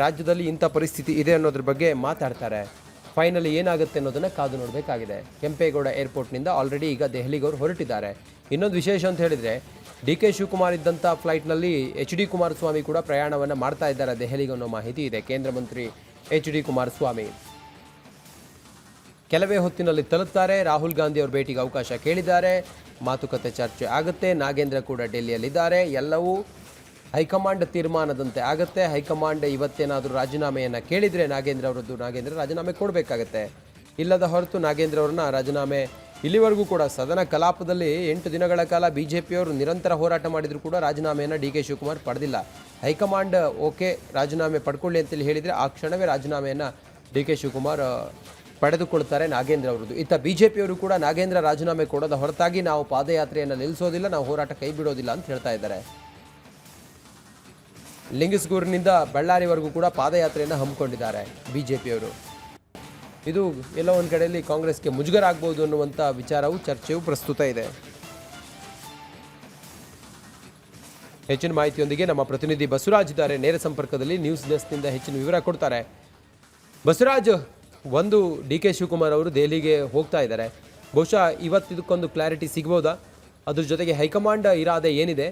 ರಾಜ್ಯದಲ್ಲಿ ಇಂಥ ಪರಿಸ್ಥಿತಿ ಇದೆ ಅನ್ನೋದ್ರ ಬಗ್ಗೆ ಮಾತಾಡ್ತಾರೆ. ಫೈನಲಿ ಏನಾಗುತ್ತೆ ಅನ್ನೋದನ್ನು ಕಾದು ನೋಡಬೇಕಾಗಿದೆ. ಕೆಂಪೇಗೌಡ ಏರ್ಪೋರ್ಟ್ನಿಂದ ಆಲ್ರೆಡಿ ಈಗ ದೆಹಲಿಗೆ ಅವರು ಹೊರಟಿದ್ದಾರೆ. ಇನ್ನೊಂದು ವಿಶೇಷ ಅಂತ ಹೇಳಿದರೆ ಡಿ.ಕೆ. ಶಿವಕುಮಾರ್ ಇದ್ದಂಥ ಫ್ಲೈಟ್ನಲ್ಲಿ ಎಚ್.ಡಿ. ಕುಮಾರಸ್ವಾಮಿ ಕೂಡ ಪ್ರಯಾಣವನ್ನು ಮಾಡ್ತಾ ಇದ್ದಾರೆ ದೆಹಲಿಗೆ ಅನ್ನೋ ಮಾಹಿತಿ ಇದೆ. ಕೇಂದ್ರ ಮಂತ್ರಿ ಎಚ್.ಡಿ. ಕುಮಾರಸ್ವಾಮಿ ಕೆಲವೇ ಹೊತ್ತಿನಲ್ಲಿ ತಲುಪ್ತಾರೆ. ರಾಹುಲ್ ಗಾಂಧಿ ಅವ್ರ ಭೇಟಿಗೆ ಅವಕಾಶ ಕೇಳಿದ್ದಾರೆ. ಮಾತುಕತೆ ಚರ್ಚೆ ಆಗುತ್ತೆ. ನಾಗೇಂದ್ರ ಕೂಡ ಡೆಲ್ಲಿಯಲ್ಲಿದ್ದಾರೆ. ಎಲ್ಲವೂ ಹೈಕಮಾಂಡ್ ತೀರ್ಮಾನದಂತೆ ಆಗುತ್ತೆ. ಹೈಕಮಾಂಡ್ ಇವತ್ತೇನಾದರೂ ರಾಜೀನಾಮೆಯನ್ನು ಕೇಳಿದರೆ ನಾಗೇಂದ್ರ ರಾಜೀನಾಮೆ ಕೊಡಬೇಕಾಗತ್ತೆ. ಇಲ್ಲದ ಹೊರತು ನಾಗೇಂದ್ರ ಅವ್ರನ್ನ ರಾಜೀನಾಮೆ ಇಲ್ಲಿವರೆಗೂ ಕೂಡ ಸದನ ಕಲಾಪದಲ್ಲಿ 8 ದಿನಗಳ ಕಾಲ ಬಿಜೆಪಿಯವರು ನಿರಂತರ ಹೋರಾಟ ಮಾಡಿದರೂ ಕೂಡ ರಾಜೀನಾಮೆಯನ್ನು ಡಿ.ಕೆ. ಶಿವಕುಮಾರ್ ಪಡೆದಿಲ್ಲ. ಹೈಕಮಾಂಡ್ ಓಕೆ ರಾಜೀನಾಮೆ ಪಡ್ಕೊಳ್ಳಿ ಅಂತೇಳಿ ಹೇಳಿದರೆ ಆ ಕ್ಷಣವೇ ರಾಜೀನಾಮೆಯನ್ನು ಡಿ.ಕೆ. ಶಿವಕುಮಾರ್ ಪಡೆದುಕೊಳ್ತಾರೆ ನಾಗೇಂದ್ರ ಅವರದ್ದು. ಇತ್ತ ಬಿಜೆಪಿಯವರು ಕೂಡ ನಾಗೇಂದ್ರ ರಾಜೀನಾಮೆ ಕೊಡೋದ ಹೊರತಾಗಿ ನಾವು ಪಾದಯಾತ್ರೆಯನ್ನು ನಿಲ್ಲಿಸೋದಿಲ್ಲ, ನಾವು ಹೋರಾಟ ಕೈ ಬಿಡೋದಿಲ್ಲ ಅಂತ ಹೇಳ್ತಾ ಇದ್ದಾರೆ. ಲಿಂಗಸ್ಗೂರಿನಿಂದ ಬಳ್ಳಾರಿವರೆಗೂ ಕೂಡ ಪಾದಯಾತ್ರೆಯನ್ನು ಹಮ್ಮಿಕೊಂಡಿದ್ದಾರೆ ಬಿಜೆಪಿಯವರು. ಇದು ಎಲ್ಲೋ ಒಂದು ಕಡೆಯಲ್ಲಿ ಕಾಂಗ್ರೆಸ್ಗೆ ಮುಜುಗರ ಆಗ್ಬೋದು ಅನ್ನುವಂಥ ವಿಚಾರವು ಚರ್ಚೆಯು ಪ್ರಸ್ತುತ ಇದೆ. ಹೆಚ್ಚಿನ ಮಾಹಿತಿಯೊಂದಿಗೆ ನಮ್ಮ ಪ್ರತಿನಿಧಿ ಬಸವರಾಜ್ ಇದ್ದಾರೆ ನೇರ ಸಂಪರ್ಕದಲ್ಲಿ. ನ್ಯೂಸ್ ಡೆಸ್ಕ್ನಿಂದ ಹೆಚ್ಚಿನ ವಿವರ ಕೊಡ್ತಾರೆ. ಬಸವರಾಜ್, ಒಂದು ಡಿ.ಕೆ. ಶಿವಕುಮಾರ್ ಅವರು ದೆಹಲಿಗೆ ಹೋಗ್ತಾ ಇದ್ದಾರೆ. ಬಹುಶಃ ಇವತ್ತಿದಕ್ಕೊಂದು ಕ್ಲಾರಿಟಿ ಸಿಗ್ಬೋದಾ? ಅದ್ರ ಜೊತೆಗೆ ಹೈಕಮಾಂಡ್ ಇರಾದೆ ಏನಿದೆ?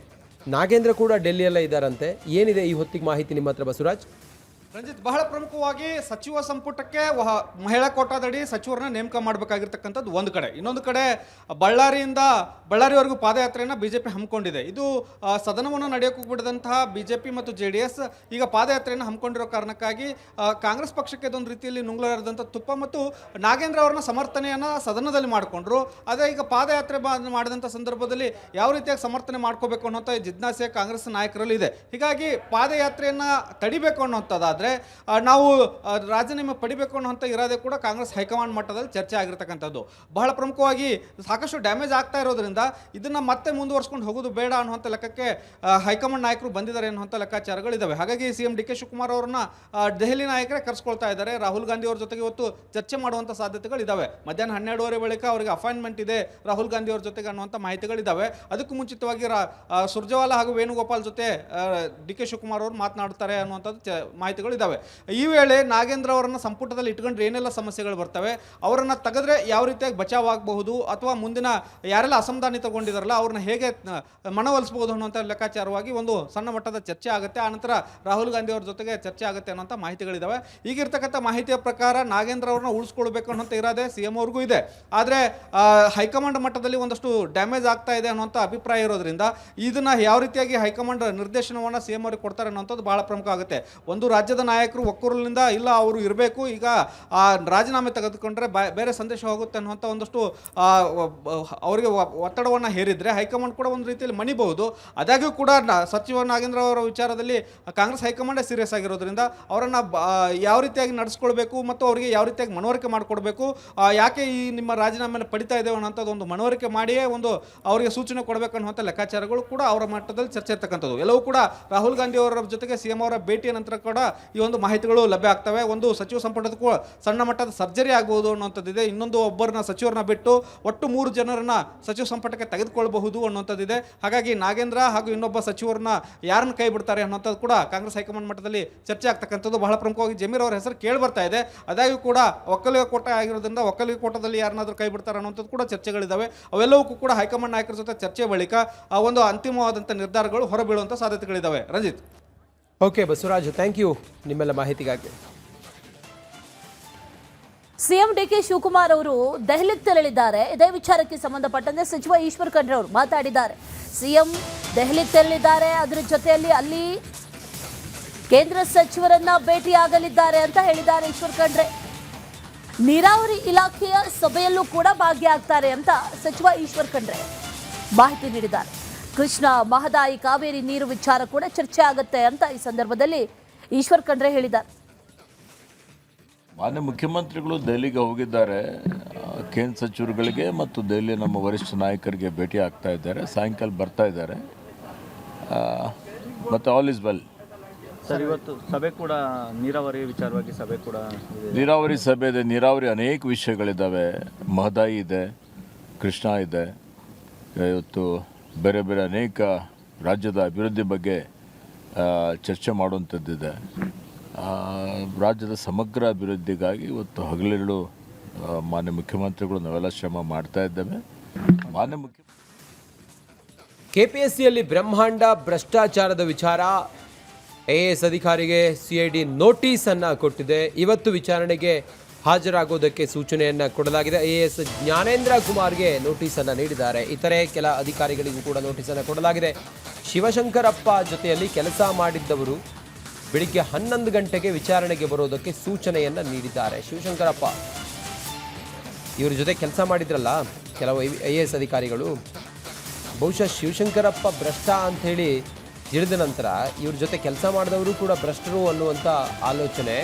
ನಾಗೇಂದ್ರ ಕೂಡ ಡೆಲ್ಲಿಯಲ್ಲೇ ಇದ್ದಾರಂತೆ. ಏನಿದೆ ಈ ಹೊತ್ತಿಗೆ ಮಾಹಿತಿ ನಿಮ್ಮ ಹತ್ರ ಬಸವರಾಜ್? ರಂಜಿತ್, ಬಹಳ ಪ್ರಮುಖವಾಗಿ ಸಚಿವ ಸಂಪುಟಕ್ಕೆ ಮಹಿಳಾ ಕೋಟಾದಡಿ ಸಚಿವರನ್ನ ನೇಮಕ ಮಾಡಬೇಕಾಗಿರ್ತಕ್ಕಂಥದ್ದು ಒಂದು ಕಡೆ. ಇನ್ನೊಂದು ಕಡೆ ಬಳ್ಳಾರಿವರೆಗೂ ಪಾದಯಾತ್ರೆಯನ್ನು ಬಿಜೆಪಿ ಹಮ್ಮಿಕೊಂಡಿದೆ. ಇದು ಸದನವನ್ನು ನಡೆಯೋಕ್ಕೂ ಬಿಡದಂತಹ ಬಿಜೆಪಿ ಮತ್ತು JDS ಈಗ ಪಾದಯಾತ್ರೆಯನ್ನು ಹಮ್ಮಿಕೊಂಡಿರೋ ಕಾರಣಕ್ಕಾಗಿ ಕಾಂಗ್ರೆಸ್ ಪಕ್ಷಕ್ಕೆ ಇದೊಂದು ರೀತಿಯಲ್ಲಿ ನುಂಗ್ಲಾರದಂಥ ತುಪ್ಪ ಮತ್ತು ನಾಗೇಂದ್ರ ಅವರನ್ನ ಸಮರ್ಥನೆಯನ್ನು ಸದನದಲ್ಲಿ ಮಾಡಿಕೊಂಡ್ರು. ಅದೇ ಈಗ ಪಾದಯಾತ್ರೆ ಮಾಡಿದಂಥ ಸಂದರ್ಭದಲ್ಲಿ ಯಾವ ರೀತಿಯಾಗಿ ಸಮರ್ಥನೆ ಮಾಡ್ಕೋಬೇಕು ಅನ್ನೋಂಥ ಜಿಜ್ಞಾಸೆ ಕಾಂಗ್ರೆಸ್ ನಾಯಕರಲ್ಲಿ ಇದೆ. ಹೀಗಾಗಿ ಪಾದಯಾತ್ರೆಯನ್ನು ತಡಿಬೇಕು ಅನ್ನೋಂಥದ್ದು ನಾವು ರಾಜೀನಾಮೆ ಪಡಿಬೇಕು ಅನ್ನೋಂಥ ಇರಾದೆ ಕೂಡ ಕಾಂಗ್ರೆಸ್ ಹೈಕಮಾಂಡ್ ಮಟ್ಟದಲ್ಲಿ ಚರ್ಚೆ ಆಗಿರ್ತಕ್ಕಂಥದ್ದು. ಬಹಳ ಪ್ರಮುಖವಾಗಿ ಸಾಕಷ್ಟು ಡ್ಯಾಮೇಜ್ ಆಗ್ತಾ ಇರೋದ್ರಿಂದ ಇದನ್ನು ಮತ್ತೆ ಮುಂದುವರ್ಸ್ಕೊಂಡು ಹೋಗೋದು ಬೇಡ ಅನ್ನುವಂಥ ಲೆಕ್ಕಕ್ಕೆ ಹೈಕಮಾಂಡ್ ನಾಯಕರು ಬಂದಿದ್ದಾರೆ ಅನ್ನುವಂಥ ಲೆಕ್ಕಾಚಾರಗಳಿದ್ದಾವೆ. ಹಾಗಾಗಿ CM ಡಿ.ಕೆ. ಶಿವಕುಮಾರ್ ಅವರನ್ನ ದೆಹಲಿ ನಾಯಕರೇ ಕರೆಸ್ಕೊಳ್ತಾ ಇದ್ದಾರೆ. ರಾಹುಲ್ ಗಾಂಧಿ ಅವ್ರ ಜೊತೆಗೆ ಇವತ್ತು ಚರ್ಚೆ ಮಾಡುವಂಥ ಸಾಧ್ಯತೆಗಳಿದ್ದಾವೆ. ಮಧ್ಯಾಹ್ನ 12:30 ಬಳಿಕ ಅವರಿಗೆ ಅಪಾಯಿಂಟ್ಮೆಂಟ್ ಇದೆ ರಾಹುಲ್ ಗಾಂಧಿ ಅವ್ರ ಜೊತೆಗೆ ಅನ್ನುವಂಥ ಮಾಹಿತಿಗಳಿದ್ದಾವೆ. ಅದಕ್ಕೂ ಮುಂಚಿತವಾಗಿ ಸುರ್ಜೇವಾಲಾ ಹಾಗೂ ವೇಣುಗೋಪಾಲ್ ಜೊತೆ ಡಿ.ಕೆ. ಶಿವಕುಮಾರ್ ಅವರು ಮಾತನಾಡ್ತಾರೆ ಅನ್ನುವಂಥದ್ದು ಮಾಹಿತಿಗಳು ಇದಾವೆ. ಈ ವೇಳೆ ನಾಗೇಂದ್ರ ಅವರನ್ನ ಸಂಪುಟದಲ್ಲಿ ಇಟ್ಕೊಂಡ್ರೆ ಏನೆಲ್ಲ ಸಮಸ್ಯೆಗಳು ಬರ್ತವೆ, ಅವರನ್ನ ತೆಗೆದ್ರೆ ಯಾವ ರೀತಿಯಾಗಿ ಬಚಾವ್ ಆಗಬಹುದು, ಅಥವಾ ಮುಂದಿನ ಯಾರೆಲ್ಲ ಅಸಮಾಧಾನ ತಗೊಂಡಿದಾರಲ್ಲ ಅವ್ರನ್ನ ಹೇಗೆ ಮನವೊಲಿಸಬಹುದು ಅನ್ನುವಂಥ ಲೆಕ್ಕಾಚಾರವಾಗಿ ಒಂದು ಸಣ್ಣ ಮಟ್ಟದ ಚರ್ಚೆ ಆಗುತ್ತೆ. ಆನಂತರ ರಾಹುಲ್ ಗಾಂಧಿ ಅವ್ರ ಜೊತೆಗೆ ಚರ್ಚೆ ಆಗುತ್ತೆ ಅನ್ನೋಂಥ ಮಾಹಿತಿಗಳಿದಾವೆ. ಈಗಿರ್ತಕ್ಕಂಥ ಮಾಹಿತಿಯ ಪ್ರಕಾರ ನಾಗೇಂದ್ರ ಅವ್ರನ್ನ ಉಳಿಸ್ಕೊಳ್ಬೇಕು ಅನ್ನೋಂಥ ಇರಾದೆ CM ಅವ್ರಿಗೂ ಇದೆ. ಆದರೆ ಹೈಕಮಾಂಡ್ ಮಟ್ಟದಲ್ಲಿ ಒಂದಷ್ಟು ಡ್ಯಾಮೇಜ್ ಆಗ್ತಾ ಇದೆ ಅನ್ನೋಂಥ ಅಭಿಪ್ರಾಯ ಇರೋದ್ರಿಂದ ಇದನ್ನ ಯಾವ ರೀತಿಯಾಗಿ ಹೈಕಮಾಂಡ್ ನಿರ್ದೇಶನವನ್ನು CM ಅವ್ರಿಗೆ ಕೊಡ್ತಾರೆ ಅನ್ನೋಂಥದ್ದು ಬಹಳ ಪ್ರಮುಖ ಆಗುತ್ತೆ. ಒಂದು ರಾಜ್ಯದ ನಾಯಕರು ಒಕ್ಕೂರಲಿಂದ ಇಲ್ಲ ಅವರು ಇರಬೇಕು, ಈಗ ರಾಜೀನಾಮೆ ತೆಗೆದುಕೊಂಡ್ರೆ ಬೇರೆ ಸಂದೇಶ ಹೋಗುತ್ತೆ ಅನ್ನುವಂಥ ಒಂದಷ್ಟು ಅವರಿಗೆ ಒತ್ತಡವನ್ನು ಹೇರಿದ್ರೆ ಹೈಕಮಾಂಡ್ ಕೂಡ ಒಂದು ರೀತಿಯಲ್ಲಿ ಮಣಿಬಹುದು. ಆದಾಗ್ಯೂ ಕೂಡ ಸಚಿವ ನಾಗೇಂದ್ರ ಅವರ ವಿಚಾರದಲ್ಲಿ ಕಾಂಗ್ರೆಸ್ ಹೈಕಮಾಂಡೇ ಸೀರಿಯಸ್ ಆಗಿರೋದ್ರಿಂದ ಅವರನ್ನು ಯಾವ ರೀತಿಯಾಗಿ ನಡೆಸ್ಕೊಳ್ಬೇಕು ಮತ್ತು ಅವರಿಗೆ ಯಾವ ರೀತಿಯಾಗಿ ಮನವರಿಕೆ ಮಾಡಿಕೊಡ್ಬೇಕು, ಯಾಕೆ ಈ ನಿಮ್ಮ ರಾಜೀನಾಮೆಯನ್ನು ಪಡಿತಾ ಇದ್ದೇವೆ ಅನ್ನೋಂಥದ್ದು ಒಂದು ಮನವರಿಕೆ ಮಾಡಿಯೇ ಒಂದು ಅವರಿಗೆ ಸೂಚನೆ ಕೊಡಬೇಕು ಅನ್ನುವಂಥ ಲೆಕ್ಕಾಚಾರಗಳು ಕೂಡ ಅವರ ಮಟ್ಟದಲ್ಲಿ ಚರ್ಚೆ ಇರ್ತಕ್ಕಂಥದ್ದು. ಎಲ್ಲವೂ ಕೂಡ ರಾಹುಲ್ ಗಾಂಧಿ ಅವರ ಜೊತೆಗೆ CM ಅವರ ಭೇಟಿಯ ನಂತರ ಕೂಡ ಈ ಒಂದು ಮಾಹಿತಿಗಳು ಲಭ್ಯ ಆಗ್ತವೆ. ಒಂದು ಸಚಿವ ಸಂಪುಟದಕ್ಕೂ ಸಣ್ಣ ಮಟ್ಟದ ಸರ್ಜರಿ ಆಗಬಹುದು ಅನ್ನುವಂಥದ್ದಿದೆ. ಇನ್ನೊಂದು ಒಬ್ಬರನ್ನ ಸಚಿವರನ್ನ ಬಿಟ್ಟು ಒಟ್ಟು 3 ಜನರನ್ನ ಸಚಿವ ಸಂಪುಟಕ್ಕೆ ತೆಗೆದುಕೊಳ್ಳಬಹುದು ಅನ್ನುವಂಥದ್ದಿದೆ. ಹಾಗಾಗಿ ನಾಗೇಂದ್ರ ಹಾಗೂ ಇನ್ನೊಬ್ಬ ಸಚಿವರನ್ನ ಯಾರನ್ನ ಕೈ ಬಿಡ್ತಾರೆ ಅನ್ನೋಂಥದ್ದು ಕೂಡ ಕಾಂಗ್ರೆಸ್ ಹೈಕಮಾಂಡ್ ಮಟ್ಟದಲ್ಲಿ ಚರ್ಚೆ ಆಗ್ತಕ್ಕಂಥದ್ದು. ಬಹಳ ಪ್ರಮುಖವಾಗಿ ಜಮೀರ್ ಅವರ ಹೆಸರು ಕೇಳಿ ಬರ್ತಾ ಇದೆ. ಅದಾಗಿ ಕೂಡ ಒಕ್ಕಲಿಗ ಕೋಟ ಆಗಿರೋದ್ರಿಂದ ಒಕ್ಕಲಿಗ ಕೋಟದಲ್ಲಿ ಯಾರನ್ನಾದ್ರೂ ಕೈ ಬಿಡ್ತಾರೆ ಅನ್ನೋಂಥದ್ದು ಕೂಡ ಚರ್ಚೆಗಳಿದ್ದಾವೆ. ಅವೆಲ್ಲವೂ ಕೂಡ ಹೈಕಮಾಂಡ್ ನಾಯಕರ ಜೊತೆ ಚರ್ಚೆ ಬಳಿಕ ಒಂದು ಅಂತಿಮವಾದಂಥ ನಿರ್ಧಾರಗಳು ಹೊರಬೀಳುವಂಥ ಸಾಧ್ಯತೆಗಳಿದ್ದಾವೆ. Ranjit. Okay Basavaraj, thank you ನಿಮ್ಮೆಲ್ಲ ಮಾಹಿತಿಗಾಗಿ. CM ಡಿ.ಕೆ. ಶಿವಕುಮಾರ್ ಅವರು ದೆಹಲಿಗೆ ತೆರಳಿದ್ದಾರೆ. ಇದೇ ವಿಚಾರಕ್ಕೆ ಸಂಬಂಧಪಟ್ಟಂತೆ ಸಚಿವ ಈಶ್ವರ್ ಖಂಡ್ರೆ ಅವರು ಮಾತಾಡಿದ್ದಾರೆ. CM ದೆಹಲಿಗೆ ತೆರಳಿದ್ದಾರೆ, ಅದರ ಜೊತೆಯಲ್ಲಿ ಅಲ್ಲಿ ಕೇಂದ್ರ ಸಚಿವರನ್ನ ಭೇಟಿಯಾಗಲಿದ್ದಾರೆ ಅಂತ ಹೇಳಿದ್ದಾರೆ ಈಶ್ವರ್ ಖಂಡ್ರೆ. ನೀರಾವರಿ ಇಲಾಖೆಯ ಸಭೆಯಲ್ಲೂ ಕೂಡ ಭಾಗಿಯಾಗ್ತಾರೆ ಅಂತ ಸಚಿವ ಈಶ್ವರ್ ಖಂಡ್ರೆ ಮಾಹಿತಿ ನೀಡಿದ್ದಾರೆ. ಕೃಷ್ಣ, ಮಹದಾಯಿ, ಕಾವೇರಿ ನೀರು ವಿಚಾರ ಕೂಡ ಚರ್ಚೆ ಆಗುತ್ತೆ ಅಂತ ಈ ಸಂದರ್ಭದಲ್ಲಿ ಈಶ್ವರ್ ಖಂಡ್ರೆ ಹೇಳಿದ್ದಾರೆ. ಮಾನ್ಯ ಮುಖ್ಯಮಂತ್ರಿಗಳು ದೆಹಲಿಗೆ ಹೋಗಿದ್ದಾರೆ. ಕೇಂದ್ರ ಸಚಿವರುಗಳಿಗೆ ಮತ್ತು ದೆಹಲಿ ನಮ್ಮ ವರಿಷ್ಠ ನಾಯಕರಿಗೆ ಭೇಟಿ ಆಗ್ತಾ ಇದ್ದಾರೆ. ಸಾಯಂಕಾಲ ಬರ್ತಾ ಇದ್ದಾರೆ ಮತ್ತು ಆಲ್ ಇಸ್ ವೆಲ್. ಸರ್, ಇವತ್ತು ಸಭೆ ಕೂಡ ನೀರಾವರಿ ವಿಚಾರವಾಗಿ ಸಭೆ ಕೂಡ ನೀರಾವರಿ ಸಭೆ ಇದೆ. ನೀರಾವರಿ ಅನೇಕ ವಿಷಯಗಳಿದ್ದಾವೆ. ಮಹದಾಯಿ ಇದೆ, ಕೃಷ್ಣ ಇದೆ, ಇವತ್ತು ಬೇರೆ ಬೇರೆ ಅನೇಕ ರಾಜ್ಯದ ಅಭಿವೃದ್ಧಿ ಬಗ್ಗೆ ಚರ್ಚೆ ಮಾಡುವಂಥದ್ದಿದೆ. ರಾಜ್ಯದ ಸಮಗ್ರ ಅಭಿವೃದ್ಧಿಗಾಗಿ ಇವತ್ತು ಹಗಲಿರುಳು ಮಾನ್ಯ ಮುಖ್ಯಮಂತ್ರಿಗಳು ನಾವೆಲ್ಲ ಶ್ರಮ ಮಾಡ್ತಾ ಇದ್ದೇವೆ. ಮಾನ್ಯ ಕೆಪಿಎಸ್ಸಿಯಲ್ಲಿ ಬ್ರಹ್ಮಾಂಡ ಭ್ರಷ್ಟಾಚಾರದ ವಿಚಾರ, AS ಅಧಿಕಾರಿಗೆ CID ನೋಟಿಸ್ ಅನ್ನ ಕೊಟ್ಟಿದೆ. ಇವತ್ತು ವಿಚಾರಣೆಗೆ ಹಾಜರಾಗೋದಕ್ಕೆ ಸೂಚನೆಯನ್ನ ಕೊಡಲಾಗಿದೆ. AS ಜ್ಞಾನೇಂದ್ರ ಕುಮಾರ್ಗೆ ನೋಟಿಸ್ ಅನ್ನ ನೀಡಿದ್ದಾರೆ. ಇತರೆ ಕೆಲ ಅಧಿಕಾರಿಗಳಿಗೂ ಕೂಡ ನೋಟಿಸ್ ಅನ್ನ ಕೊಡಲಾಗಿದೆ. ಶಿವಶಂಕರಪ್ಪ ಜೊತೆಯಲ್ಲಿ ಕೆಲಸ ಮಾಡಿದ್ದವರು ಬೆಳಿಗ್ಗೆ 11 ಗಂಟೆಗೆ ವಿಚಾರಣೆಗೆ ಬರೋದಕ್ಕೆ ಸೂಚನೆಯನ್ನ ನೀಡಿದ್ದಾರೆ. ಶಿವಶಂಕರಪ್ಪ ಇವ್ರ ಜೊತೆ ಕೆಲಸ ಮಾಡಿದ್ರಲ್ಲ ಕೆಲವು AS ಅಧಿಕಾರಿಗಳು, ಬಹುಶಃ ಶಿವಶಂಕರಪ್ಪ ಭ್ರಷ್ಟ ಅಂಥೇಳಿ ತಿಳಿದ ನಂತರ ಇವ್ರ ಜೊತೆ ಕೆಲಸ ಮಾಡಿದವರು ಕೂಡ ಭ್ರಷ್ಟರು ಅನ್ನುವಂಥ ಆಲೋಚನೆ,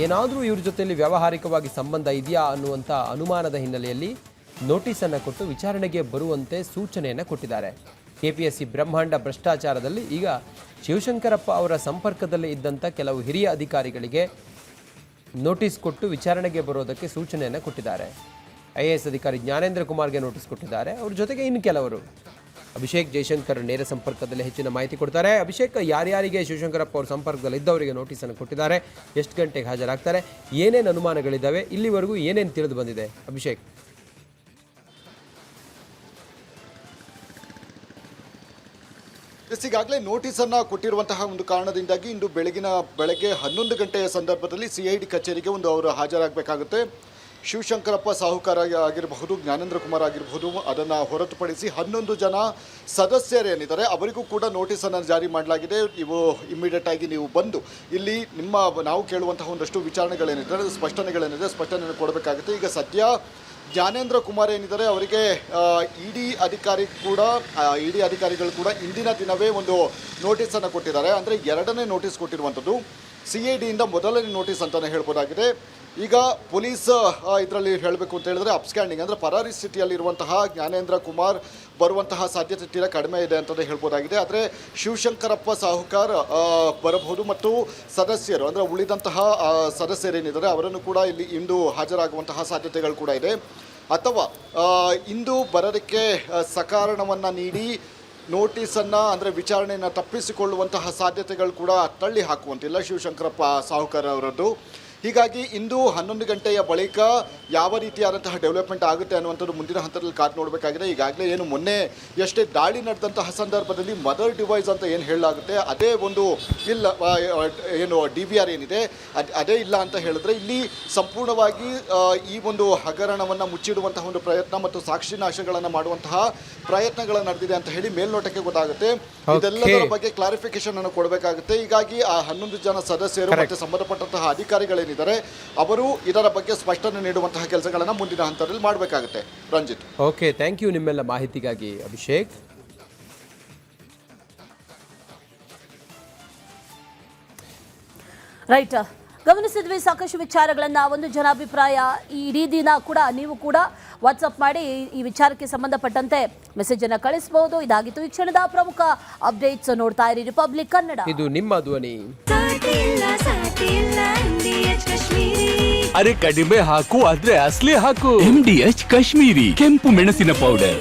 ಏನಾದರೂ ಇವ್ರ ಜೊತೆಯಲ್ಲಿ ವ್ಯಾವಹಾರಿಕವಾಗಿ ಸಂಬಂಧ ಇದೆಯಾ ಅನ್ನುವಂಥ ಅನುಮಾನದ ಹಿನ್ನೆಲೆಯಲ್ಲಿ ನೋಟಿಸನ್ನು ಕೊಟ್ಟು ವಿಚಾರಣೆಗೆ ಬರುವಂತೆ ಸೂಚನೆಯನ್ನು ಕೊಟ್ಟಿದ್ದಾರೆ. KPSC ಬ್ರಹ್ಮಾಂಡ ಭ್ರಷ್ಟಾಚಾರದಲ್ಲಿ ಈಗ ಶಿವಶಂಕರಪ್ಪ ಅವರ ಸಂಪರ್ಕದಲ್ಲಿ ಇದ್ದಂಥ ಕೆಲವು ಹಿರಿಯ ಅಧಿಕಾರಿಗಳಿಗೆ ನೋಟಿಸ್ ಕೊಟ್ಟು ವಿಚಾರಣೆಗೆ ಬರೋದಕ್ಕೆ ಸೂಚನೆಯನ್ನು ಕೊಟ್ಟಿದ್ದಾರೆ. IAS ಅಧಿಕಾರಿ ಜ್ಞಾನೇಂದ್ರ ಕುಮಾರ್ಗೆ ನೋಟಿಸ್ ಕೊಟ್ಟಿದ್ದಾರೆ. ಅವ್ರ ಜೊತೆಗೆ ಇನ್ನು ಕೆಲವರು ಅಭಿಷೇಕ್ ಜೈಶಂಕರ್ ನೇರ ಸಂಪರ್ಕದಲ್ಲಿ ಹೆಚ್ಚಿನ ಮಾಹಿತಿ ಕೊಡ್ತಾರೆ. ಅಭಿಷೇಕ್, ಯಾರ್ಯಾರಿಗೆ ಶಿವಶಂಕರಪ್ಪ ಅವ್ರ ಸಂಪರ್ಕದಲ್ಲಿ ಇದ್ದವರಿಗೆ ನೋಟಿಸನ್ನು ಕೊಟ್ಟಿದ್ದಾರೆ, ಎಷ್ಟು ಗಂಟೆಗೆ ಹಾಜರಾಗ್ತಾರೆ, ಏನೇನು ಅನುಮಾನಗಳಿದ್ದಾವೆ, ಇಲ್ಲಿವರೆಗೂ ಏನೇನು ತಿಳಿದು ಬಂದಿದೆ ಅಭಿಷೇಕ್? ಈಗಾಗಲೇ ನೋಟಿಸನ್ನು ಕೊಟ್ಟಿರುವಂತಹ ಒಂದು ಕಾರಣದಿಂದಾಗಿ ಇಂದು ಬೆಳಗ್ಗೆ 11 ಗಂಟೆಯ ಸಂದರ್ಭದಲ್ಲಿ CID ಕಚೇರಿಗೆ ಅವರು ಹಾಜರಾಗಬೇಕಾಗುತ್ತೆ. ಶಿವಶಂಕರಪ್ಪ ಸಾಹುಕಾರ ಆಗಿರಬಹುದು, ಜ್ಞಾನೇಂದ್ರ ಕುಮಾರ್ ಆಗಿರಬಹುದು, ಅದನ್ನು ಹೊರತುಪಡಿಸಿ 11 ಜನ ಸದಸ್ಯರೇನಿದ್ದಾರೆ ಅವರಿಗೂ ಕೂಡ ನೋಟಿಸನ್ನು ಜಾರಿ ಮಾಡಲಾಗಿದೆ. ಇವು ಇಮ್ಮಿಡಿಯೇಟ್ ಆಗಿ ನೀವು ಬಂದು ಇಲ್ಲಿ ನಾವು ಕೇಳುವಂತಹ ಒಂದಷ್ಟು ವಿಚಾರಣೆಗಳೇನಿದೆ, ಸ್ಪಷ್ಟನೆಯನ್ನು ಕೊಡಬೇಕಾಗುತ್ತೆ. ಈಗ ಸದ್ಯ ಜ್ಞಾನೇಂದ್ರ ಕುಮಾರ್ ಏನಿದ್ದಾರೆ ಅವರಿಗೆ ಇಡಿ ಅಧಿಕಾರಿಗಳು ಕೂಡ ಇಂದಿನ ದಿನವೇ ಒಂದು ನೋಟಿಸನ್ನು ಕೊಟ್ಟಿದ್ದಾರೆ. ಅಂದರೆ 2ನೇ ನೋಟಿಸ್ ಕೊಟ್ಟಿರುವಂಥದ್ದು. CIDಯಿಂದ ಮೊದಲನೇ ನೋಟಿಸ್ ಅಂತಲೇ ಹೇಳ್ಬೋದಾಗಿದೆ. ಈಗ ಪೊಲೀಸ್ ಇದರಲ್ಲಿ ಹೇಳಬೇಕು ಅಂತ ಹೇಳಿದ್ರೆ ಅಪ್ಸ್ಕ್ಯಾಂಡಿಂಗ್ ಅಂದರೆ ಪರಾರಿ ಸ್ಥಿತಿಯಲ್ಲಿರುವಂತಹ ಜ್ಞಾನೇಂದ್ರ ಕುಮಾರ್ ಬರುವಂತಹ ಸಾಧ್ಯತೆ ತೀರಾ ಕಡಿಮೆ ಇದೆ ಅಂತಲೇ ಹೇಳ್ಬೋದಾಗಿದೆ. ಆದರೆ ಶಿವಶಂಕರಪ್ಪ ಸಾಹುಕಾರ್ ಬರಬಹುದು ಮತ್ತು ಸದಸ್ಯರು ಅಂದರೆ ಉಳಿದಂತಹ ಸದಸ್ಯರೇನಿದ್ದಾರೆ ಅವರನ್ನು ಕೂಡ ಇಲ್ಲಿ ಇಂದು ಹಾಜರಾಗುವಂತಹ ಸಾಧ್ಯತೆಗಳು ಕೂಡ ಇದೆ. ಅಥವಾ ಇಂದು ಬರೋದಕ್ಕೆ ಸಕಾರಣವನ್ನು ನೀಡಿ ನೋಟಿಸನ್ನು ಅಂದರೆ ವಿಚಾರಣೆಯನ್ನು ತಪ್ಪಿಸಿಕೊಳ್ಳುವಂತಹ ಸಾಧ್ಯತೆಗಳು ಕೂಡ ತಳ್ಳಿ ಹಾಕುವಂತಿಲ್ಲ ಶಿವಶಂಕರಪ್ಪ ಸಾಹುಕಾರ್ ಅವರದ್ದು. ಹೀಗಾಗಿ ಇಂದು 11 ಗಂಟೆಯ ಬಳಿಕ ಯಾವ ರೀತಿಯಾದಂತಹ ಡೆವಲಪ್ಮೆಂಟ್ ಆಗುತ್ತೆ ಅನ್ನುವಂಥದ್ದು ಮುಂದಿನ ಹಂತದಲ್ಲಿ ಕಾದು ನೋಡಬೇಕಾಗಿದೆ. ಈಗಾಗಲೇ ಏನು ಮೊನ್ನೆ ಎಷ್ಟೇ ದಾಳಿ ನಡೆದಂತಹ ಸಂದರ್ಭದಲ್ಲಿ ಮದರ್ ಡಿವೈಸ್ ಅಂತ ಏನು ಹೇಳಲಾಗುತ್ತೆ ಅದೇ ಒಂದು ಇಲ್ಲ, ಏನು DVR ಏನಿದೆ ಅದೇ ಇಲ್ಲ ಅಂತ ಹೇಳಿದ್ರೆ ಇಲ್ಲಿ ಸಂಪೂರ್ಣವಾಗಿ ಈ ಒಂದು ಹಗರಣವನ್ನು ಮುಚ್ಚಿಡುವಂತಹ ಒಂದು ಪ್ರಯತ್ನ ಮತ್ತು ಸಾಕ್ಷಿ ನಾಶಗಳನ್ನು ಮಾಡುವಂತಹ ಪ್ರಯತ್ನಗಳು ನಡೆದಿದೆ ಅಂತ ಹೇಳಿ ಮೇಲ್ನೋಟಕ್ಕೆ ಗೊತ್ತಾಗುತ್ತೆ. ಇದೆಲ್ಲದರ ಬಗ್ಗೆ ಕ್ಲಾರಿಫಿಕೇಶನ್ ಅನ್ನು ಕೊಡಬೇಕಾಗುತ್ತೆ. ಹೀಗಾಗಿ ಆ 11 ಜನ ಸದಸ್ಯರು ಮತ್ತು ಸಂಬಂಧಪಟ್ಟಂತಹ ಅಧಿಕಾರಿಗಳೇನಿದ್ದಾರೆ ಅವರು ಇದರ ಬಗ್ಗೆ ಸ್ಪಷ್ಟನೆ ನೀಡುವಂತಹ ಕೆಲಸಗಳನ್ನು ಮುಂದಿನ ಹಂತದಲ್ಲಿ ಮಾಡಬೇಕಾಗುತ್ತೆ. ರಂಜಿತ್, ಓಕೆ, ಥ್ಯಾಂಕ್ ಯು ನಿಮ್ಮೆಲ್ಲ ಮಾಹಿತಿಗಾಗಿ ಅಭಿಷೇಕ್. ರೈಟ್, ಗಮನಿಸಿದ್ವಿ ಸಾಕಷ್ಟು ವಿಚಾರಗಳನ್ನು. ಒಂದು ಜನಾಭಿಪ್ರಾಯ ಈ ಇಡೀ ದಿನ ಕೂಡ ನೀವು ಕೂಡ ವಾಟ್ಸಪ್ ಮಾಡಿ ಈ ವಿಚಾರಕ್ಕೆ ಸಂಬಂಧಪಟ್ಟಂತೆ ಮೆಸೇಜ್ ಅನ್ನು ಕಳಿಸಬಹುದು. ಇದಾಗಿತ್ತು ಈ ಕ್ಷಣದ ಪ್ರಮುಖ ಅಪ್ಡೇಟ್ಸ್. ನೋಡ್ತಾ ಇರಿ ರಿಪಬ್ಲಿಕ್ ಕನ್ನಡ, ಇದು ನಿಮ್ಮ ಧ್ವನಿ. ಅರೆ ಕಡಿಮೆ ಹಾಕು ಆದ್ರೆ ಅಸಲಿ ಹಾಕು. MDH ಕಾಶ್ಮೀರಿ ಕೆಂಪು ಮೆಣಸಿನ ಪೌಡರ್.